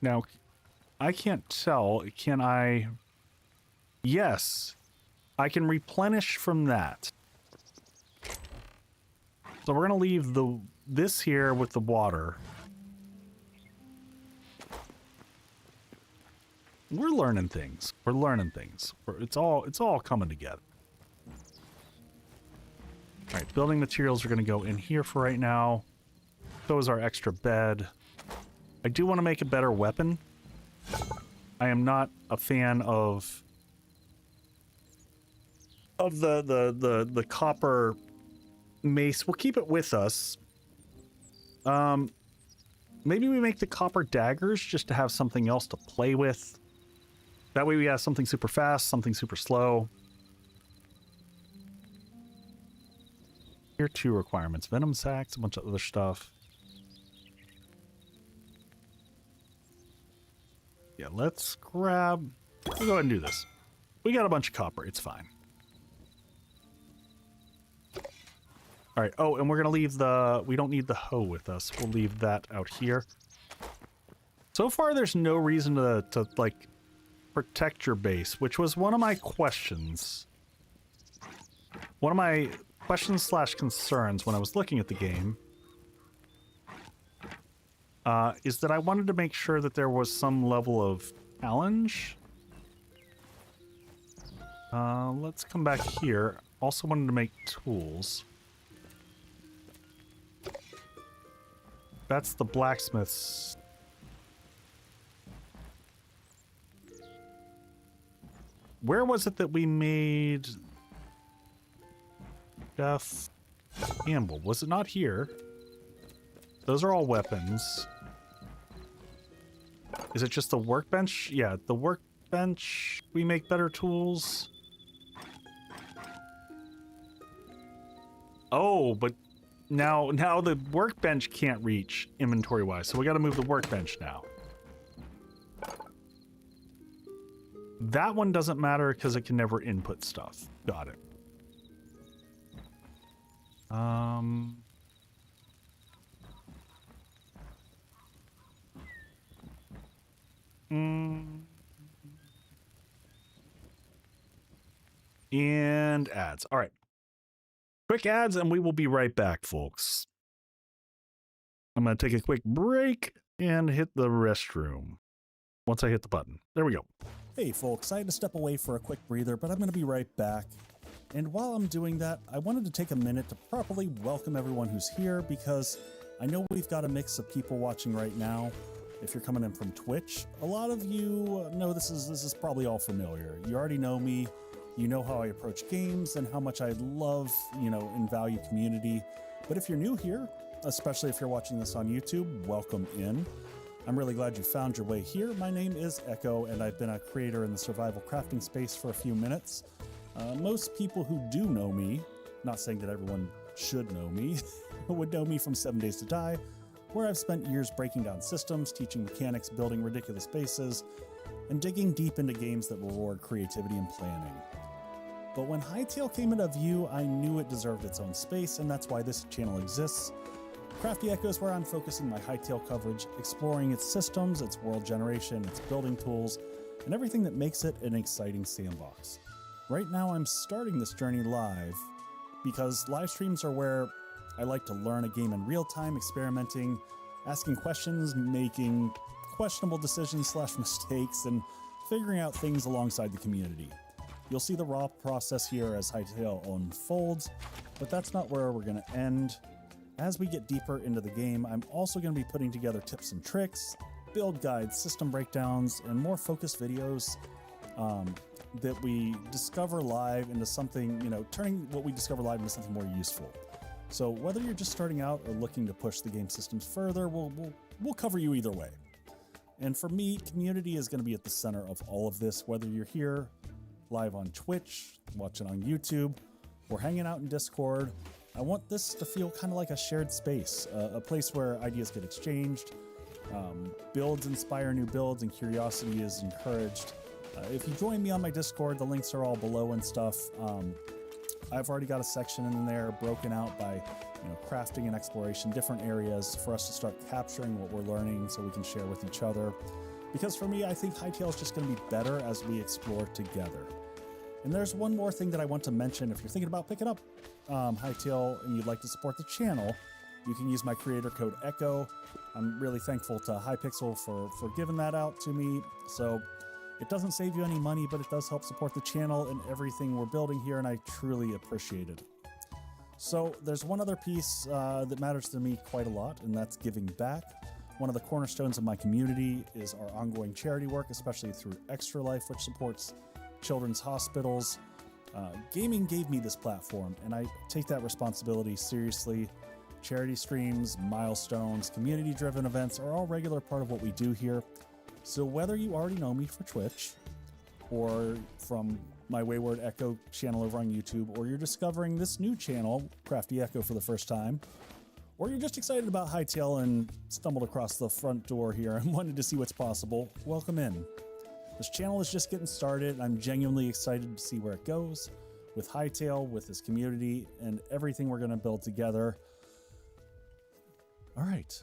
Now, I can't tell. Can I... Yes. I can replenish from that. So we're going to leave this here with the water. We're learning things. We're learning things. It's all coming together. All right, building materials are going to go in here for right now. So is our extra bed. I do want to make a better weapon. I am not a fan of the copper mace. We'll keep it with us. Maybe we make the copper daggers just to have something else to play with. That way we have something super fast, something super slow. Here are 2 requirements. Venom sacks, a bunch of other stuff. Yeah, let's grab... We'll go ahead and do this. We got a bunch of copper. It's fine. All right. Oh, and we're going to leave the... We don't need the hoe with us. We'll leave that out here. So far, there's no reason to like, protect your base, which was one of my questions. One of my questions / concerns when I was looking at the game is that I wanted to make sure that there was some level of challenge. Let's come back here. Also wanted to make tools. That's the blacksmith's. Where was it that we made Jeff Campbell? Was it not here? Those are all weapons. Is it just the workbench? Yeah, the workbench. We make better tools. Oh, but now the workbench can't reach inventory-wise, so we got to move the workbench now. That one doesn't matter because it can never input stuff. Got it. And ads. All right. Quick ads and we will be right back, folks. I'm going to take a quick break and hit the restroom. Once I hit the button. There we go. Hey folks, I had to step away for a quick breather, but I'm going to be right back. And while I'm doing that, I wanted to take a minute to properly welcome everyone who's here because I know we've got a mix of people watching right now. If you're coming in from Twitch, a lot of you know this is probably all familiar. You already know me. You know how I approach games and how much I love, and value community. But if you're new here, especially if you're watching this on YouTube, welcome in. I'm really glad you found your way here. My name is Echo, and I've been a creator in the survival crafting space for a few minutes. Most people who do know me, not saying that everyone should know me, would know me from 7 Days to Die, where I've spent years breaking down systems, teaching mechanics, building ridiculous bases, and digging deep into games that reward creativity and planning. But when Hytale came into view, I knew it deserved its own space, and that's why this channel exists. Crafty Echo is where I'm focusing my Hytale coverage, exploring its systems, its world generation, its building tools, and everything that makes it an exciting sandbox. Right now I'm starting this journey live, because live streams are where I like to learn a game in real time, experimenting, asking questions, making questionable decisions / mistakes, and figuring out things alongside the community. You'll see the raw process here as Hytale unfolds, but that's not where we're going to end. As we get deeper into the game, I'm also going to be putting together tips and tricks, build guides, system breakdowns, and more focused videos that we discover live into something, turning what we discover live into something more useful. So whether you're just starting out or looking to push the game systems further, we'll cover you either way. And for me, community is going to be at the center of all of this, whether you're here live on Twitch, watching on YouTube, or hanging out in Discord. I want this to feel kind of like a shared space, a place where ideas get exchanged, builds inspire new builds, and curiosity is encouraged. If you join me on my Discord, the links are all below and stuff. I've already got a section in there broken out by crafting and exploration, different areas for us to start capturing what we're learning so we can share with each other. Because for me, I think Hytale is just going to be better as we explore together. And there's one more thing that I want to mention. If you're thinking about picking up Hytale and you'd like to support the channel, you can use my creator code ECHO. I'm really thankful to Hypixel for giving that out to me. So it doesn't save you any money, but it does help support the channel and everything we're building here, and I truly appreciate it. So there's one other piece that matters to me quite a lot, and that's giving back. One of the cornerstones of my community is our ongoing charity work, especially through Extra Life, which supports children's hospitals. Gaming gave me this platform, and I take that responsibility seriously. Charity streams, milestones, community-driven events are all regular part of what we do here. So whether you already know me for Twitch, or from my Wayward Echo channel over on YouTube, or you're discovering this new channel, Crafty Echo, for the first time, or you're just excited about Hytale and stumbled across the front door here and wanted to see what's possible, welcome in. This channel is just getting started, and I'm genuinely excited to see where it goes with Hytale, with this community, and everything we're going to build together. All right,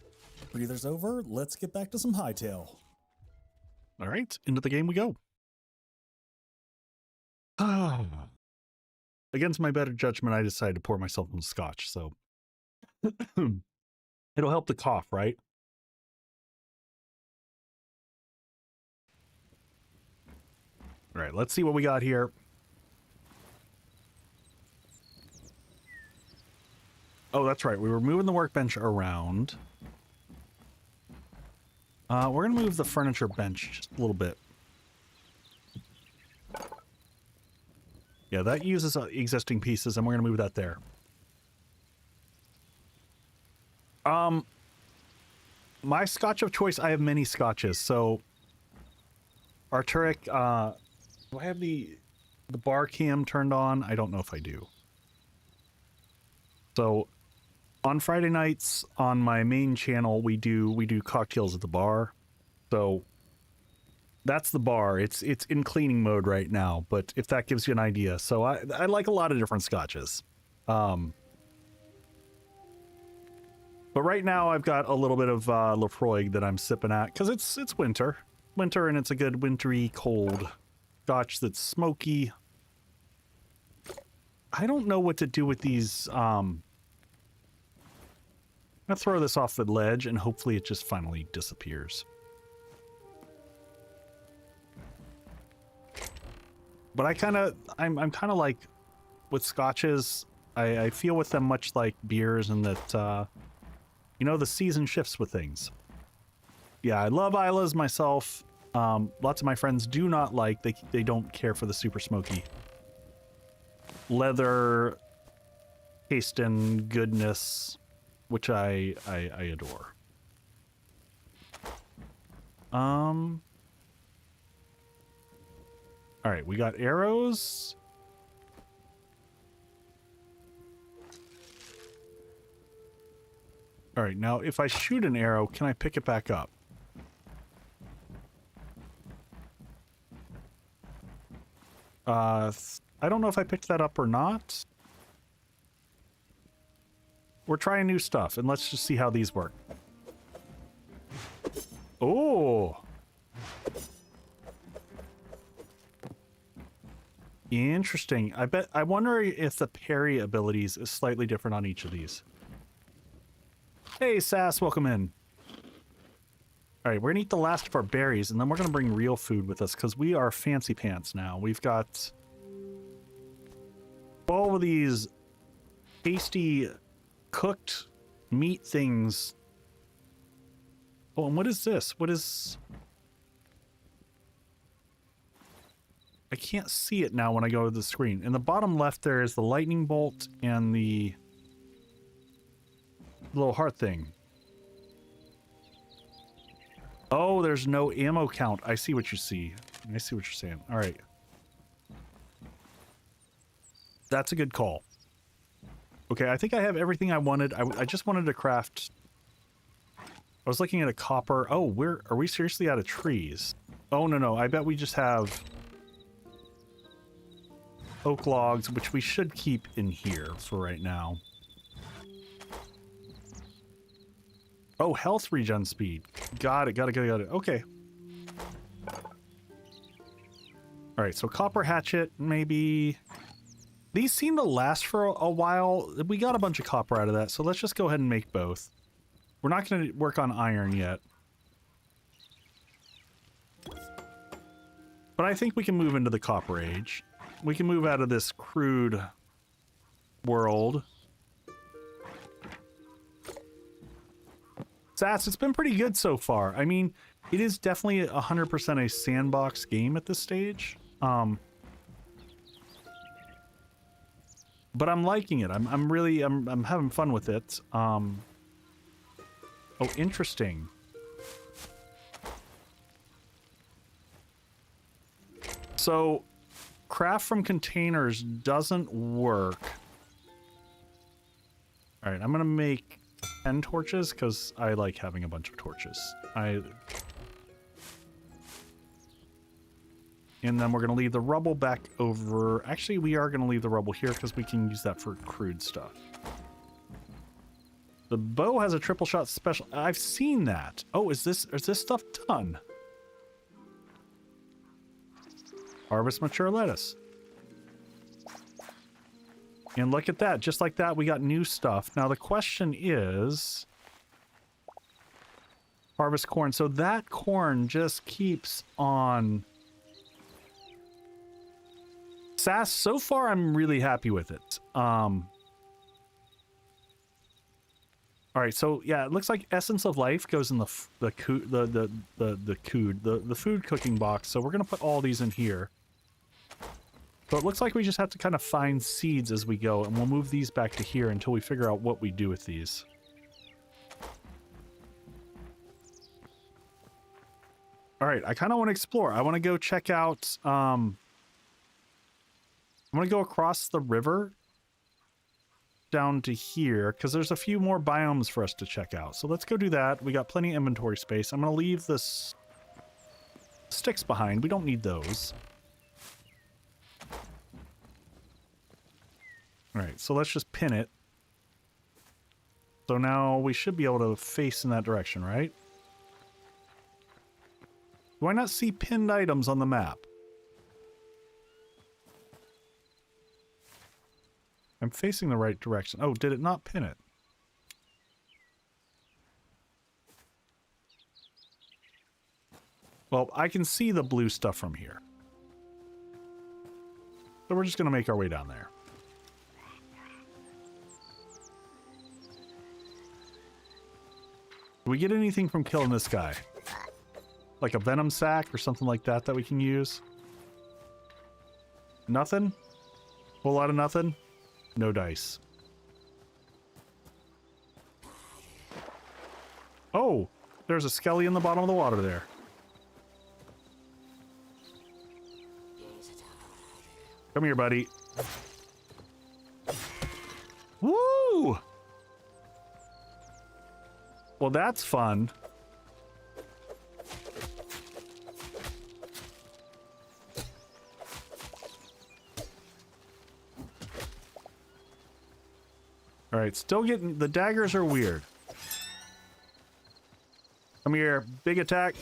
breathers over, let's get back to some Hytale. All right, into the game we go. Against my better judgment, I decided to pour myself some scotch, so it'll help the cough, right? All right, let's see what we got here. Oh, that's right. We were moving the workbench around. We're going to move the furniture bench just a little bit. Yeah, that uses existing pieces, and we're going to move that there. My scotch of choice, I have many scotches. So, Arturic, do I have the bar cam turned on? I don't know if I do. So, on Friday nights on my main channel, we do cocktails at the bar. So that's the bar. It's in cleaning mode right now, but if that gives you an idea. So I like a lot of different scotches. But right now I've got a little bit of Lafroig that I'm sipping at because it's winter, and it's a good wintry cold scotch that's smoky. I don't know what to do with these. I'm gonna throw this off the ledge and hopefully it just finally disappears. But I'm kind of like with scotches, I feel with them much like beers, and that the season shifts with things. Yeah, I love Isla's myself. Lots of my friends do not like, they don't care for the super smoky leather taste and goodness. which I adore. All right, we got arrows. All right, now if I shoot an arrow, can I pick it back up? I don't know if I picked that up or not. We're trying new stuff, and let's just see how these work. Oh! Interesting. I wonder if the parry abilities is slightly different on each of these. Hey, Sass, welcome in. All right, we're gonna eat the last of our berries, and then we're gonna bring real food with us, because we are fancy pants now. We've got 12 of these tasty cooked meat things. Oh, and what is this? What is... I can't see it now when I go to the screen. In the bottom left there is the lightning bolt and the little heart thing. Oh, there's no ammo count. I see what you see. I see what you're saying. All right. That's a good call. Okay, I think I have everything I wanted. I just wanted to craft... I was looking at a copper. Oh, are we seriously out of trees? Oh, no. I bet we just have oak logs, which we should keep in here for right now. Oh, health regen speed. Got it. Okay. All right, so copper hatchet, maybe. These seem to last for a while. We got a bunch of copper out of that, so let's just go ahead and make both. We're not going to work on iron yet. But I think we can move into the copper age. We can move out of this crude world. Sass, it's been pretty good so far. I mean, it is definitely 100% a sandbox game at this stage. But I'm liking it. I'm having fun with it. Oh, interesting. So, craft from containers doesn't work. All right, I'm gonna make 10 torches because I like having a bunch of torches. And then we're going to leave the rubble back over. Actually, we are going to leave the rubble here because we can use that for crude stuff. The bow has a triple shot special. I've seen that. Oh, is this stuff done? Harvest mature lettuce. And look at that. Just like that, we got new stuff. Now, the question is... Harvest corn. So that corn just keeps on... Sass, so far I'm really happy with it. All right, so yeah, it looks like Essence of Life goes in the food cooking box. So we're gonna put all these in here. So it looks like we just have to kind of find seeds as we go, and we'll move these back to here until we figure out what we do with these. All right, I kind of want to explore. I want to go check out. I'm going to go across the river down to here because there's a few more biomes for us to check out. So let's go do that. We got plenty of inventory space. I'm going to leave this sticks behind. We don't need those. All right, so let's just pin it. So now we should be able to face in that direction, right? Do I not see pinned items on the map? I'm facing the right direction. Oh, did it not pin it? Well, I can see the blue stuff from here. So we're just going to make our way down there. Do we get anything from killing this guy? Like a venom sac or something like that that we can use? Nothing? Whole lot of nothing? No dice. there's a skelly in the bottom of the water there. Come here, buddy. Woo! Well, that's fun. All right, still getting... The daggers are weird. Come here, big attack.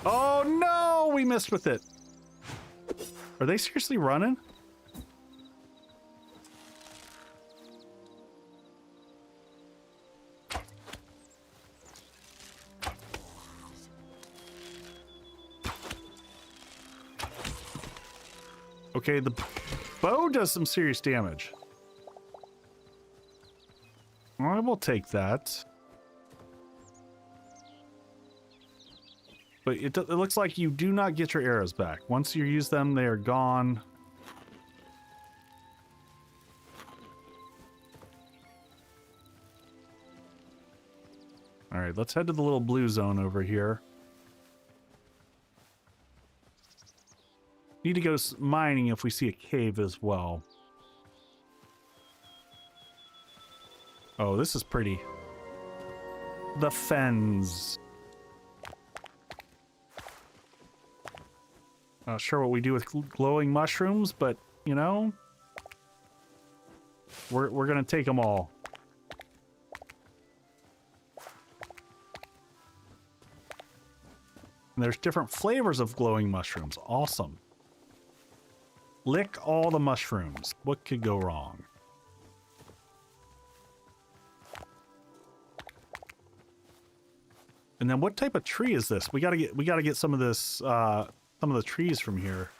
Oh, no! We missed with it. Are they seriously running? Okay, the bow does some serious damage. I will take that. But it looks like you do not get your arrows back. Once you use them, they are gone. All right, let's head to the little blue zone over here. Need to go mining if we see a cave as well. Oh, this is pretty. The fens. Not sure what we do with glowing mushrooms, but, you know, we're gonna take them all. And there's different flavors of glowing mushrooms. Awesome. Lick all the mushrooms. What could go wrong? And then what type of tree is this? We gotta get some of this, some of the trees from here.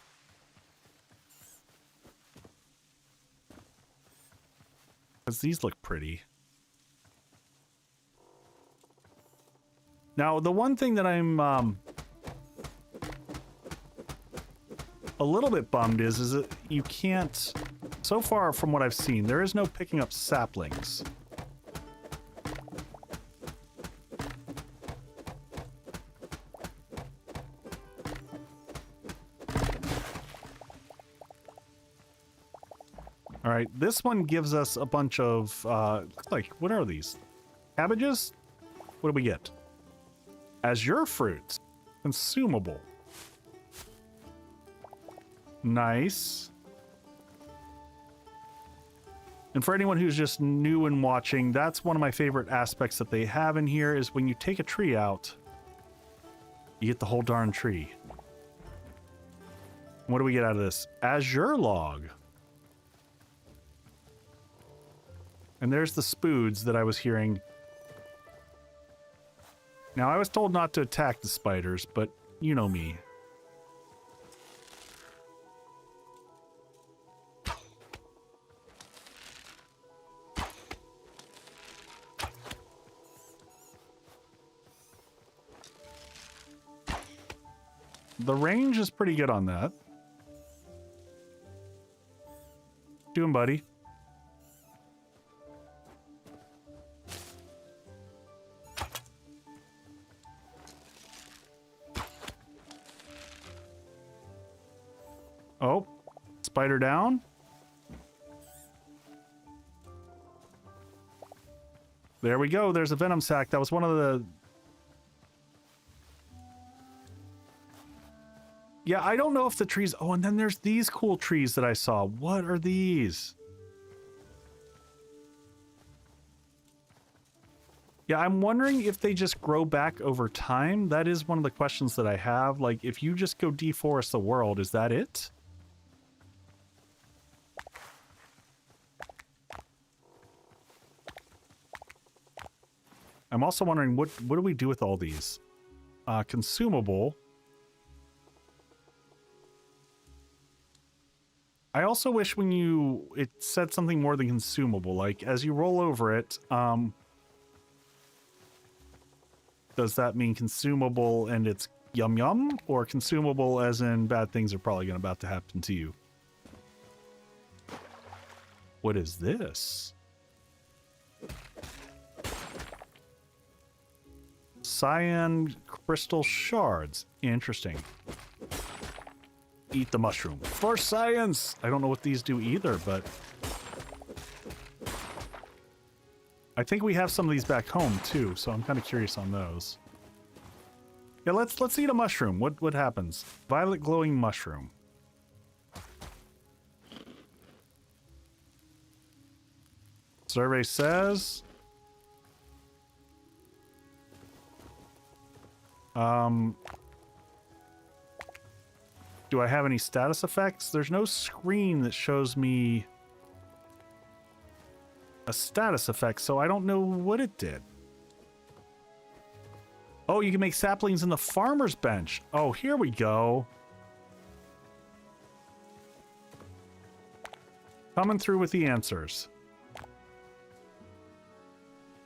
Because these look pretty. Now, the one thing that I'm a little bit bummed is that you can't, so far from what I've seen, there is no picking up saplings. All right, this one gives us a bunch of, like, what are these? Cabbages? What do we get? Azure fruits. Consumable. Nice. And for anyone who's just new and watching, that's one of my favorite aspects that they have in here is when you take a tree out, you get the whole darn tree. What do we get out of this? Azure log. And there's the spoods that I was hearing. Now, I was told not to attack the spiders, but you know me. The range is pretty good on that. Doing, buddy. Oh, spider down. There we go. There's a venom sac. That was one of the... Yeah, I don't know if the trees... Oh, and then there's these cool trees that I saw. What are these? Yeah, I'm wondering if they just grow back over time. That is one of the questions that I have. Like, if you just go deforest the world, is that it? I'm also wondering, what do we do with all these? Consumable. I also wish when it said something more than consumable, like as you roll over it, does that mean consumable and it's yum yum, or consumable as in bad things are probably about to happen to you? What is cyan crystal shards. Interesting. Eat the mushroom. For science! I don't know what these do either, but I think we have some of these back home too, so I'm kind of curious on those. Yeah, let's eat a mushroom. What happens? Violet glowing mushroom. Survey says do I have any status effects? There's no screen that shows me a status effect, so I don't know what it did. Oh, you can make saplings in the farmer's bench. Oh, here we go. Coming through with the answers.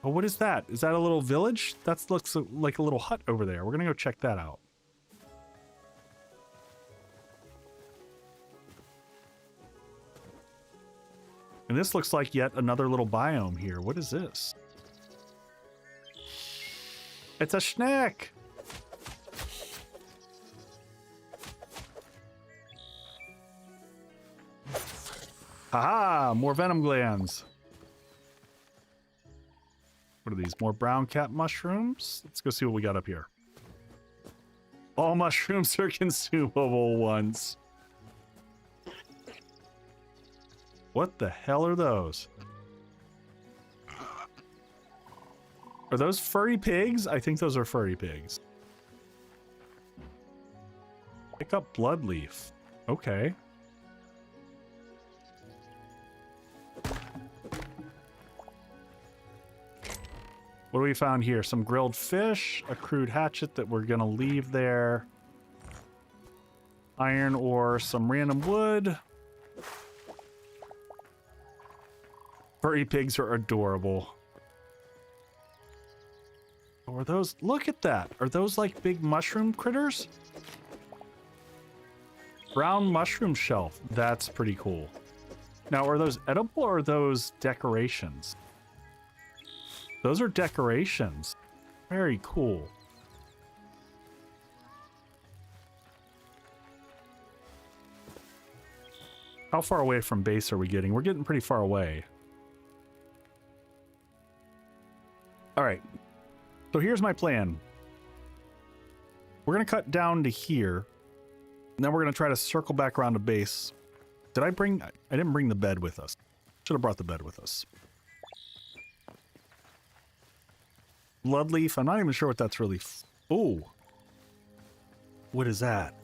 Oh, what is that? Is that a little village? That looks like a little hut over there. We're gonna go check that out. And this looks like yet another little biome here. What is this? It's a snack! Haha! More venom glands. What are these? More brown cat mushrooms? Let's go see what we got up here. All mushrooms are consumable ones. What the hell are those? Are those furry pigs? I think those are furry pigs. Pick up blood leaf. Okay. What do we found here? Some grilled fish, a crude hatchet that we're gonna leave there. Iron ore, some random wood. Furry pigs are adorable. Oh, are those? Look at that. Are those like big mushroom critters? Brown mushroom shelf. That's pretty cool. Now, are those edible or are those decorations? Those are decorations. Very cool. How far away from base are we getting? We're getting pretty far away. All right. So here's my plan. We're going to cut down to here. And then we're going to try to circle back around to base. Did I bring... I didn't bring the bed with us. Should have brought the bed with us. Bloodleaf. I'm not even sure what that's really... Ooh. What is that?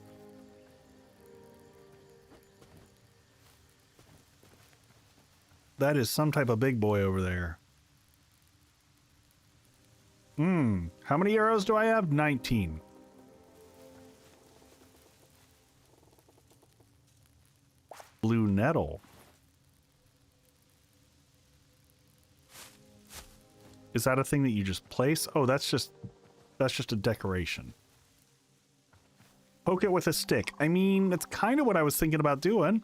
That is some type of big boy over there. How many arrows do I have? 19. Blue nettle. Is that a thing that you just place? Oh, that's just a decoration. Poke it with a stick. I mean, that's kind of what I was thinking about doing.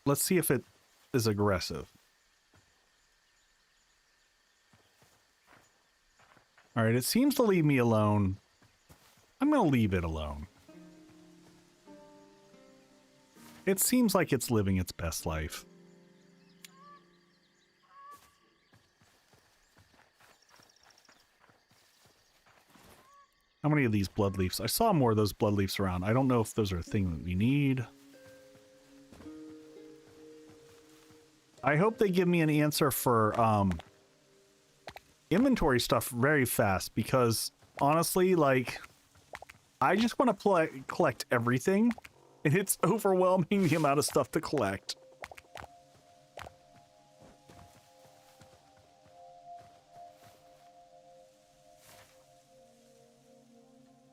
Let's see if it is aggressive. All right, it seems to leave me alone. I'm going to leave it alone. It seems like it's living its best life. How many of these blood leaves? I saw more of those blood leaves around. I don't know if those are a thing that we need. I hope they give me an answer for inventory stuff very fast, because honestly, like, I just want to collect everything, and it's overwhelming the amount of stuff to collect.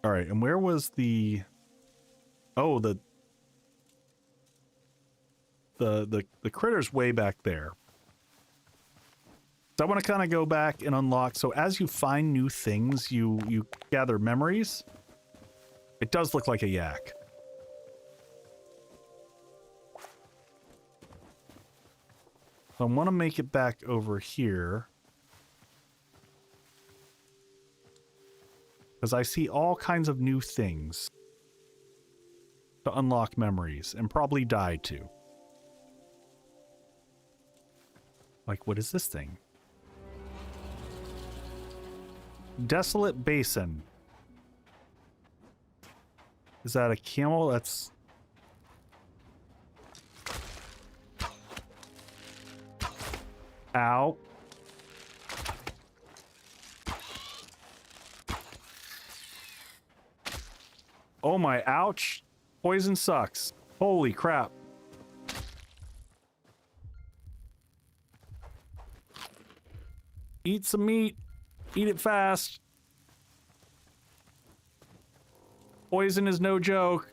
All right, and where was the... Oh, the critter's way back there. So I want to kind of go back and unlock. So as you find new things, you gather memories. It does look like a yak. So I want to make it back over here. Because I see all kinds of new things to unlock memories and probably die too. Like, what is this thing? Desolate Basin. Is that a camel? That's... Ow. Oh my, ouch. Poison sucks. Holy crap. Eat some meat. Eat it fast. Poison is no joke.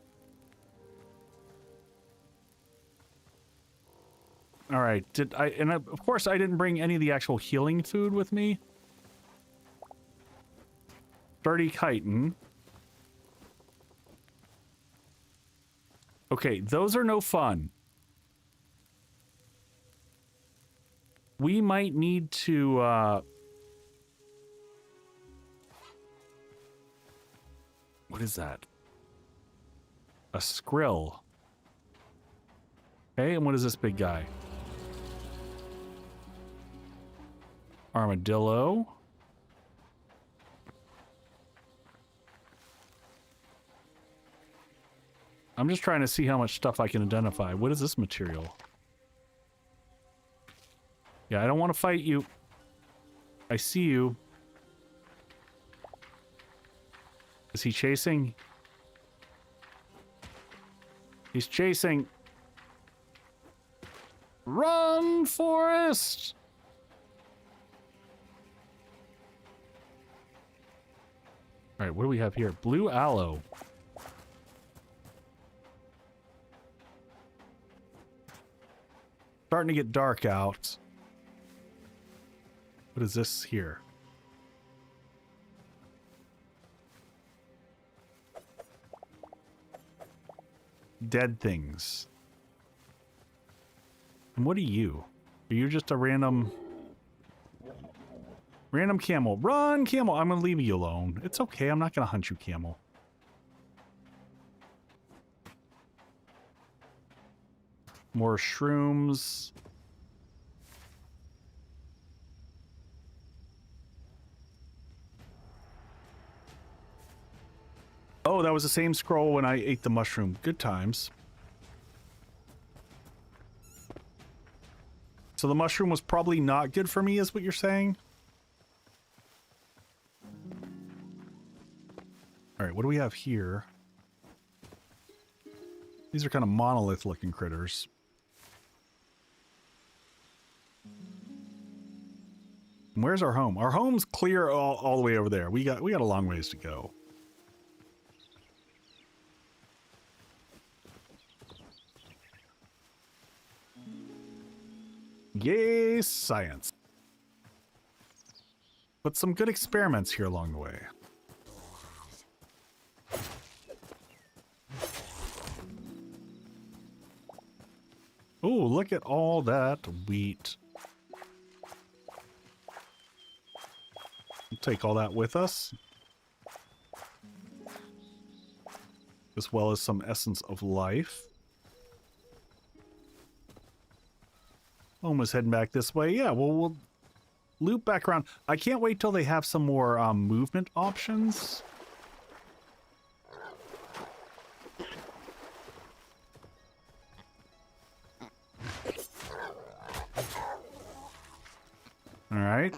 All right. Of course I didn't bring any of the actual healing food with me. Dirty chitin. Okay, those are no fun. We might need to, what is that? A skrill. Okay, and what is this big guy? Armadillo. I'm just trying to see how much stuff I can identify. What is this material? Yeah, I don't want to fight you. I see you. Is he chasing? He's chasing. Run, Forrest! All right, what do we have here? Blue aloe. Starting to get dark out. What is this here? Dead things. And what are you? Are you just a random camel? Run, camel! I'm gonna leave you alone. It's okay, I'm not gonna hunt you, camel. More shrooms. Oh, that was the same scroll when I ate the mushroom. Good times. So the mushroom was probably not good for me, is what you're saying? Alright, what do we have here? These are kind of monolith-looking critters. And where's our home? Our home's clear all the way over there. We got a long ways to go. Yay, science. But some good experiments here along the way. Oh, look at all that wheat. We'll take all that with us. As well as some essence of life. Almost heading back this way. Yeah, well, we'll loop back around. I can't wait till they have some more movement options. All right.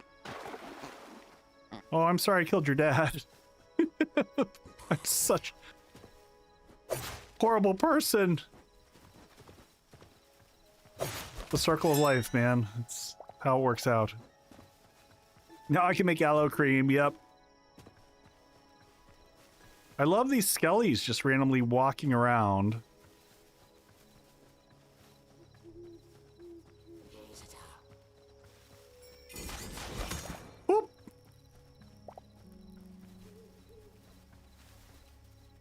Oh, I'm sorry I killed your dad. I'm such a horrible person. The circle of life, man. It's how it works out. Now I can make aloe cream, yep. I love these skellies just randomly walking around. Whoop.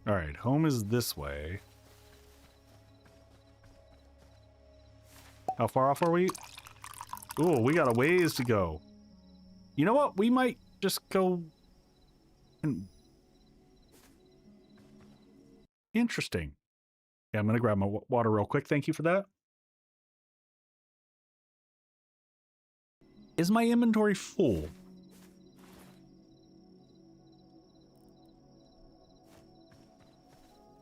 All right, home is this way. How far off are we? Ooh, we got a ways to go. You know what? We might just go and... Interesting. Yeah, I'm gonna grab my water real quick. Thank you for that. Is my inventory full?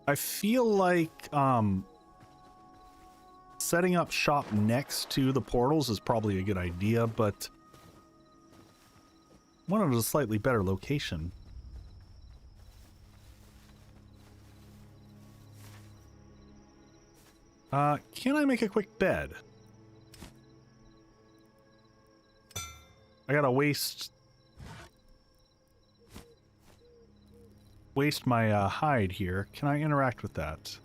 I feel like setting up shop next to the portals is probably a good idea, but wanted a slightly better location. Can I make a quick bed? I gotta waste my hide here. Can I interact with that?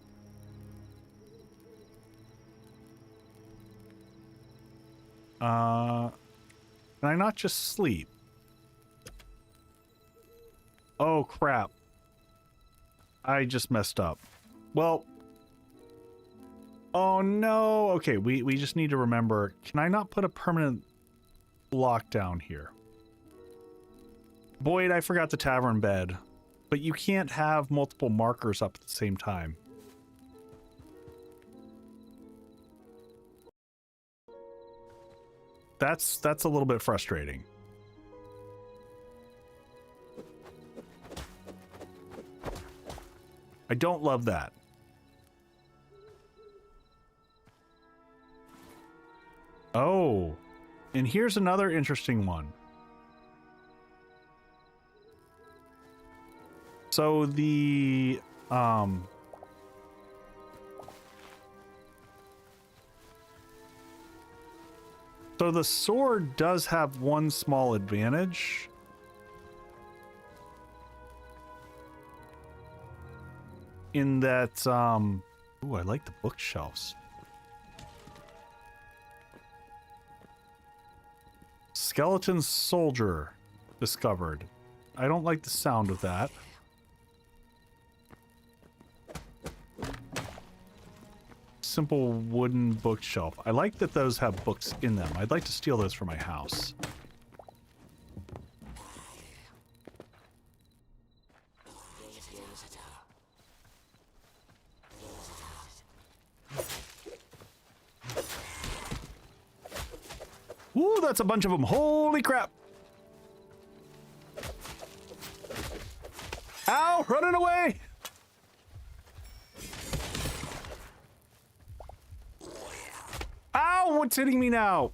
Can I not just sleep? Oh crap. I just messed up. Well, oh no. Okay, we just need to remember, can I not put a permanent lockdown here? Boyd, I forgot the tavern bed. But you can't have multiple markers up at the same time. That's a little bit frustrating. I don't love that. Oh, and here's another interesting one. So the so the sword does have one small advantage. In that ooh, I like the bookshelves. Skeleton soldier discovered. I don't like the sound of that. Simple wooden bookshelf. I like that those have books in them. I'd like to steal those for my house. Ooh, that's a bunch of them. Holy crap. Ow, running away. Ow, what's hitting me now?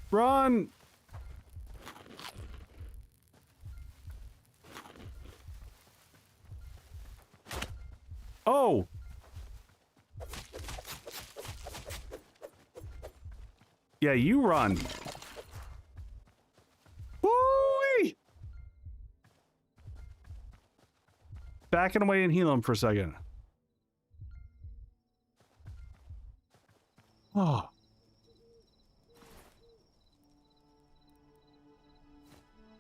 Run. Oh. Yeah, you run. Woo-wee! Backing away and heal him for a second. Oh.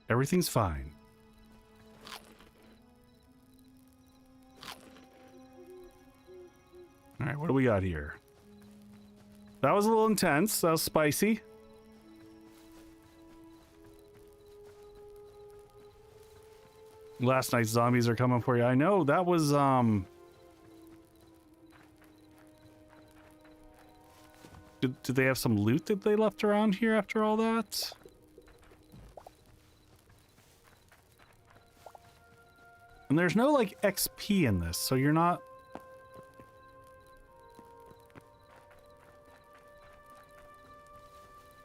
Everything's fine. All right, what do we got here? That was a little intense. That was spicy. Last night's zombies are coming for you. I know, that was, Did they have some loot that they left around here after all that? And there's no, like, XP in this, so you're not...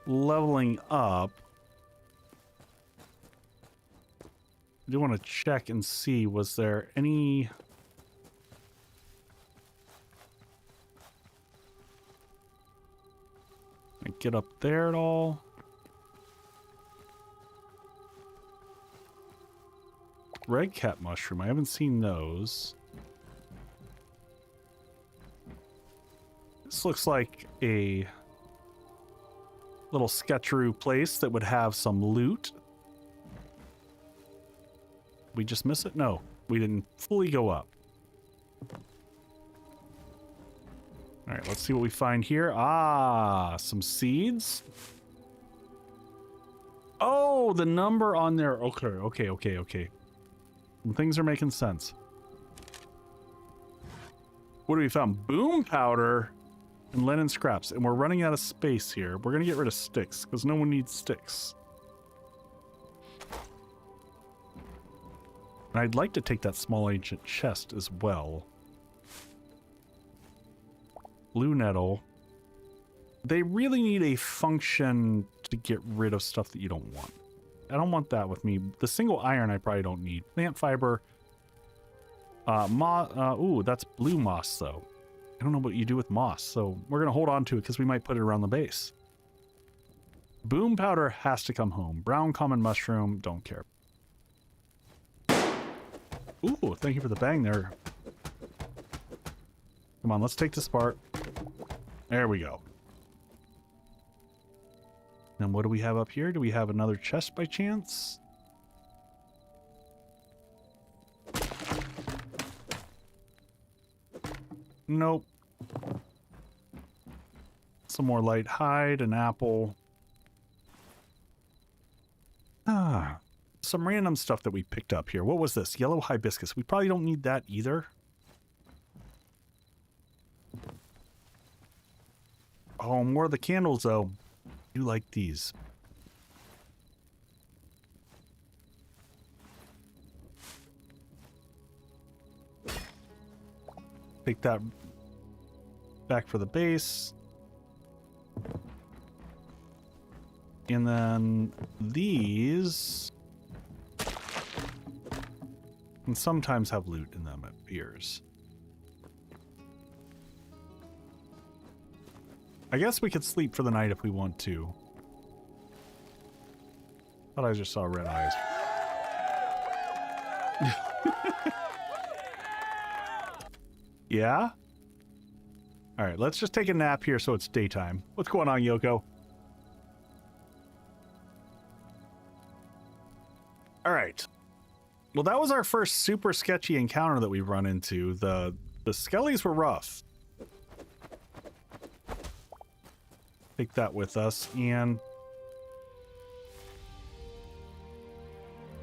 leveling up. I do want to check and see, was there any... Can I get up there at all? Red cat mushroom, I haven't seen those. This looks like a little sketcheroo place that would have some loot. We just miss it? No, we didn't fully go up. All right, let's see what we find here. Ah, some seeds. Oh, the number on there. Okay. Things are making sense. What do we found? Boom powder and linen scraps. And we're running out of space here. We're going to get rid of sticks because no one needs sticks. And I'd like to take that small ancient chest as well. Blue nettle. They really need a function to get rid of stuff that you don't want. I don't want that with me. The single iron I probably don't need. Plant fiber. Ooh, that's blue moss though. I don't know what you do with moss, so we're going to hold on to it because we might put it around the base. Boom powder has to come home. Brown common mushroom, don't care. Ooh, thank you for the bang there. Come on, let's take this apart. There we go. And what do we have up here? Do we have another chest by chance? Nope. Some more light hide, an apple. Ah, some random stuff that we picked up here. What was this? Yellow hibiscus. We probably don't need that either. Oh, more of the candles though. I do like these. Take that back for the base. And then these can sometimes have loot in them, it appears. I guess we could sleep for the night if we want to. Thought I just saw red eyes. Yeah? Alright, let's just take a nap here so it's daytime. What's going on, Yoko? Alright. Well, that was our first super sketchy encounter that we've run into. The skellies were rough. Take that with us, and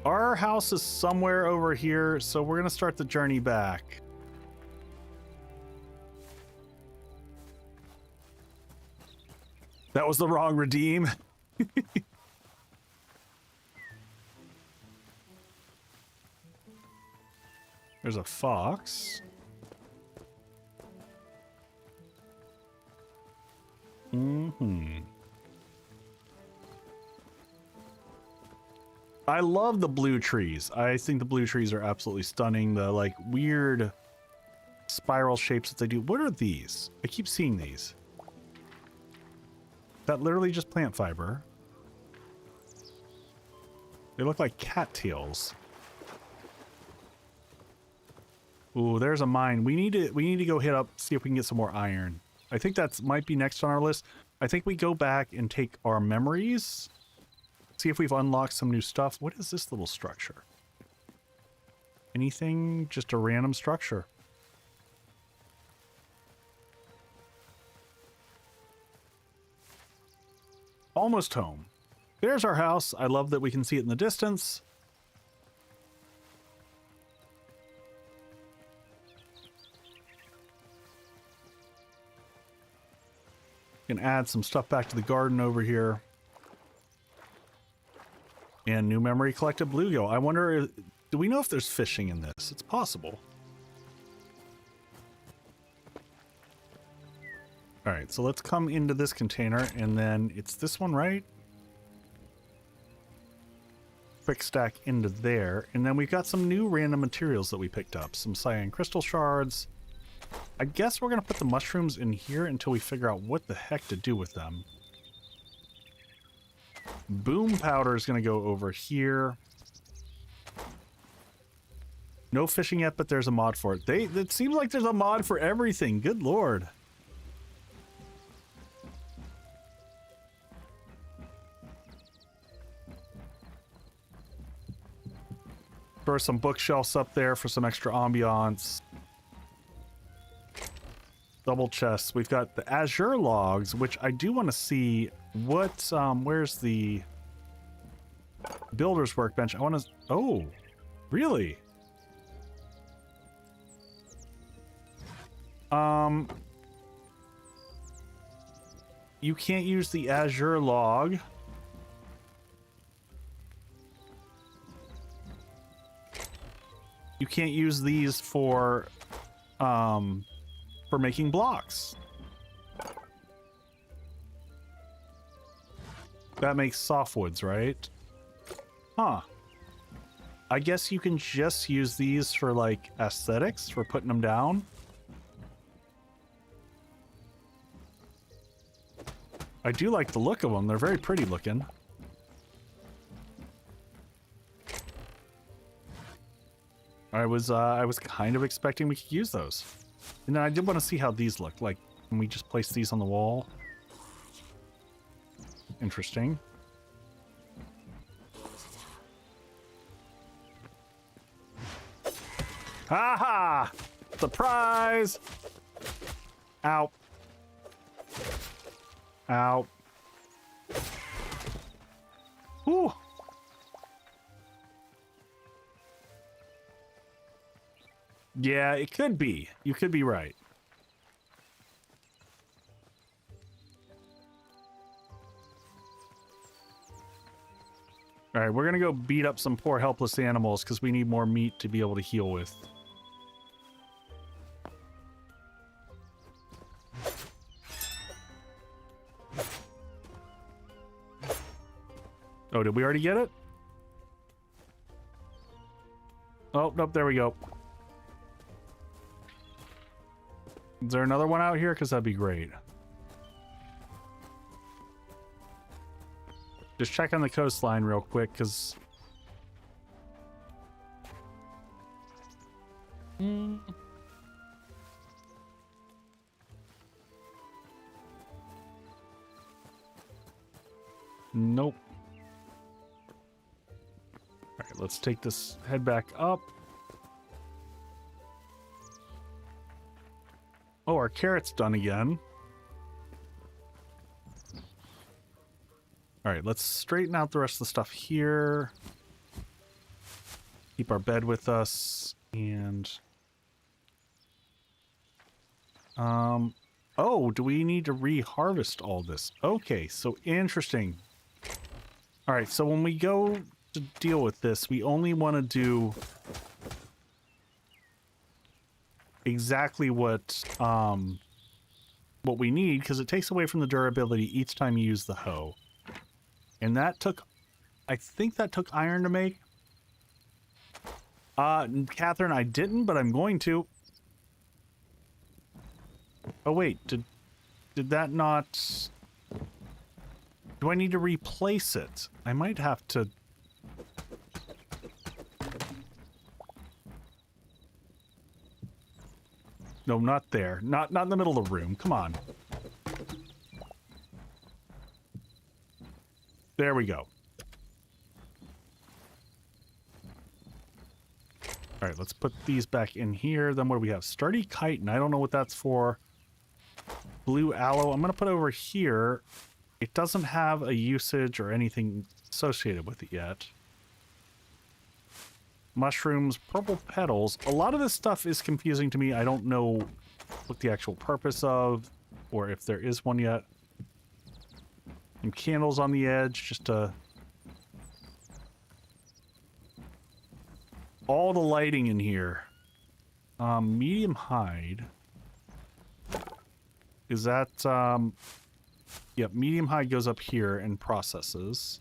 our house is somewhere over here, so we're gonna start the journey back. That was the wrong redeem. There's a fox. I love the blue trees. I think the blue trees are absolutely stunning. The like weird spiral shapes that they do. What are these? I keep seeing these. That literally just plant fiber. They look like cattails. Ooh, there's a mine. We need to go hit up, see if we can get some more iron. I think that's might be next on our list. I think we go back and take our memories. See if we've unlocked some new stuff. What is this little structure? Anything? Just a random structure. Almost home. There's our house. I love that we can see it in the distance. Can add some stuff back to the garden over here. And new memory collected bluegill. I wonder, do we know if there's fishing in this? It's possible. All right, so let's come into this container, and then it's this one, right? Quick stack into there, and then we've got some new random materials that we picked up. Some cyan crystal shards. I guess we're gonna put the mushrooms in here until we figure out what the heck to do with them. Boom powder is gonna go over here. No fishing yet, but there's a mod for it. It seems like there's a mod for everything. Good lord. Throw some bookshelves up there for some extra ambiance. Double chests. We've got the Azure logs, which I do want to see what, where's the Builder's workbench. I want to... Oh, really? You can't use the Azure log. You can't use these for making blocks. That makes softwoods, right? Huh. I guess you can just use these for, like, aesthetics, for putting them down. I do like the look of them. They're very pretty looking. I was kind of expecting we could use those. And then I did want to see how these look. Like, can we just place these on the wall? Interesting. Ha! Surprise! Ow. Ow. Whew. Yeah, it could be. You could be right. All right, we're gonna go beat up some poor helpless animals because we need more meat to be able to heal with. Oh, did we already get it? Oh, nope, there we go. Is there another one out here? Because that'd be great. Just check on the coastline real quick, because... Nope. Alright, let's take this, head back up. Oh, our carrot's done again. Alright, let's straighten out the rest of the stuff here. Keep our bed with us, and... Oh, do we need to re-harvest all this? Okay, so interesting. Alright, so when we go to deal with this, we only want to do exactly what we need, because it takes away from the durability each time you use the hoe. And that took, I think that took iron to make. Catherine, I didn't, but I'm going to. Oh wait, did that not... Do I need to replace it? I might have to... No, not there. Not in the middle of the room. Come on. There we go. All right, let's put these back in here. Then what do we have? Sturdy chitin. I don't know what that's for. Blue aloe. I'm going to put over here. It doesn't have a usage or anything associated with it yet. Mushrooms, purple petals. A lot of this stuff is confusing to me. I don't know what the actual purpose of, or if there is one yet. Some candles on the edge, just to... All the lighting in here. Medium hide. Is that, Yep, medium hide goes up here and processes.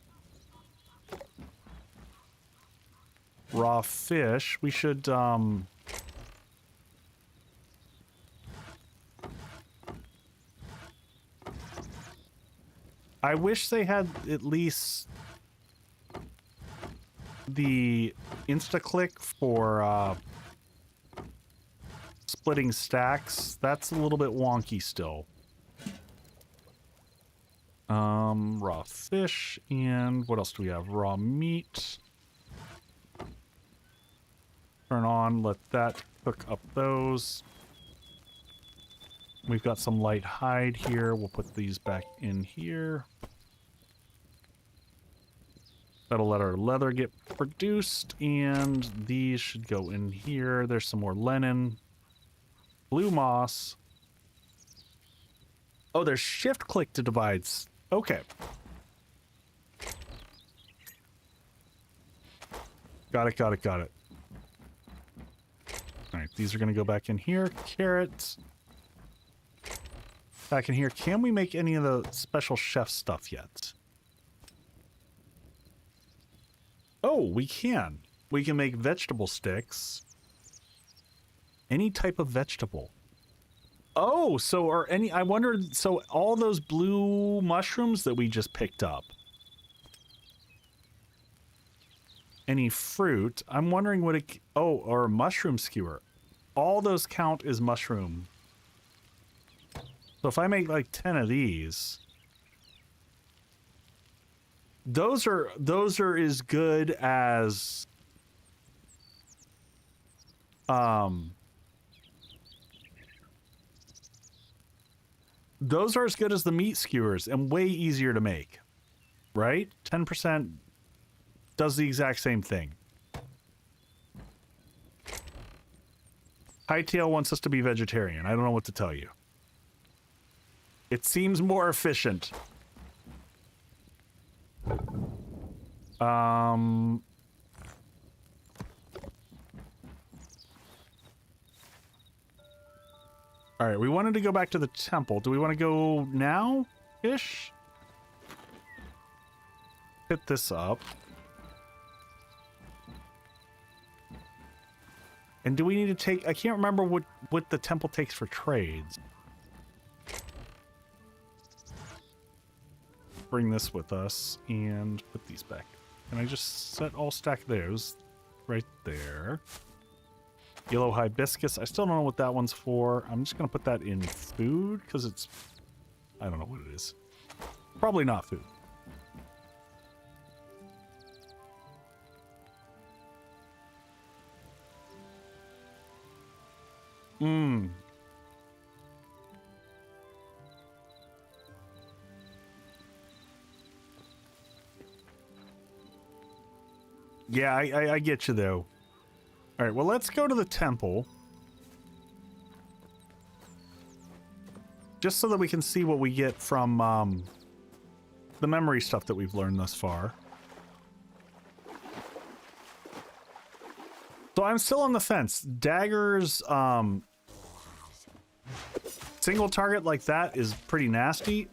Raw fish. We should, I wish they had at least the insta-click for, splitting stacks. That's a little bit wonky still. Raw fish, and what else do we have? Raw meat. Turn on, let that cook up those. We've got some light hide here. We'll put these back in here. That'll let our leather get produced, and these should go in here. There's some more linen. Blue moss. Oh, there's shift click to divide. Okay. Got it, got it, got it. All right, these are going to go back in here. Carrots. Back in here. Can we make any of the special chef stuff yet? Oh, we can. We can make vegetable sticks. Any type of vegetable. Oh, so are any... I wondered... So all those blue mushrooms that we just picked up. Any fruit. I'm wondering what it... Oh, or a mushroom skewer. All those count as mushroom. So if I make like 10 of these... Those are as good as those are as good as the meat skewers and way easier to make. Right? 10% does the exact same thing. Hytale wants us to be vegetarian. I don't know what to tell you. It seems more efficient. All right, we wanted to go back to the temple. Do we want to go now-ish? Hit this up. And do we need to take... I can't remember what the temple takes for trades. Bring this with us and put these back. Can I just set all stack those right there? Yellow hibiscus. I still don't know what that one's for. I'm just going to put that in food because it's... I don't know what it is. Probably not food. Yeah, I get you, though. All right, well, let's go to the temple. Just so that we can see what we get from the memory stuff that we've learned thus far. So I'm still on the fence. Daggers, single target like that is pretty nasty.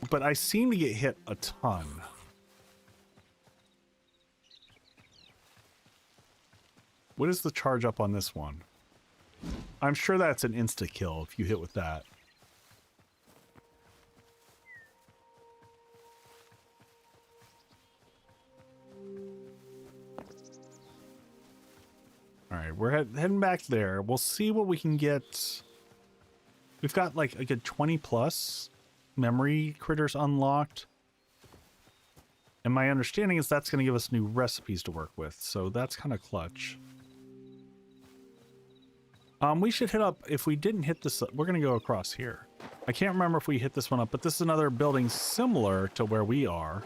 But I seem to get hit a ton. What is the charge up on this one? I'm sure that's an insta-kill if you hit with that. Alright, we're heading back there. We'll see what we can get. We've got like a good 20 plus memory critters unlocked. And my understanding is that's going to give us new recipes to work with. So that's kind of clutch. We should hit up, if we didn't hit this, we're going to go across here. I can't remember if we hit this one up, but this is another building similar to where we are.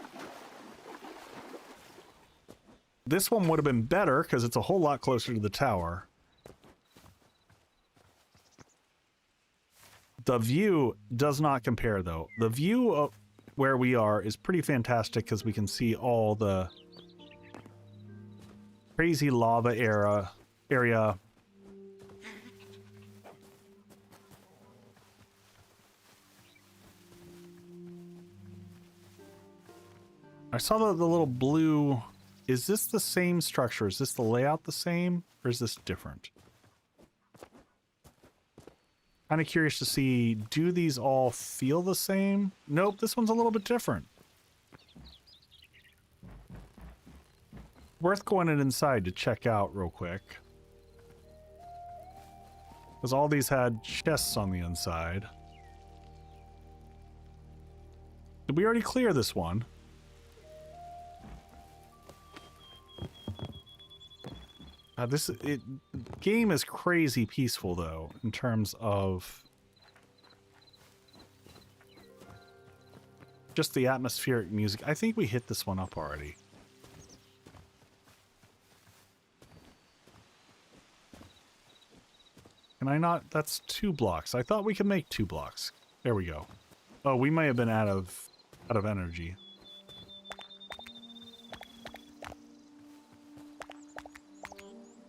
This one would have been better because it's a whole lot closer to the tower. The view does not compare, though. The view of where we are is pretty fantastic because we can see all the crazy lava area. I saw the little blue... Is this the same structure? Is this the layout the same? Or is this different? Kind of curious to see, do these all feel the same? Nope, this one's a little bit different. Worth going inside to check out real quick. Because all these had chests on the inside. Did we already clear this one? Game is crazy peaceful though, in terms of just the atmospheric music. I think we hit this one up already. Can I not? That's 2 blocks. I thought we could make 2 blocks. There we go. Oh, we may have been out of energy.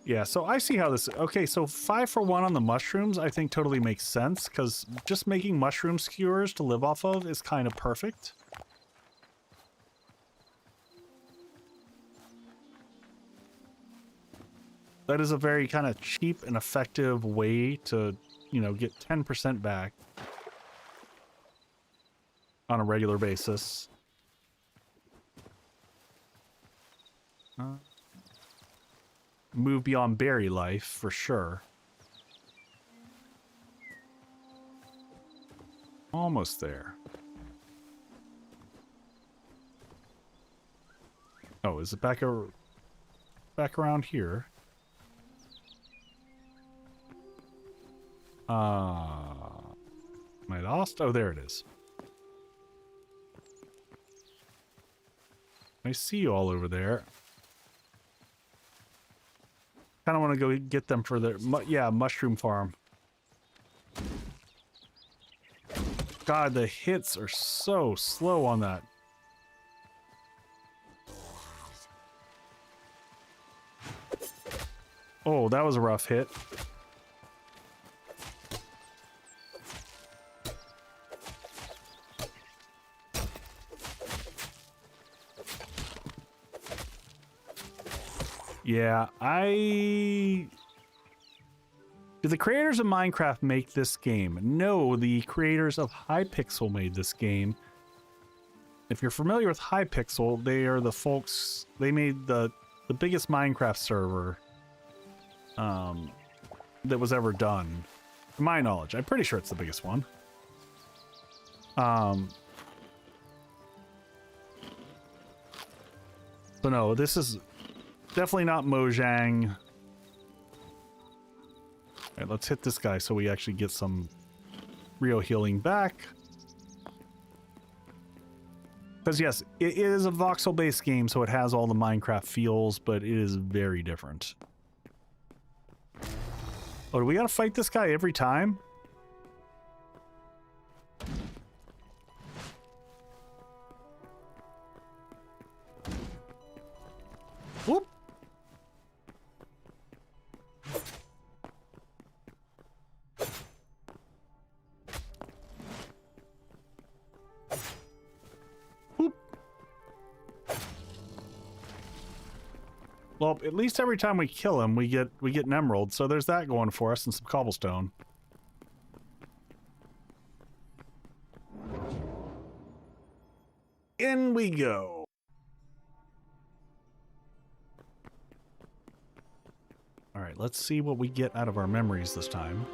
Yeah, so I see how this... Okay, so 5 for 1 on the mushrooms I think totally makes sense, because just making mushroom skewers to live off of is kind of perfect. That is a very kind of cheap and effective way to, you know, get 10% back on a regular basis. Move beyond berry life, for sure. Almost there. Oh, is it back around here? Am I lost? Oh, there it is. I see you all over there. Kind of want to go get them for their, yeah, mushroom farm. God, the hits are so slow on that. Oh, that was a rough hit. Yeah, did the creators of Minecraft make this game? No, the creators of Hypixel made this game. If you're familiar with Hypixel, they are the folks, they made the biggest Minecraft server that was ever done. To my knowledge, I'm pretty sure it's the biggest one. So no, this is definitely not Mojang. All right, let's hit this guy so we actually get some real healing back. Because yes, it is a voxel-based game, so it has all the Minecraft feels, but it is very different. Oh, do we gotta fight this guy every time? Whoop! Well, at least every time we kill him, we get an emerald, so there's that going for us and some cobblestone. In we go. All right, let's see what we get out of our memories this time.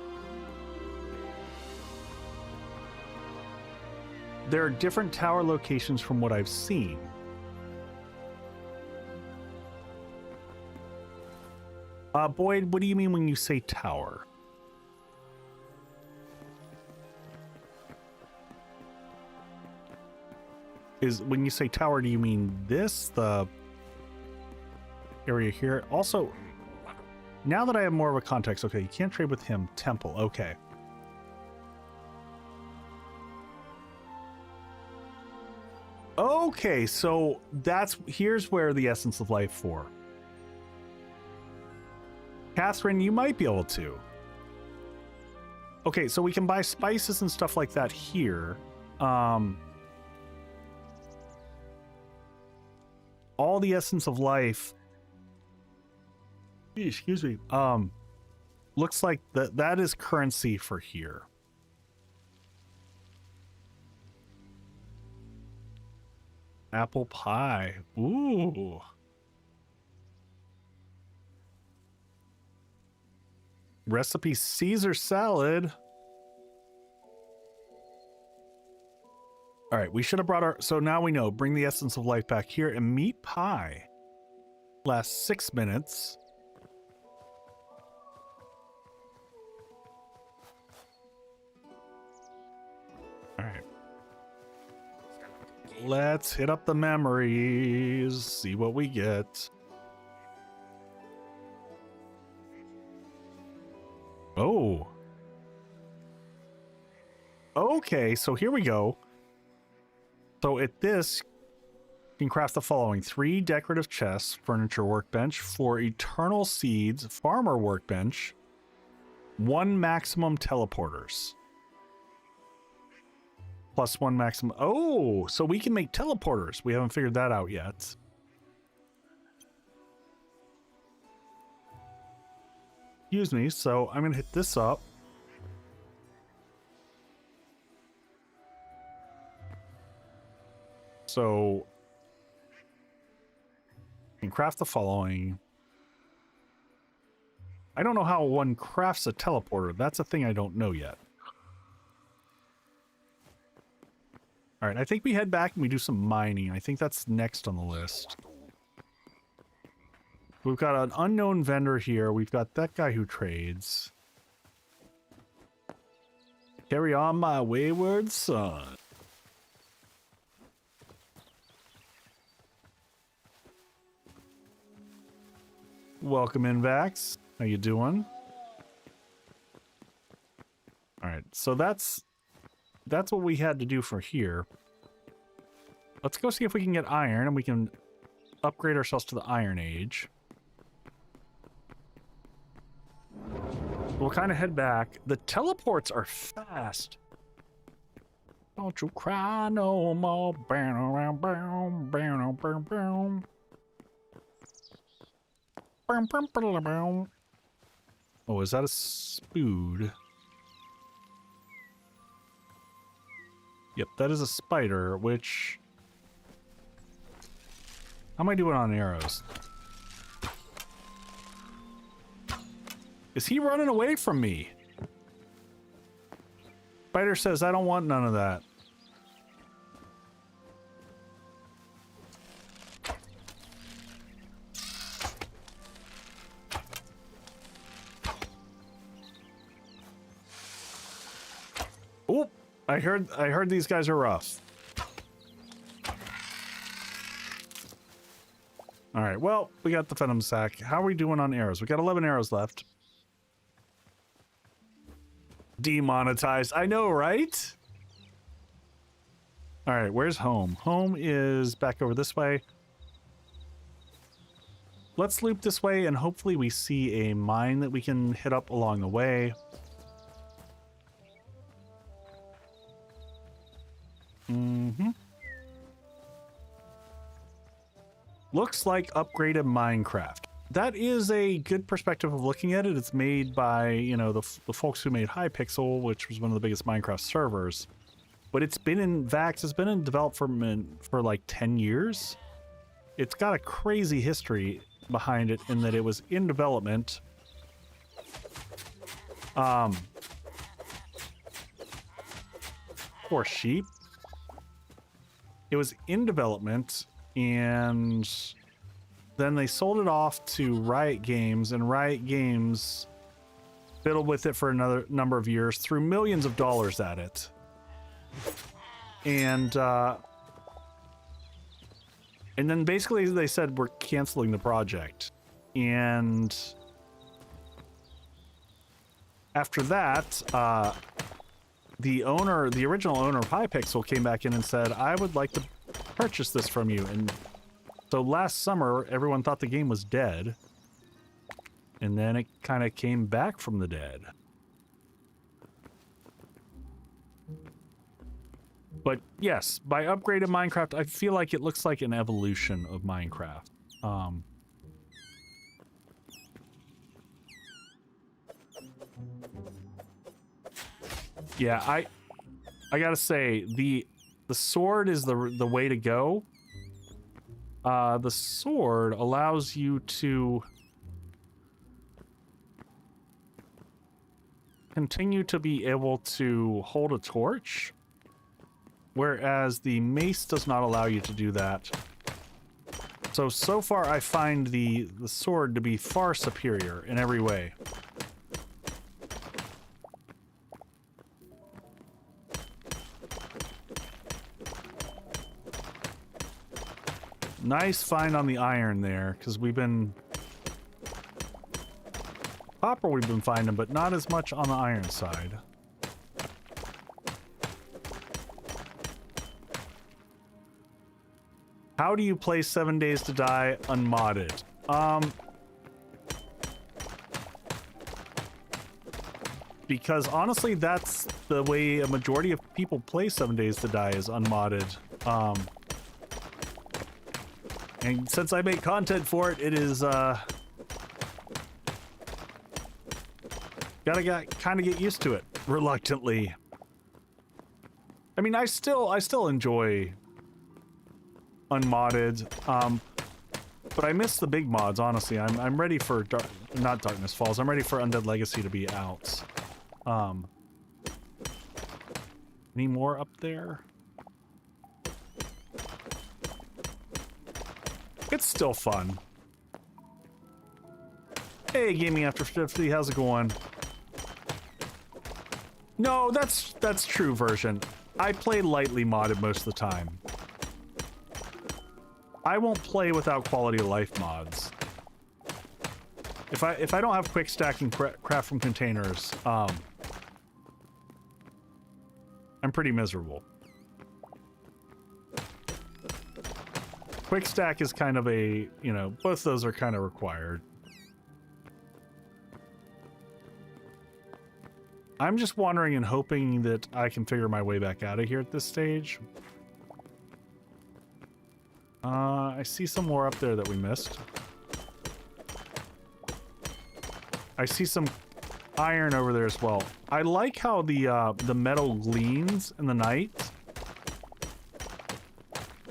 There are different tower locations from what I've seen. Boyd, what do you mean when you say tower? When you say tower, do you mean this, the area here? Also, now that I have more of a context, okay, you can't trade with him. Temple, okay. Okay, so here's where the essence of life for. Catherine, you might be able to. Okay, so we can buy spices and stuff like that here. All the essence of life. Excuse me. Looks like that is currency for here. Apple pie. Ooh. Recipe Caesar salad. All right, we should have brought our... So now we know. Bring the essence of life back here. And meat pie. Lasts 6 minutes. All right. Let's hit up the memories, see what we get. Oh. Okay, so here we go. So at this, you can craft the following: 3 decorative chests, furniture workbench, 4 eternal seeds, farmer workbench, 1 maximum teleporters. Plus 1 maximum. Oh, so we can make teleporters. We haven't figured that out yet. Excuse me, so I'm going to hit this up. So you can craft the following. I don't know how one crafts a teleporter. That's a thing I don't know yet. All right, I think we head back and we do some mining. I think that's next on the list. We've got an unknown vendor here. We've got that guy who trades. Carry on, my wayward son. Welcome in, Vax. How you doing? All right, so that's what we had to do for here. Let's go see if we can get iron and we can upgrade ourselves to the Iron Age. We'll kind of head back. The teleports are fast. Don't you cry no more. Oh, is that a spood? Yep, that is a spider, which... How am I doing on arrows? Is he running away from me? Spider says, I don't want none of that. Oh, I heard these guys are rough. All right, well, we got the venom sack. How are we doing on arrows? We got 11 arrows left. Demonetized. I know, right? All right, where's home? Home is back over this way. Let's loop this way, and hopefully we see a mine that we can hit up along the way. Mm-hmm. Looks like upgraded Minecraft. That is a good perspective of looking at it. It's made by, you know, the folks who made Hypixel, which was one of the biggest Minecraft servers. But it's been in Vax, it's been in development for like 10 years. It's got a crazy history behind it in that it was in development. Poor sheep. It was in development, and then they sold it off to Riot Games, and Riot Games fiddled with it for another number of years, threw millions of dollars at it. And then basically they said, we're canceling the project. And after that, the original owner of Hypixel came back in and said, I would like to purchase this from you. And so last summer, everyone thought the game was dead. And then it kind of came back from the dead. But yes, by upgraded Minecraft, I feel like it looks like an evolution of Minecraft. Yeah, I gotta say, the sword is the way to go. The sword allows you to continue to be able to hold a torch, whereas the mace does not allow you to do that. So far I find the sword to be far superior in every way. Nice find on the iron there, because we've been... Copper we've been finding, but not as much on the iron side. How do you play 7 Days to Die unmodded? Because honestly, that's the way a majority of people play 7 Days to Die is unmodded. And since I make content for it, it is, gotta kind of get used to it, reluctantly. I mean, I still enjoy unmodded, but I miss the big mods, honestly. I'm ready for, not Darkness Falls, I'm ready for Undead Legacy to be out. Any more up there? It's still fun. Hey, Gaming After 50, how's it going? No, that's true version. I play lightly modded most of the time. I won't play without quality of life mods. If I don't have quick stacking craft from containers, I'm pretty miserable. Quick stack is kind of a, you know, both those are kind of required. I'm just wandering and hoping that I can figure my way back out of here at this stage. I see some more up there that we missed. I see some iron over there as well. I like how the metal gleams in the night.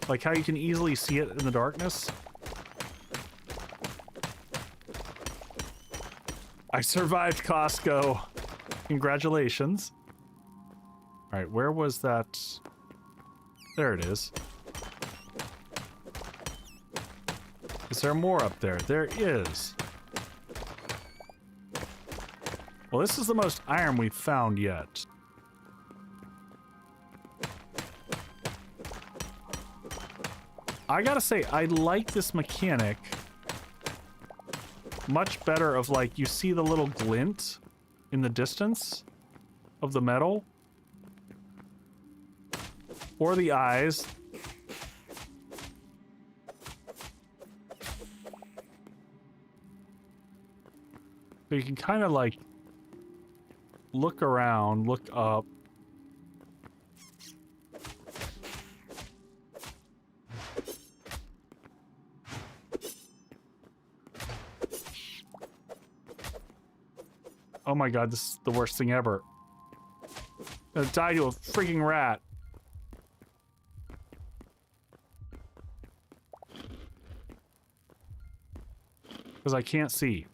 Like how you can easily see it in the darkness. I survived Costco. Congratulations. All right, where was that? There it is. Is there more up there? There is. Well, this is the most iron we've found yet. I gotta say, I like this mechanic much better of, like, you see the little glint in the distance of the metal or the eyes. So you can kind of like look around, look up. Oh my god, this is the worst thing ever. I'm gonna die to a freaking rat. Because I can't see.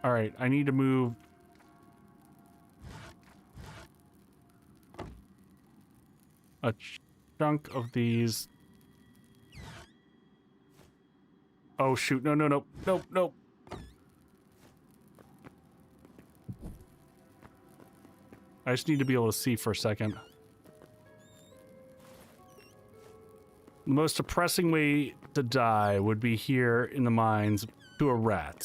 Alright, I need to move. A chunk of these. Oh shoot, no, no, no, no, no. I just need to be able to see for a second. The most depressing way to die would be here in the mines to a rat.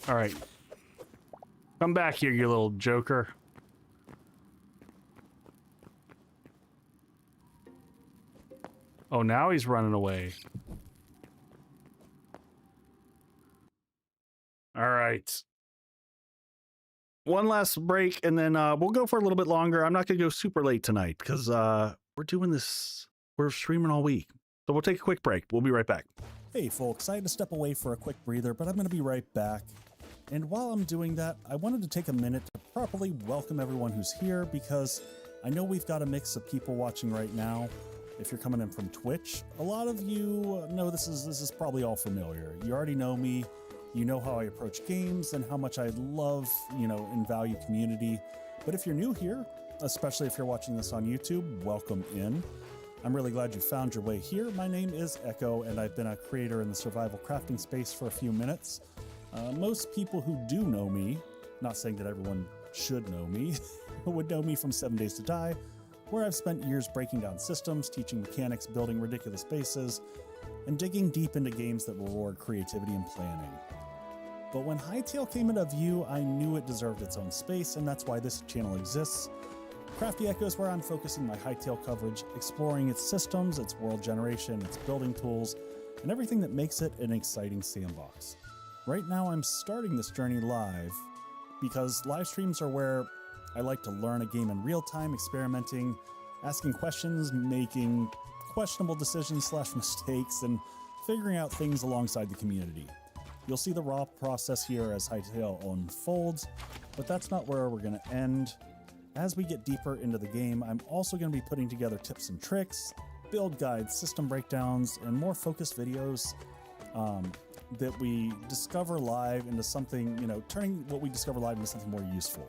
All right. Come back here, you little joker. Oh, now he's running away. All right. One last break, and then we'll go for a little bit longer. I'm not going to go super late tonight because we're doing this. We're streaming all week. So we'll take a quick break. We'll be right back. Hey, folks. I had to step away for a quick breather, but I'm going to be right back. And while I'm doing that, I wanted to take a minute to properly welcome everyone who's here because I know we've got a mix of people watching right now. If you're coming in from Twitch, a lot of you know this is probably all familiar. You already know me. You know how I approach games and how much I love, and value community. But if you're new here, especially if you're watching this on YouTube, welcome in. I'm really glad you found your way here. My name is Echo, and I've been a creator in the survival crafting space for a few minutes. Most people who do know me, not saying that everyone should know me, would know me from 7 Days to Die, where I've spent years breaking down systems, teaching mechanics, building ridiculous bases, and digging deep into games that reward creativity and planning. But when Hytale came into view, I knew it deserved its own space, and that's why this channel exists. Crafty Echo is where I'm focusing my Hytale coverage, exploring its systems, its world generation, its building tools, and everything that makes it an exciting sandbox. Right now I'm starting this journey live, because live streams are where I like to learn a game in real time, experimenting, asking questions, making questionable decisions / mistakes, and figuring out things alongside the community. You'll see the raw process here as Hytale unfolds, but that's not where we're going to end. As we get deeper into the game, I'm also going to be putting together tips and tricks, build guides, system breakdowns, and more focused videos that we discover live into something, turning what we discover live into something more useful.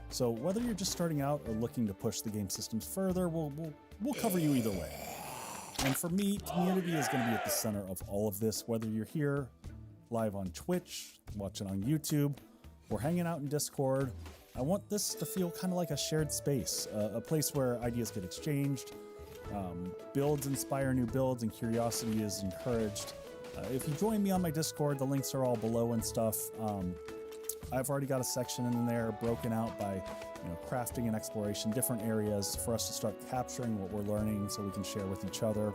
So whether you're just starting out or looking to push the game systems further, we'll cover you either way. And for me, community is going to be at the center of all of this, whether you're here live on Twitch, watching on YouTube, or hanging out in Discord. I want this to feel kind of like a shared space, a place where ideas get exchanged, builds inspire new builds, and curiosity is encouraged. If you join me on my Discord, the links are all below and stuff. I've already got a section in there broken out by crafting and exploration, different areas for us to start capturing what we're learning so we can share with each other.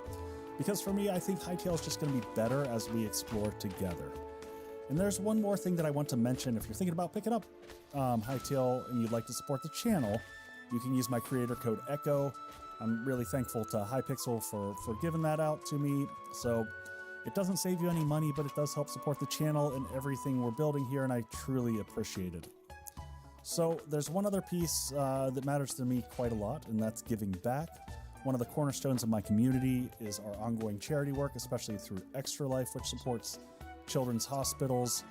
Because for me, I think Hytale is just going to be better as we explore together. And there's one more thing that I want to mention. If you're thinking about picking up Hytale and you'd like to support the channel, you can use my creator code ECHO. I'm really thankful to Hypixel for giving that out to me. So it doesn't save you any money, but it does help support the channel and everything we're building here, and I truly appreciate it. So there's one other piece that matters to me quite a lot, and that's giving back. One of the cornerstones of my community is our ongoing charity work, especially through Extra Life, which supports children's hospitals.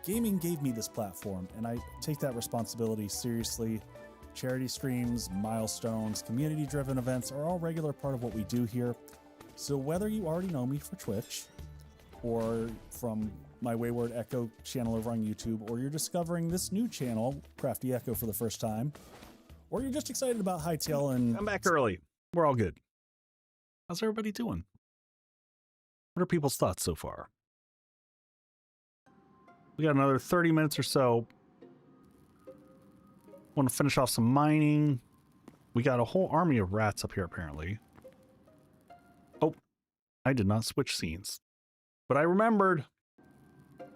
Gaming gave me this platform, and I take that responsibility seriously. Charity streams, milestones, community-driven events are all regular part of what we do here. So whether you already know me for Twitch, or from my Wayward Echo channel over on YouTube, or you're discovering this new channel, Crafty Echo, for the first time, or you're just excited about Hytale and... I'm back early. We're all good. How's everybody doing? What are people's thoughts so far? We got another 30 minutes or so. Want to finish off some mining. We got a whole army of rats up here, apparently. Oh, I did not switch scenes. But I remembered. All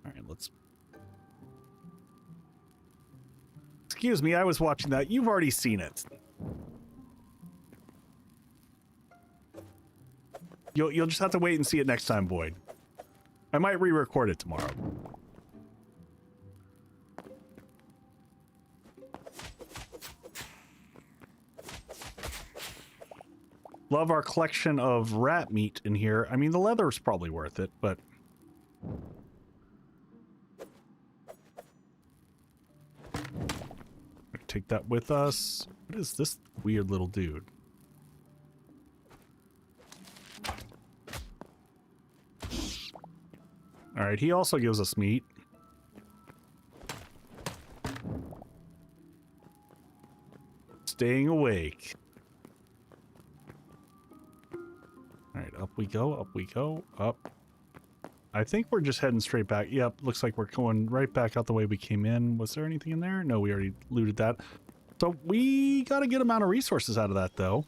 right, let's... Excuse me, I was watching that. You've already seen it. You'll just have to wait and see it next time, Boyd. I might re-record it tomorrow. Love our collection of rat meat in here. I mean, the leather's probably worth it, but... Take that with us. What is this weird little dude? Alright, he also gives us meat. Staying awake. Alright, up we go, up. I think we're just heading straight back. Yep, looks like we're going right back out the way we came in. Was there anything in there? No, we already looted that. So we got a good amount of resources out of that, though.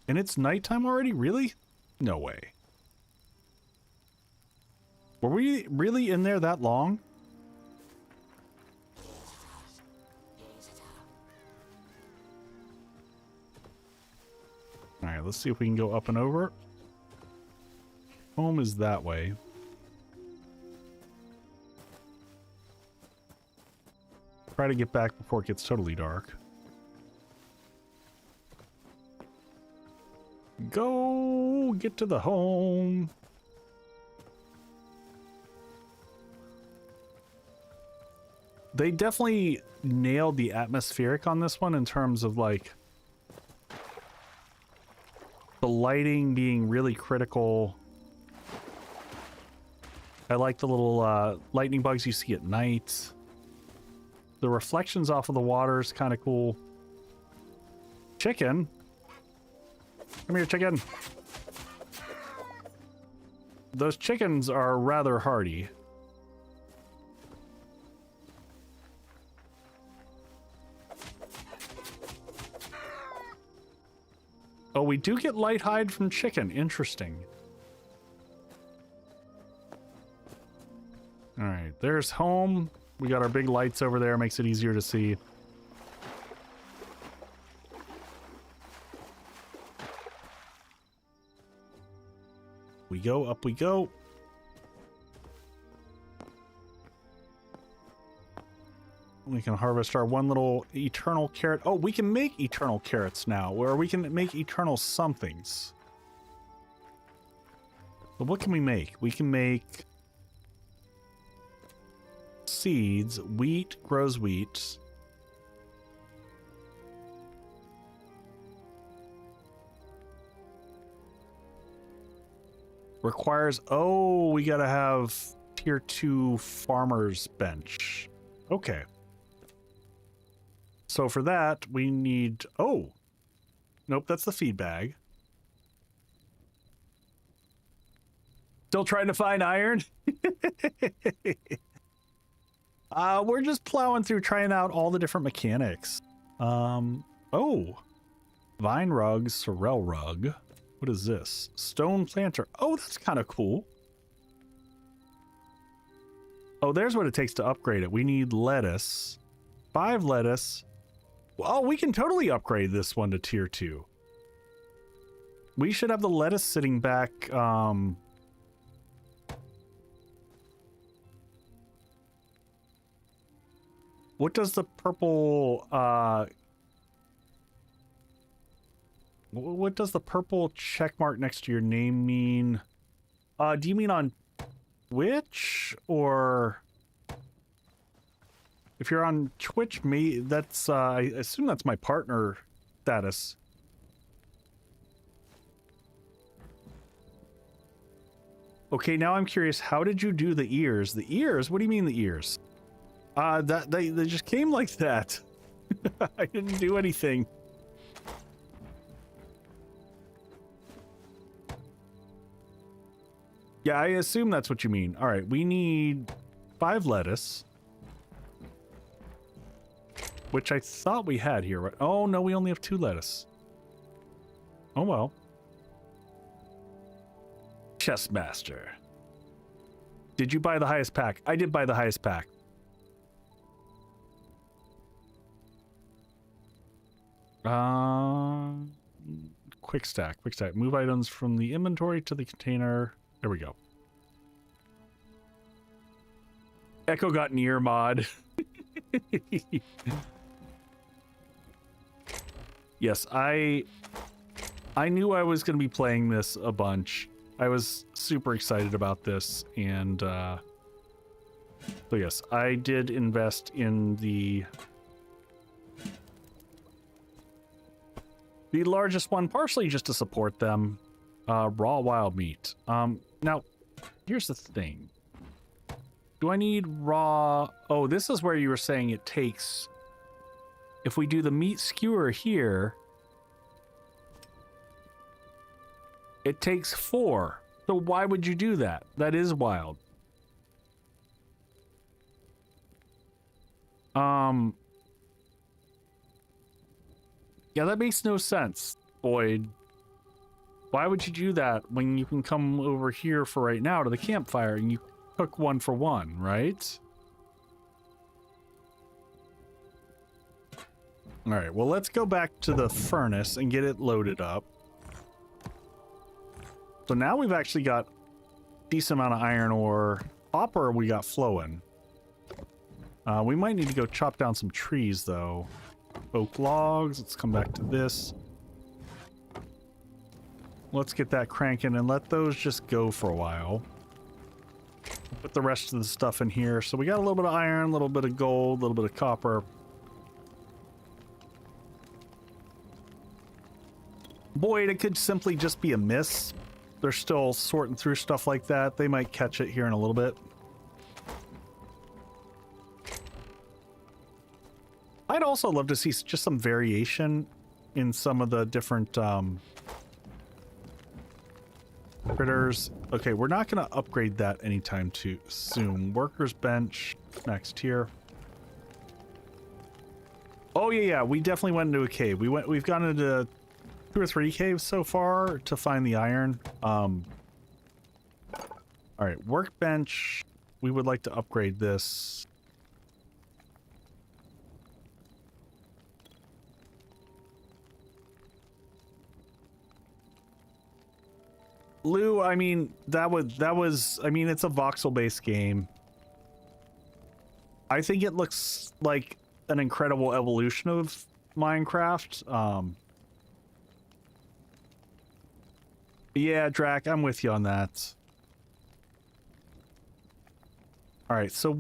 And it's nighttime already? Really? No way. Were we really in there that long? Alright, let's see if we can go up and over. Home is that way. Try to get back before it gets totally dark. Go get to the home. They definitely nailed the atmospheric on this one in terms of like the lighting being really critical. I like the little lightning bugs you see at night. The reflections off of the water is kind of cool. Chicken. Come here, chicken. Those chickens are rather hardy. Oh, we do get light hide from chicken. Interesting. All right, there's home. We got our big lights over there. Makes it easier to see. We go, up we go. We can harvest our one little eternal carrot. Oh, we can make eternal carrots now, or we can make eternal somethings. But what can we make? We can make seeds. Wheat grows wheat. Requires, oh, we gotta have tier 2 farmer's bench. Okay. So for that, we need, oh, nope, that's the feed bag. Still trying to find iron? We're just plowing through, trying out all the different mechanics. Oh, vine rug, sorrel rug. What is this? Stone planter. Oh, that's kind of cool. Oh, there's what it takes to upgrade it. We need lettuce. 5 lettuce. Oh, we can totally upgrade this one to tier 2. We should have the lettuce sitting back. What does the purple, what does the purple check mark next to your name mean? Do you mean on Twitch, or if you're on Twitch, me, that's, I assume that's my partner status. Okay, now I'm curious, how did you do the ears? The ears? What do you mean the ears? That they just came like that. I didn't do anything. Yeah, I assume that's what you mean. All right, we need 5 lettuce, which I thought we had here. Right? Oh no, we only have 2 lettuce. Oh well. Chess master. Did you buy the highest pack? I did buy the highest pack. Quick stack. Move items from the inventory to the container. There we go. Echo got near mod. Yes, I knew I was going to be playing this a bunch. I was super excited about this, and so yes, I did invest in the largest one, partially just to support them. Raw wild meat. Now, here's the thing. Do I need raw? Oh, this is where you were saying it takes. If we do the meat skewer here, it takes 4. So why would you do that? That is wild. Yeah, that makes no sense, Boyd. Why would you do that when you can come over here for right now to the campfire and you cook 1 for 1, right? All right, well, let's go back to the furnace and get it loaded up. So now we've actually got a decent amount of iron ore. Copper we got flowing. We might need to go chop down some trees, though. Oak logs. Let's come back to this. Let's get that cranking and let those just go for a while. Put the rest of the stuff in here. So we got a little bit of iron, a little bit of gold, a little bit of copper. Boyd, it could simply just be a miss. They're still sorting through stuff like that. They might catch it here in a little bit. I'd also love to see just some variation in some of the different critters. Okay, we're not going to upgrade that anytime too soon. Workers bench next here. Oh yeah, we definitely went into a cave. We've gone into 2 or 3 caves so far to find the iron. All right, workbench. We would like to upgrade this. Lou, I mean, that was I mean, it's a voxel-based game. I think it looks like an incredible evolution of Minecraft. Yeah, Drac, I'm with you on that. All right, so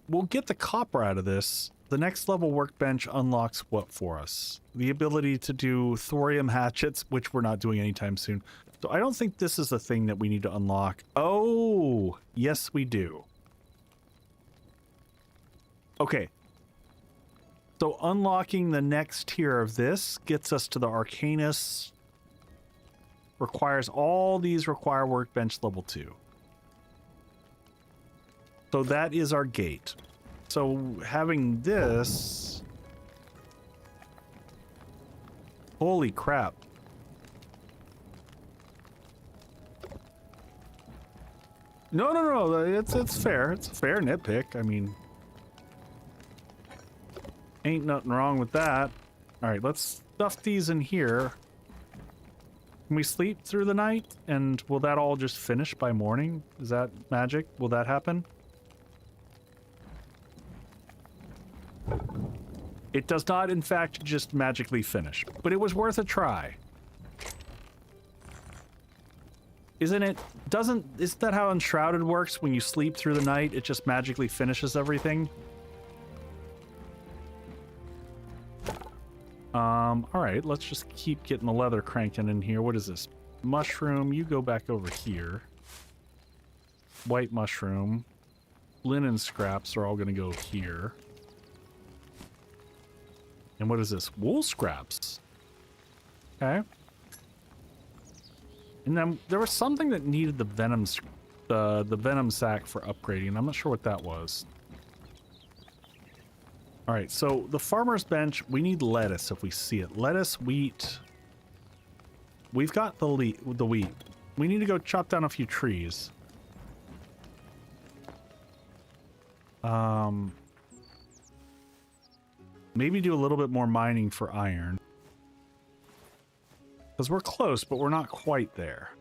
we'll get the copper out of this. The next level workbench unlocks what for us? The ability to do thorium hatchets, which we're not doing anytime soon. So I don't think this is the thing that we need to unlock. Oh, yes we do. Okay. So unlocking the next tier of this gets us to the Arcanus. Requires all these require workbench level 2. So that is our gate. So having this... Holy crap. No, it's fair. It's a fair nitpick. I mean... Ain't nothing wrong with that. Alright, let's stuff these in here. Can we sleep through the night? And will that all just finish by morning? Is that magic? Will that happen? It does not, in fact, just magically finish. But it was worth a try. Isn't it? Isn't that how Enshrouded works? When you sleep through the night, it just magically finishes everything? Alright, let's just keep getting the leather cranking in here. What is this? Mushroom, you go back over here. White mushroom. Linen scraps are all gonna go here. And what is this? Wool scraps. Okay. And then there was something that needed the venom sac for upgrading. I'm not sure what that was. All right, so the farmer's bench, we need lettuce if we see it. Lettuce, wheat. We've got the wheat. We need to go chop down a few trees. Maybe do a little bit more mining for iron. Because we're close, but we're not quite there.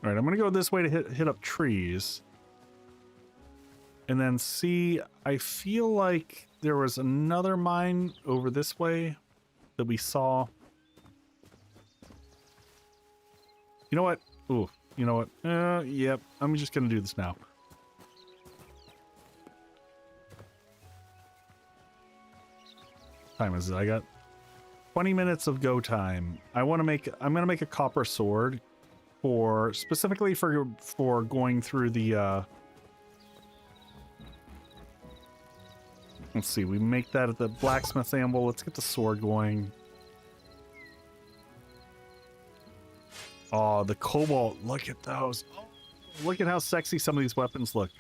All right, I'm going to go this way to hit up trees. And then see, I feel like there was another mine over this way that we saw. You know what? Ooh, you know what? Yep, I'm just going to do this now. Time is it? I got 20 minutes of go time. I'm going to make a copper sword for specifically for going through the let's see, we make that at the blacksmith anvil. Let's get the sword going. Oh, the cobalt, look at those. Oh, look at how sexy some of these weapons look.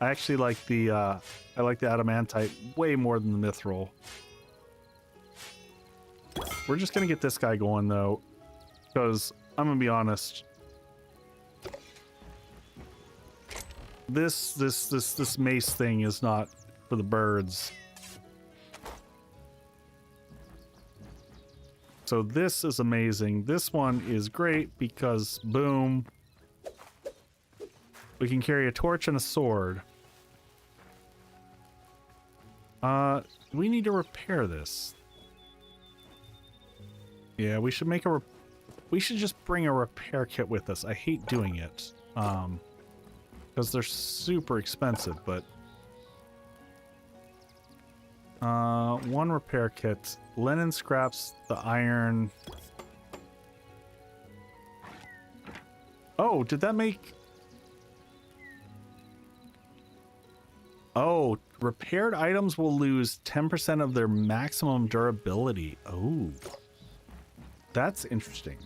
I actually like the adamantite way more than the mithril. We're just gonna get this guy going though, because I'm gonna be honest. This mace thing is not for the birds. So this is amazing. This one is great because boom, we can carry a torch and a sword. We need to repair this. Yeah, we should we should just bring a repair kit with us. I hate doing it. Because they're super expensive, but One repair kit. Linen scraps, the iron. Oh, did that make... Oh, repaired items will lose 10% of their maximum durability. Oh, that's interesting.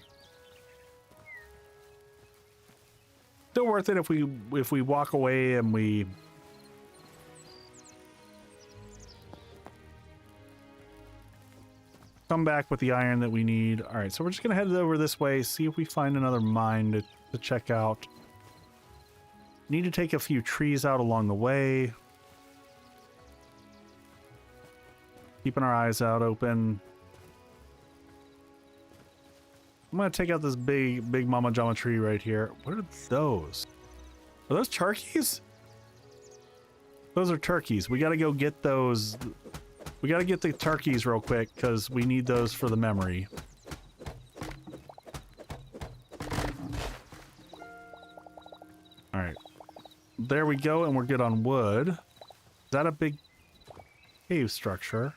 Still worth it if we walk away and we come back with the iron that we need. All right, so we're just gonna head over this way, see if we find another mine to check out. Need to take a few trees out along the way. Keeping our eyes out open. I'm gonna take out this big Mama Jama tree right here. What are those? Are those turkeys? Those are turkeys. We gotta go get those. We gotta get the turkeys real quick because we need those for the memory. All right. There we go, and we're good on wood. Is that a big cave structure?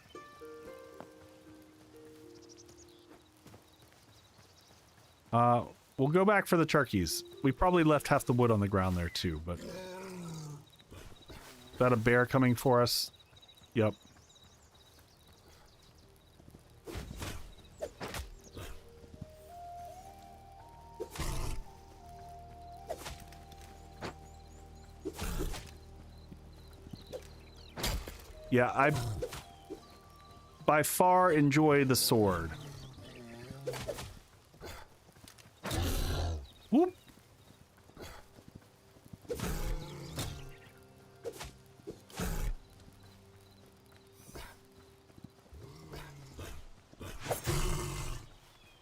We'll go back for the turkeys. We probably left half the wood on the ground there too, but... Is that a bear coming for us? Yep. Yeah, I by far enjoy the sword. Whoop.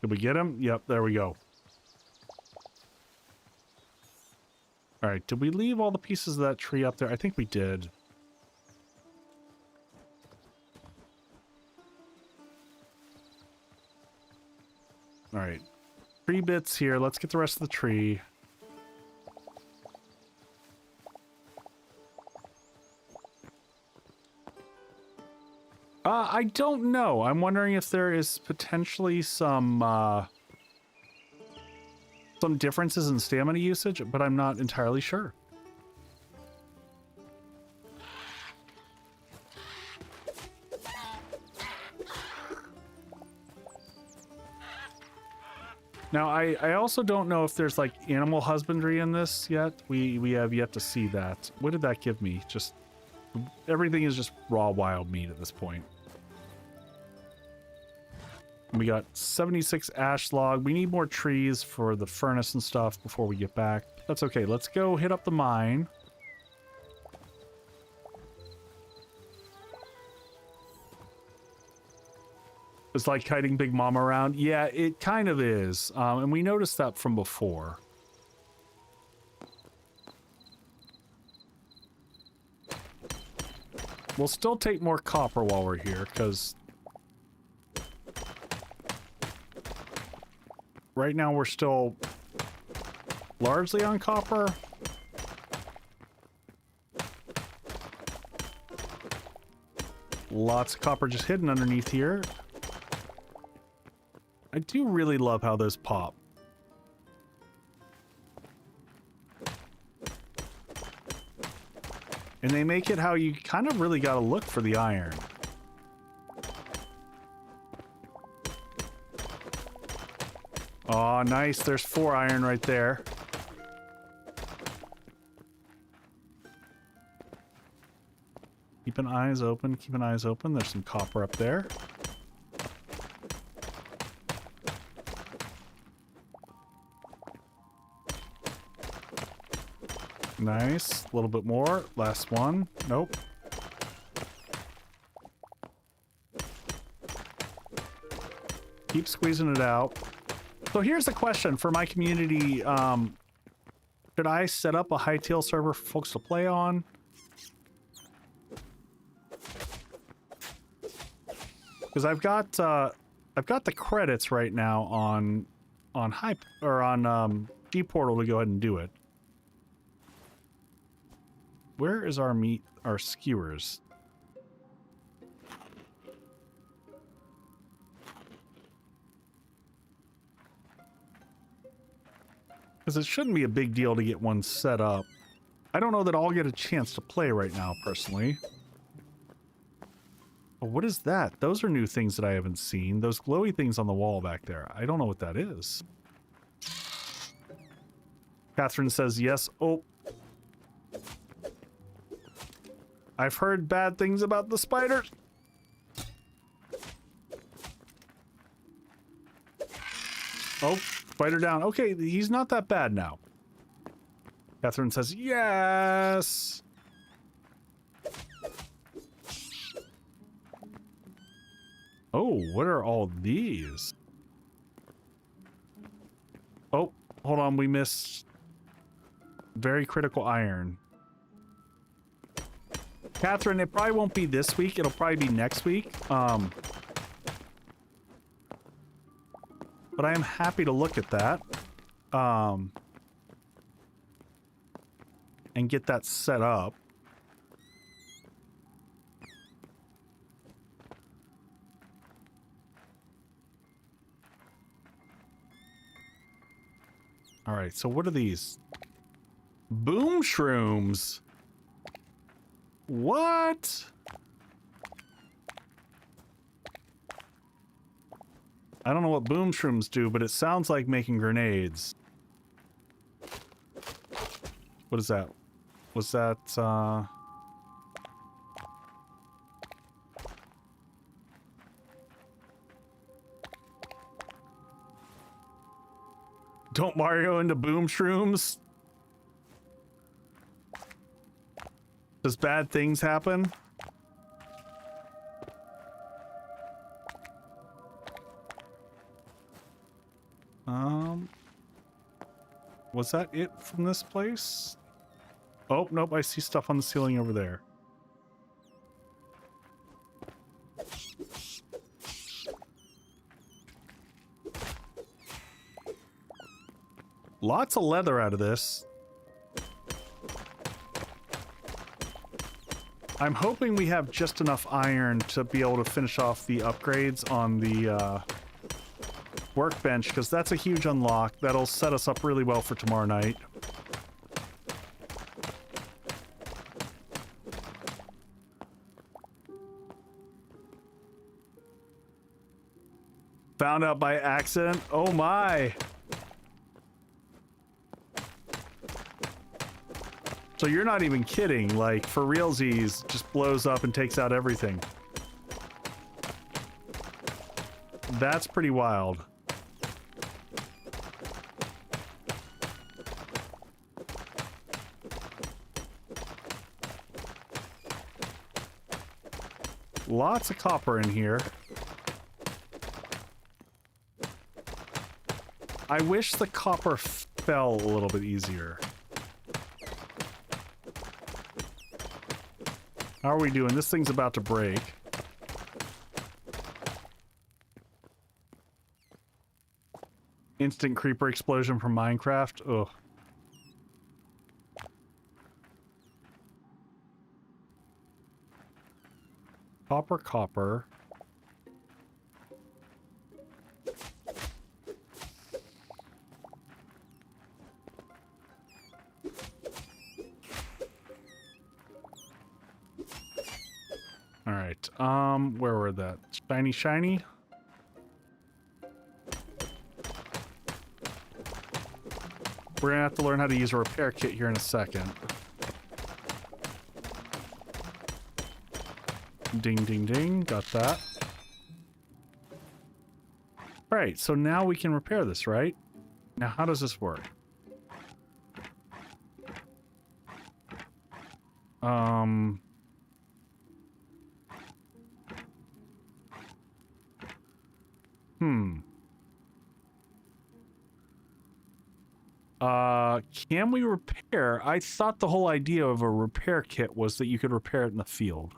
Did we get him? Yep, there we go. All right, did we leave all the pieces of that tree up there? I think we did. All right. 3 bits here. Let's get the rest of the tree. I don't know. I'm wondering if there is potentially some differences in stamina usage, but I'm not entirely sure. Now, I also don't know if there's, like, animal husbandry in this yet. We have yet to see that. What did that give me? Just... everything is just raw wild meat at this point. We got 76 ash log. We need more trees for the furnace and stuff before we get back. That's okay. Let's go hit up the mine. It's like kiting Big Mama around. Yeah, it kind of is. And we noticed that from before. We'll still take more copper while we're here, because right now we're still largely on copper. Lots of copper just hidden underneath here. I do really love how those pop. And they make it how you kind of really gotta look for the iron. Oh, nice. There's 4 iron right there. Keeping eyes open, keeping eyes open. There's some copper up there. Nice. A little bit more. Last one. Nope. Keep squeezing it out. So here's the question for my community. Should I set up a Hytale server for folks to play on? Because I've got the credits right now on Hype or on G Portal to go ahead and do it. Where is our meat, our skewers? Because it shouldn't be a big deal to get one set up. I don't know that I'll get a chance to play right now, personally. Oh, what is that? Those are new things that I haven't seen. Those glowy things on the wall back there. I don't know what that is. Catherine says yes. Oh. I've heard bad things about the spiders. Oh, spider down. Okay, he's not that bad now. Catherine says yes. Oh, what are all these? Oh, hold on. We missed very critical iron. Catherine, it probably won't be this week. It'll probably be next week. But I am happy to look at that. And get that set up. All right, so what are these? Boom shrooms. What? I don't know what boom shrooms do, but it sounds like making grenades. What is that? Was that, Don't Mario into boom shrooms? Does bad things happen? Was that it from this place? Oh, nope, I see stuff on the ceiling over there. Lots of leather out of this. I'm hoping we have just enough iron to be able to finish off the upgrades on the workbench, because that's a huge unlock. That'll set us up really well for tomorrow night. Found out by accident? Oh my! So you're not even kidding, like, for realsies, just blows up and takes out everything. That's pretty wild. Lots of copper in here. I wish the copper fell a little bit easier. How are we doing? This thing's about to break. Instant creeper explosion from Minecraft. Ugh. Copper, copper. All right. Where were that? Shiny, shiny. We're gonna have to learn how to use a repair kit here in a second. Ding, ding, ding. Got that. All right, so now we can repair this, right? Now, how does this work? Can we repair? I thought the whole idea of a repair kit was that you could repair it in the field.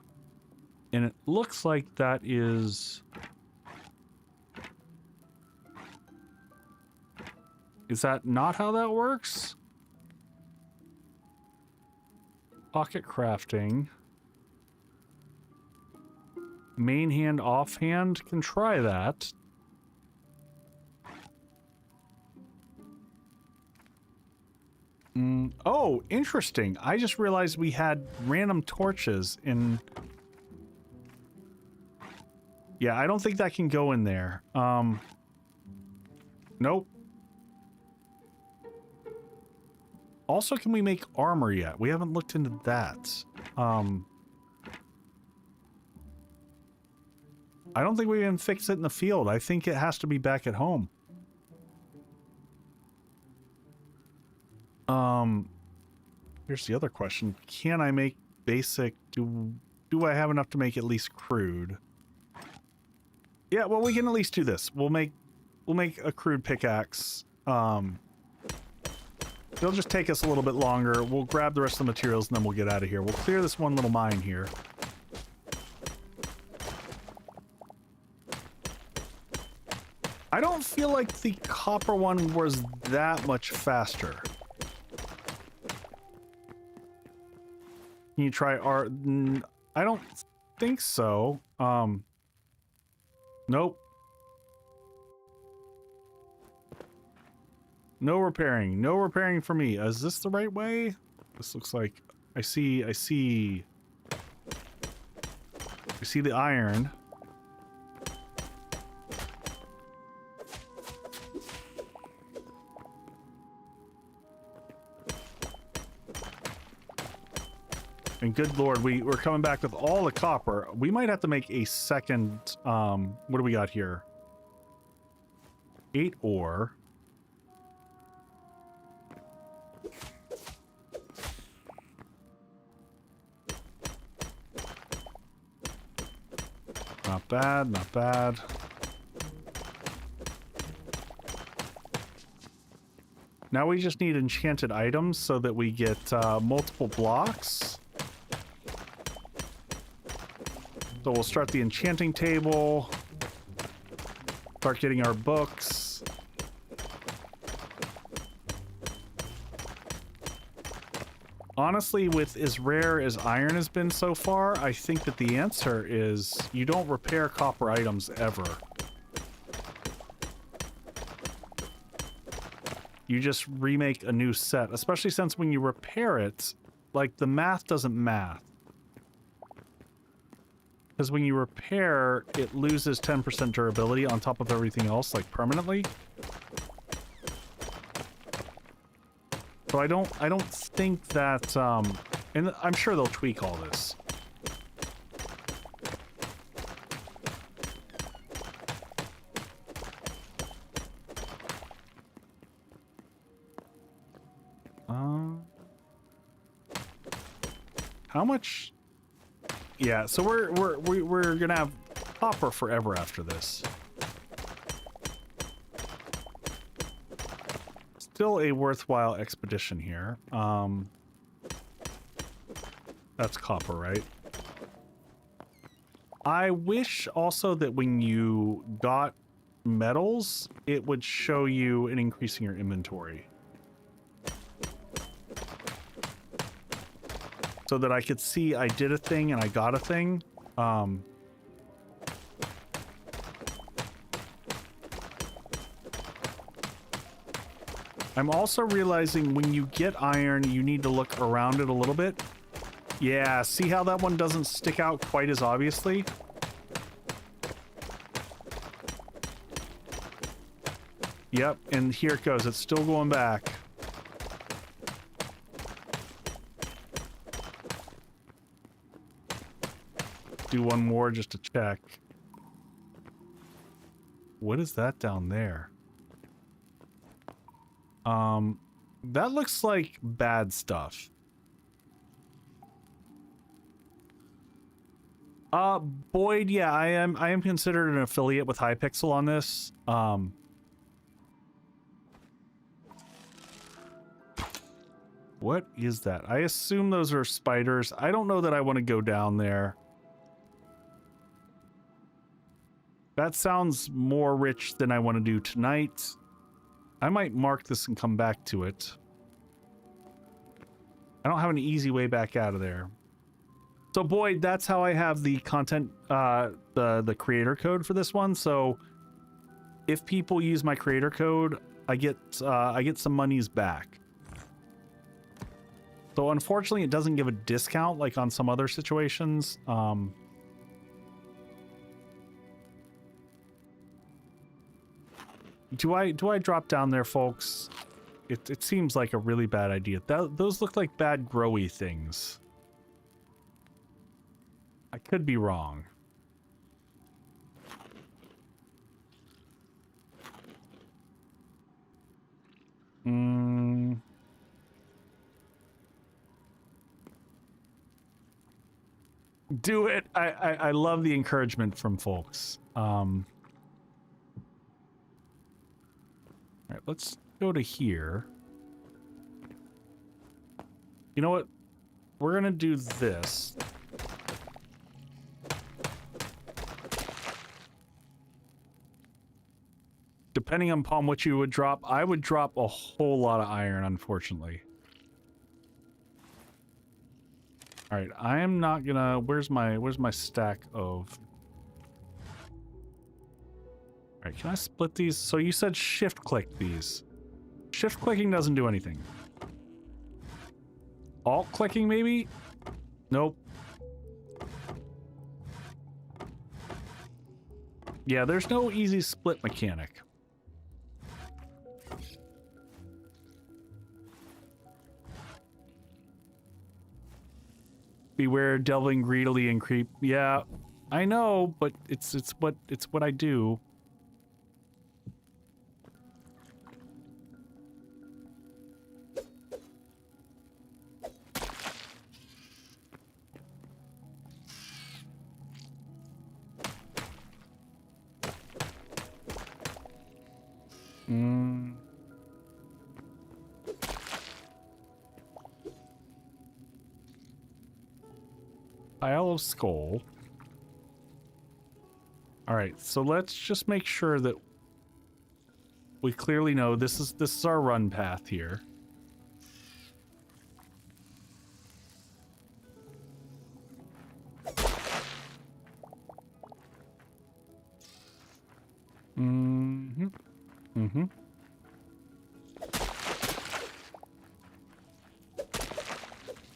And it looks like that is... Is that not how that works? Pocket crafting. Main hand, off hand. Can try that. Oh, interesting. I just realized we had random torches in... Yeah, I don't think that can go in there. Nope. Also, can we make armor yet? We haven't looked into that. I don't think we can fix it in the field. I think it has to be back at home. Here's the other question. Can I make basic? Do I have enough to make at least crude? Yeah, well, we can at least do this. We'll make a crude pickaxe. It'll just take us a little bit longer. We'll grab the rest of the materials and then we'll get out of here. We'll clear this one little mine here. I don't feel like the copper one was that much faster. Can you try art? I don't think so. Nope. No repairing. No repairing for me. Is this the right way? This looks like... I see the iron. And good lord, we're coming back with all the copper. We might have to make a second, what do we got here? 8 ore. Not bad, not bad. Now we just need enchanted items so that we get multiple blocks. So we'll start the enchanting table, start getting our books. Honestly, with as rare as iron has been so far, I think that the answer is you don't repair copper items ever. You just remake a new set, especially since when you repair it, like the math doesn't math. Because when you repair, it loses 10% durability on top of everything else, like permanently. So I don't think that, and I'm sure they'll tweak all this. How much? Yeah, so we're gonna have copper forever after this. Still a worthwhile expedition here. That's copper, right? I wish also that when you got metals, it would show you an increase in your inventory. So that I could see I did a thing and I got a thing. I'm also realizing when you get iron, you need to look around it a little bit. Yeah, see how that one doesn't stick out quite as obviously? Yep, and here it goes. It's still going back. Do one more just to check. What is that down there? That looks like bad stuff. Boyd, yeah, I am considered an affiliate with Hypixel on this. What is that? I assume those are spiders. I don't know that I want to go down there. That sounds more rich than I want to do tonight. I might mark this and come back to it. I don't have an easy way back out of there. So Boyd, that's how I have the content, the creator code for this one. So if people use my creator code, I get some monies back. So unfortunately, it doesn't give a discount like on some other situations. Do I drop down there, folks? It seems like a really bad idea. Those look like bad growy things. I could be wrong. Do it. I love the encouragement from folks. All right, let's go to here. You know what? We're gonna do this. Depending upon what you would drop, I would drop a whole lot of iron, unfortunately. All right, I am not gonna. Where's my stack of? All right, can I split these? So you said shift click these. Shift clicking doesn't do anything. Alt clicking maybe? Nope. Yeah, there's no easy split mechanic. Beware delving greedily and creep. Yeah, I know, but it's what I do. Pile of skull. All right, so let's just make sure that we clearly know this is our run path here.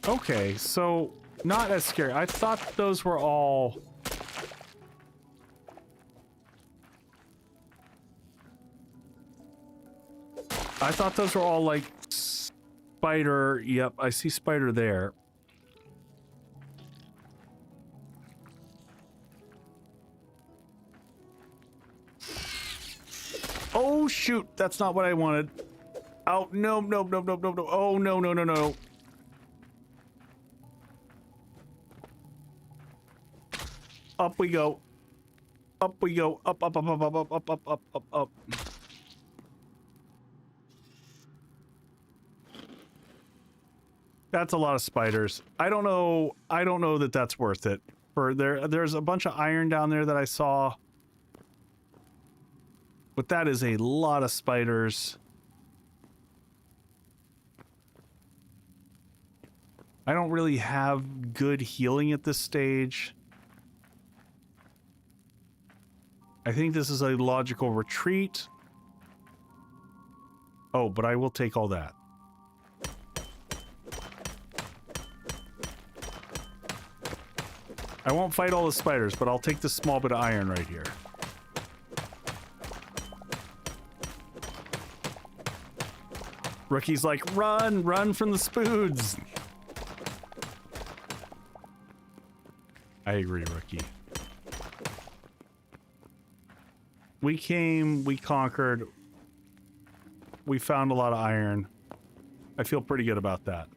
Okay, so not as scary. I thought those were all... I thought those were all like spider. Yep, I see spider there. Oh shoot, that's not what I wanted. Oh no, no, no, no, no, no. Oh no, no, no, no. Up we go. Up we go. Up, up, up, up, up, up, up, up, up, up, up. That's a lot of spiders. I don't know that that's worth it. There's a bunch of iron down there that I saw. But that is a lot of spiders. I don't really have good healing at this stage. I think this is a logical retreat. Oh, but I will take all that. I won't fight all the spiders, but I'll take this small bit of iron right here. Rookie's like, run, run from the spoods. I agree, Rookie. We came, we conquered, we found a lot of iron. I feel pretty good about that.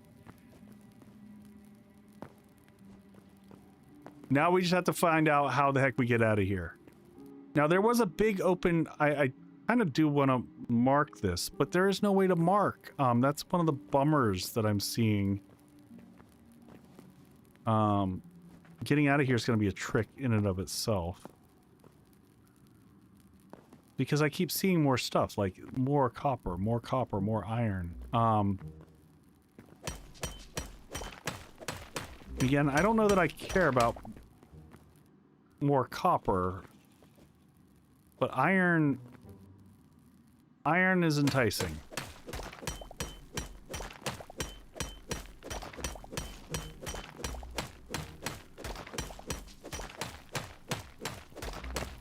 Now we just have to find out how the heck we get out of here. Now there was a big open, I kind of do want to mark this, but there is no way to mark. That's one of the bummers that I'm seeing. Getting out of here is going to be a trick in and of itself. Because I keep seeing more stuff, like more copper, more iron. Again, I don't know that I care about more copper, but iron is enticing.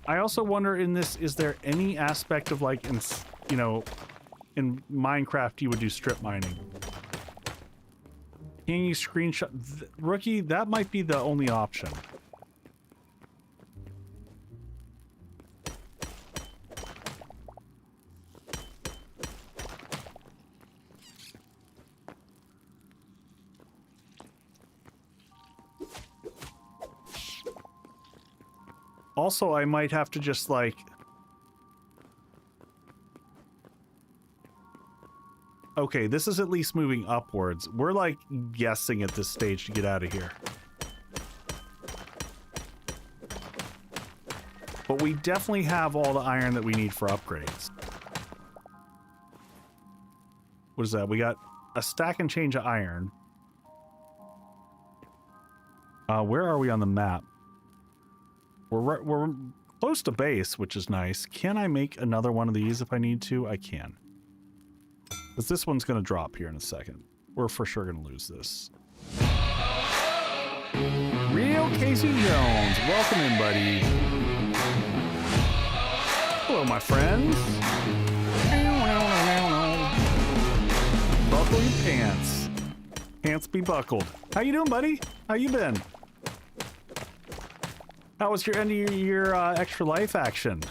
I also wonder in this, is there any aspect of like, you know, in Minecraft you would do strip mining? Can you screenshot? Rookie, that might be the only option. Also, I might have to just like... Okay, this is at least moving upwards. We're like guessing at this stage to get out of here. But we definitely have all the iron that we need for upgrades. What is that? We got a stack and change of iron. Where are we on the map? We're close to base, which is nice. Can I make another one of these if I need to? I can. Because this one's going to drop here in a second. We're for sure going to lose this. Real Casey Jones. Welcome in, buddy. Hello, my friends. Buckle your pants. Pants be buckled. How you doing, buddy? How you been? How was your end of your extra life action?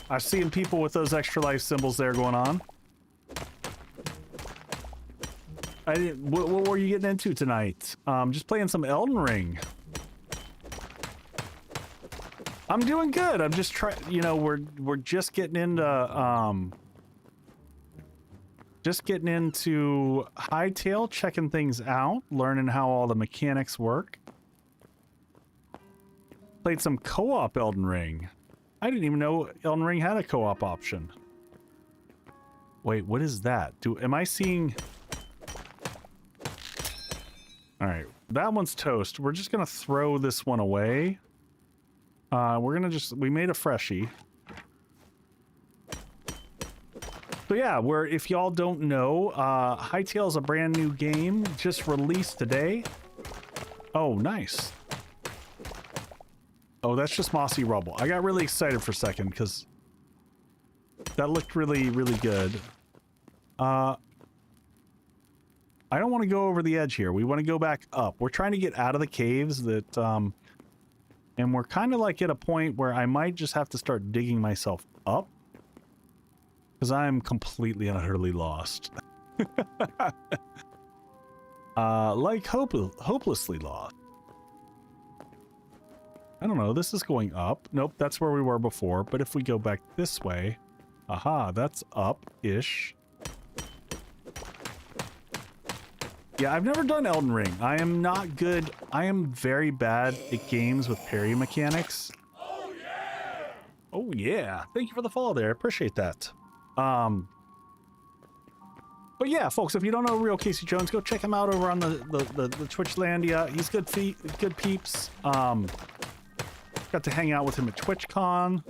I've seen people with those extra life symbols there going on. What were you getting into tonight? Just playing some Elden Ring. I'm doing good. I'm just trying, you know, we're just getting into Hytale, checking things out, learning how all the mechanics work. Played some co-op Elden Ring. I didn't even know Elden Ring had a co-op option. Wait, what is that? Am I seeing... Alright, that one's toast. We're just gonna throw this one away. We're gonna we made a freshie. So yeah, if y'all don't know, Hytale is a brand new game, just released today. Oh, nice. Oh, that's just mossy rubble. I got really excited for a second, because that looked really, really good. I don't want to go over the edge here. We want to go back up. We're trying to get out of the caves that, and we're kind of like at a point where I might just have to start digging myself up. Because I'm completely and utterly lost. Like hopelessly lost. I don't know, this is going up. Nope, that's where we were before. But if we go back this way, aha, that's up-ish. Yeah, I've never done Elden Ring. I am not good. I am very bad at games with parry mechanics. Oh yeah! Oh yeah! Thank you for the follow there. I appreciate that. But yeah, folks, if you don't know Real Casey Jones, go check him out over on the Twitchlandia. He's good peeps. Got to hang out with him at TwitchCon.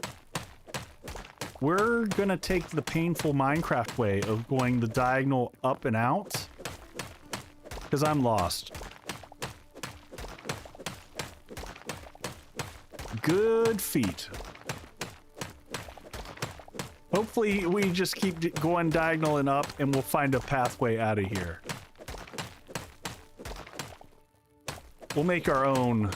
We're gonna take the painful Minecraft way of going the diagonal up and out. Because I'm lost. Good feet. Hopefully we just keep going diagonal and up and we'll find a pathway out of here. We'll make our own.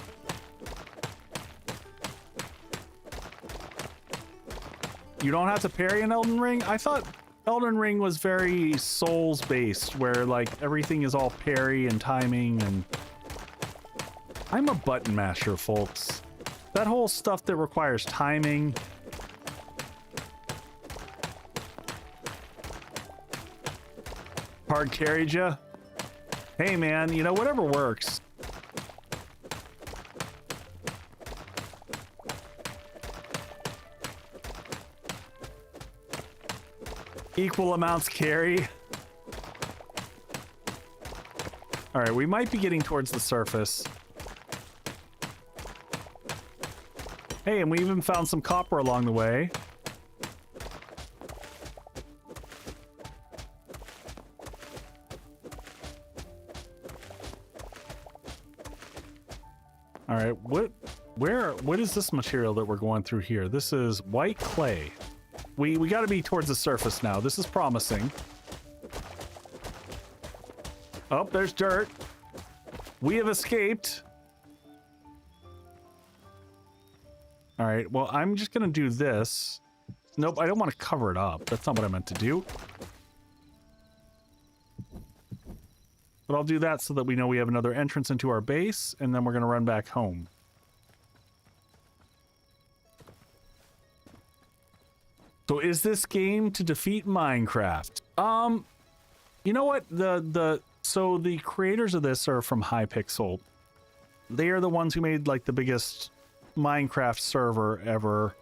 You don't have to parry an Elden Ring? I thought Elden Ring was very Souls-based, where, like, everything is all parry and timing, and... I'm a button masher, folks. That whole stuff that requires timing... Hard carried ya? Hey, man, you know, whatever works. Equal amounts carry. All right, we might be getting towards the surface. Hey, and we even found some copper along the way. All right, what? What is this material that we're going through here? This is white clay. We got to be towards the surface now. This is promising. Oh, there's dirt. We have escaped. All right, well, I'm just going to do this. Nope, I don't want to cover it up. That's not what I meant to do. But I'll do that so that we know we have another entrance into our base, and then we're going to run back home. So is this game to defeat Minecraft? You know what? So the creators of this are from Hypixel. They are the ones who made like the biggest Minecraft server ever.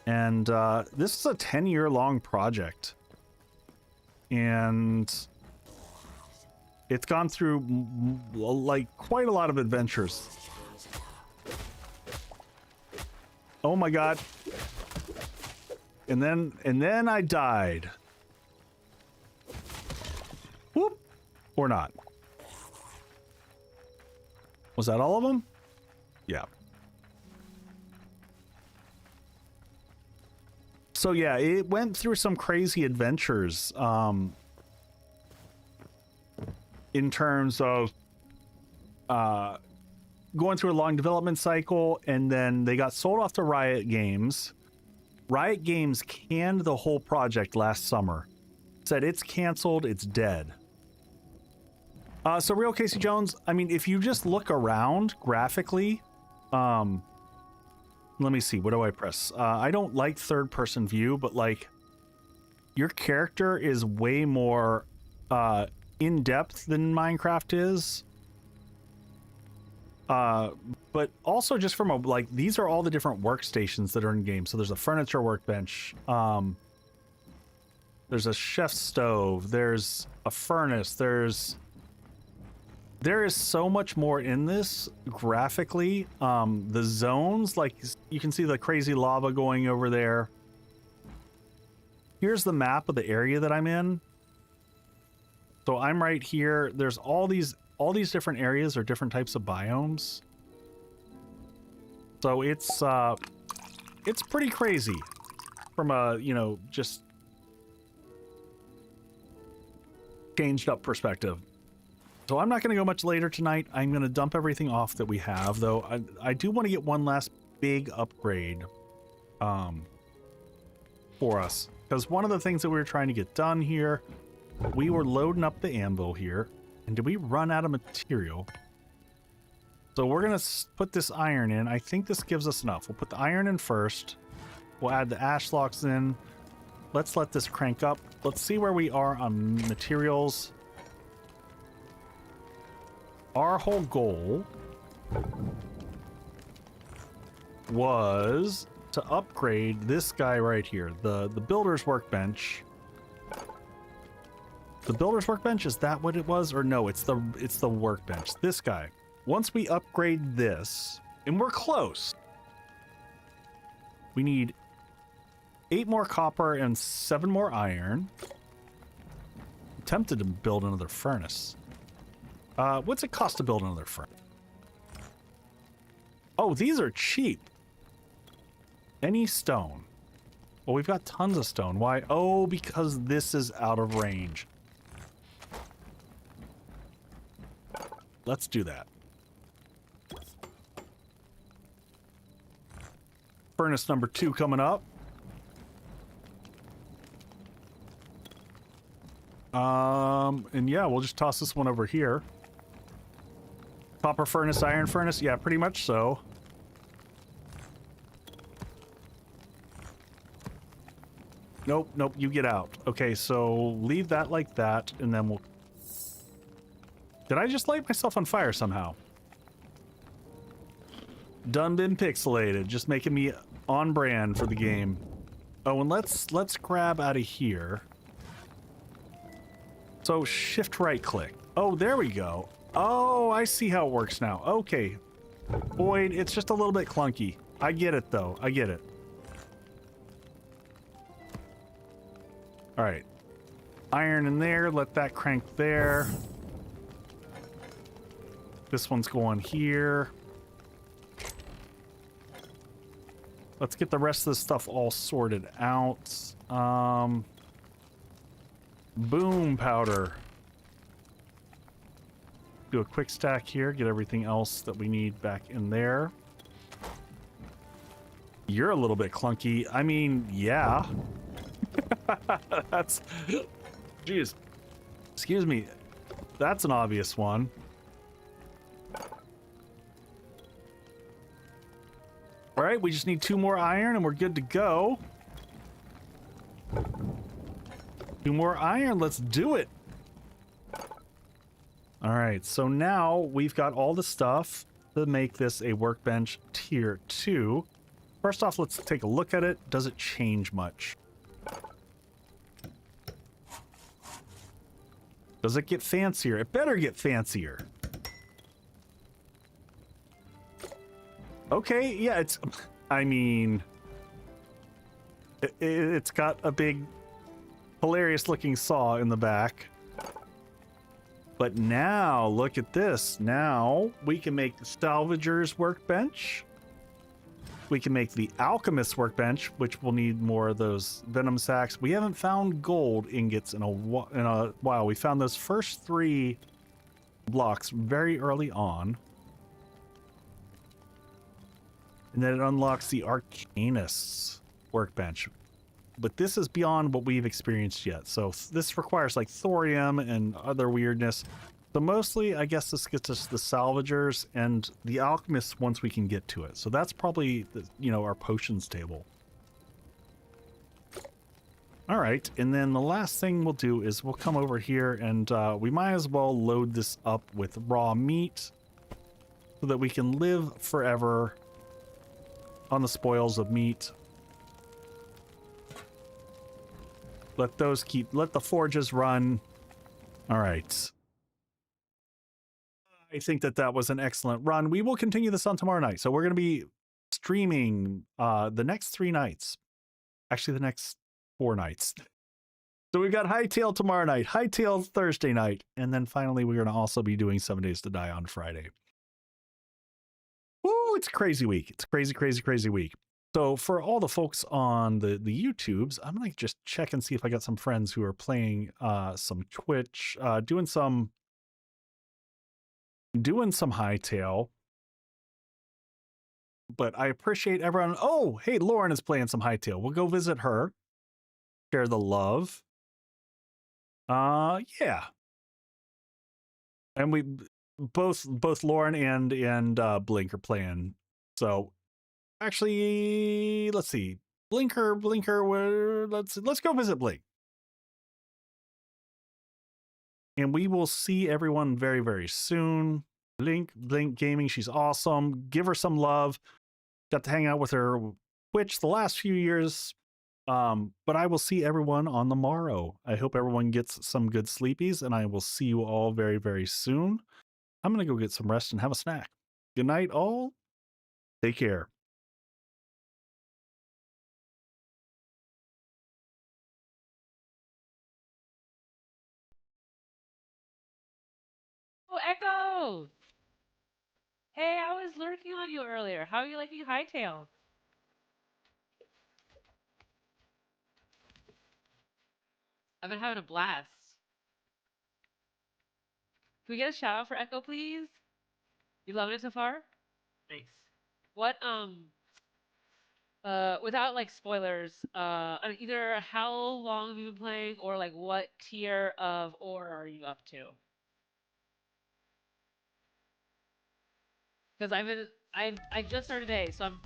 And this is a 10-year-long project. And it's gone through like quite a lot of adventures. Oh my god. And then I died. Whoop. Or not. Was that all of them? Yeah. So yeah, it went through some crazy adventures in terms of going through a long development cycle, and then they got sold off to Riot Games. Riot Games canned the whole project last summer. Said it's canceled, it's dead. So Real Casey Jones, I mean, if you just look around graphically, let me see, what do I press? I don't like third-person view, but like, your character is way more in-depth than Minecraft is. But also just from a, like, these are all the different workstations that are in game. So there's a furniture workbench, there's a chef's stove, there's a furnace, there is so much more in this graphically. The zones, like you can see the crazy lava going over there. Here's the map of the area that I'm in. So I'm right here. There's all these different areas are different types of biomes. So it's pretty crazy from a, you know, just changed up perspective. So I'm not going to go much later tonight. I'm going to dump everything off that we have, though. I do want to get one last big upgrade for us. Because one of the things that we were trying to get done here, we were loading up the anvil here. And did we run out of material? So we're going to put this iron in. I think this gives us enough. We'll put the iron in first. We'll add the ash blocks in. Let's let this crank up. Let's see where we are on materials. Our whole goal was to upgrade this guy right here, the builder's workbench. The builder's workbench, is that what it was? Or no, it's the workbench. This guy. Once we upgrade this, and we're close. We need 8 more copper and 7 more iron. I'm tempted to build another furnace. What's it cost to build another furnace? Oh, these are cheap. Any stone. Well, we've got tons of stone. Why? Oh, because this is out of range. Let's do that. Furnace number 2 coming up. And yeah, we'll just toss this one over here. Copper furnace, iron furnace? Yeah, pretty much so. Nope, nope, you get out. Okay, so leave that like that, and then we'll... Did I just light myself on fire somehow? Done been pixelated, just making me on brand for the game. Oh, and let's grab out of here. So shift right click. Oh, there we go. Oh, I see how it works now. Okay. Boyd, it's just a little bit clunky. I get it, though. I get it. All right. Iron in there. Let that crank there. This one's going here. Let's get the rest of this stuff all sorted out. Boom powder. Do a quick stack here, get everything else that we need back in there. You're a little bit clunky. I mean, yeah. That's... Jeez. Excuse me. That's an obvious one. All right, we just need 2 more iron and we're good to go. 2 more iron, let's do it. All right, so now we've got all the stuff to make this a workbench tier 2. First off, let's take a look at it. Does it change much? Does it get fancier? It better get fancier. Okay, yeah, it's... I mean... It's got a big, hilarious-looking saw in the back. But now, look at this. Now, we can make the Salvager's workbench. We can make the Alchemist's workbench, which will need more of those venom sacks. We haven't found gold ingots in a while. We found those first 3 blocks very early on. And then it unlocks the Arcanist's workbench. But this is beyond what we've experienced yet. So this requires like thorium and other weirdness. So mostly, I guess this gets us the salvagers and the alchemists once we can get to it. So that's probably, our potions table. All right, and then the last thing we'll do is we'll come over here and we might as well load this up with raw meat so that we can live forever on the spoils of meat. Let the forges run. All right. I think that was an excellent run. We will continue this on tomorrow night. So we're going to be streaming the next 3 nights. Actually, the next 4 nights. So we've got Hytale tomorrow night, Hytale Thursday night, and then finally we're going to also be doing 7 Days to Die on Friday. Ooh, it's a crazy week. It's a crazy, crazy, crazy week. So for all the folks on the YouTubes, I'm going to just check and see if I got some friends who are playing some Twitch, doing some Hytale. But I appreciate everyone. Oh, hey, Lauren is playing some Hytale. We'll go visit her. Share the love. Yeah. And we both Lauren and Blink are playing. So actually, let's see. Blinker, let's go visit Blink. And we will see everyone very, very soon. Blink Gaming, she's awesome. Give her some love. Got to hang out with her Twitch the last few years. But I will see everyone on the morrow. I hope everyone gets some good sleepies, and I will see you all very, very soon. I'm going to go get some rest and have a snack. Good night, all. Take care. Oh, Echo! Hey, I was lurking on you earlier. How are you liking Hytale? I've been having a blast. Can we get a shout out for Echo, please? You loving it so far? Nice. What, without like spoilers, either how long have you been playing or like what tier of ore are you up to? Because I just started today, so I'm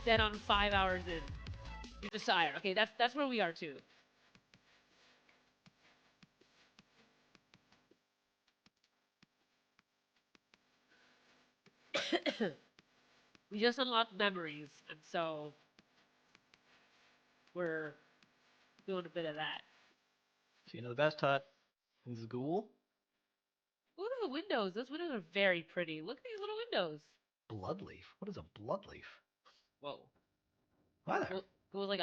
dead on 5 hours in. You're just tired. Okay, that's where we are too. We just unlocked memories, and so we're doing a bit of that. So you know the best hut is Ghoul. Look at the windows. Those windows are very pretty. Look at these little windows. Bloodleaf. What is a bloodleaf? Whoa. Hi there. It was like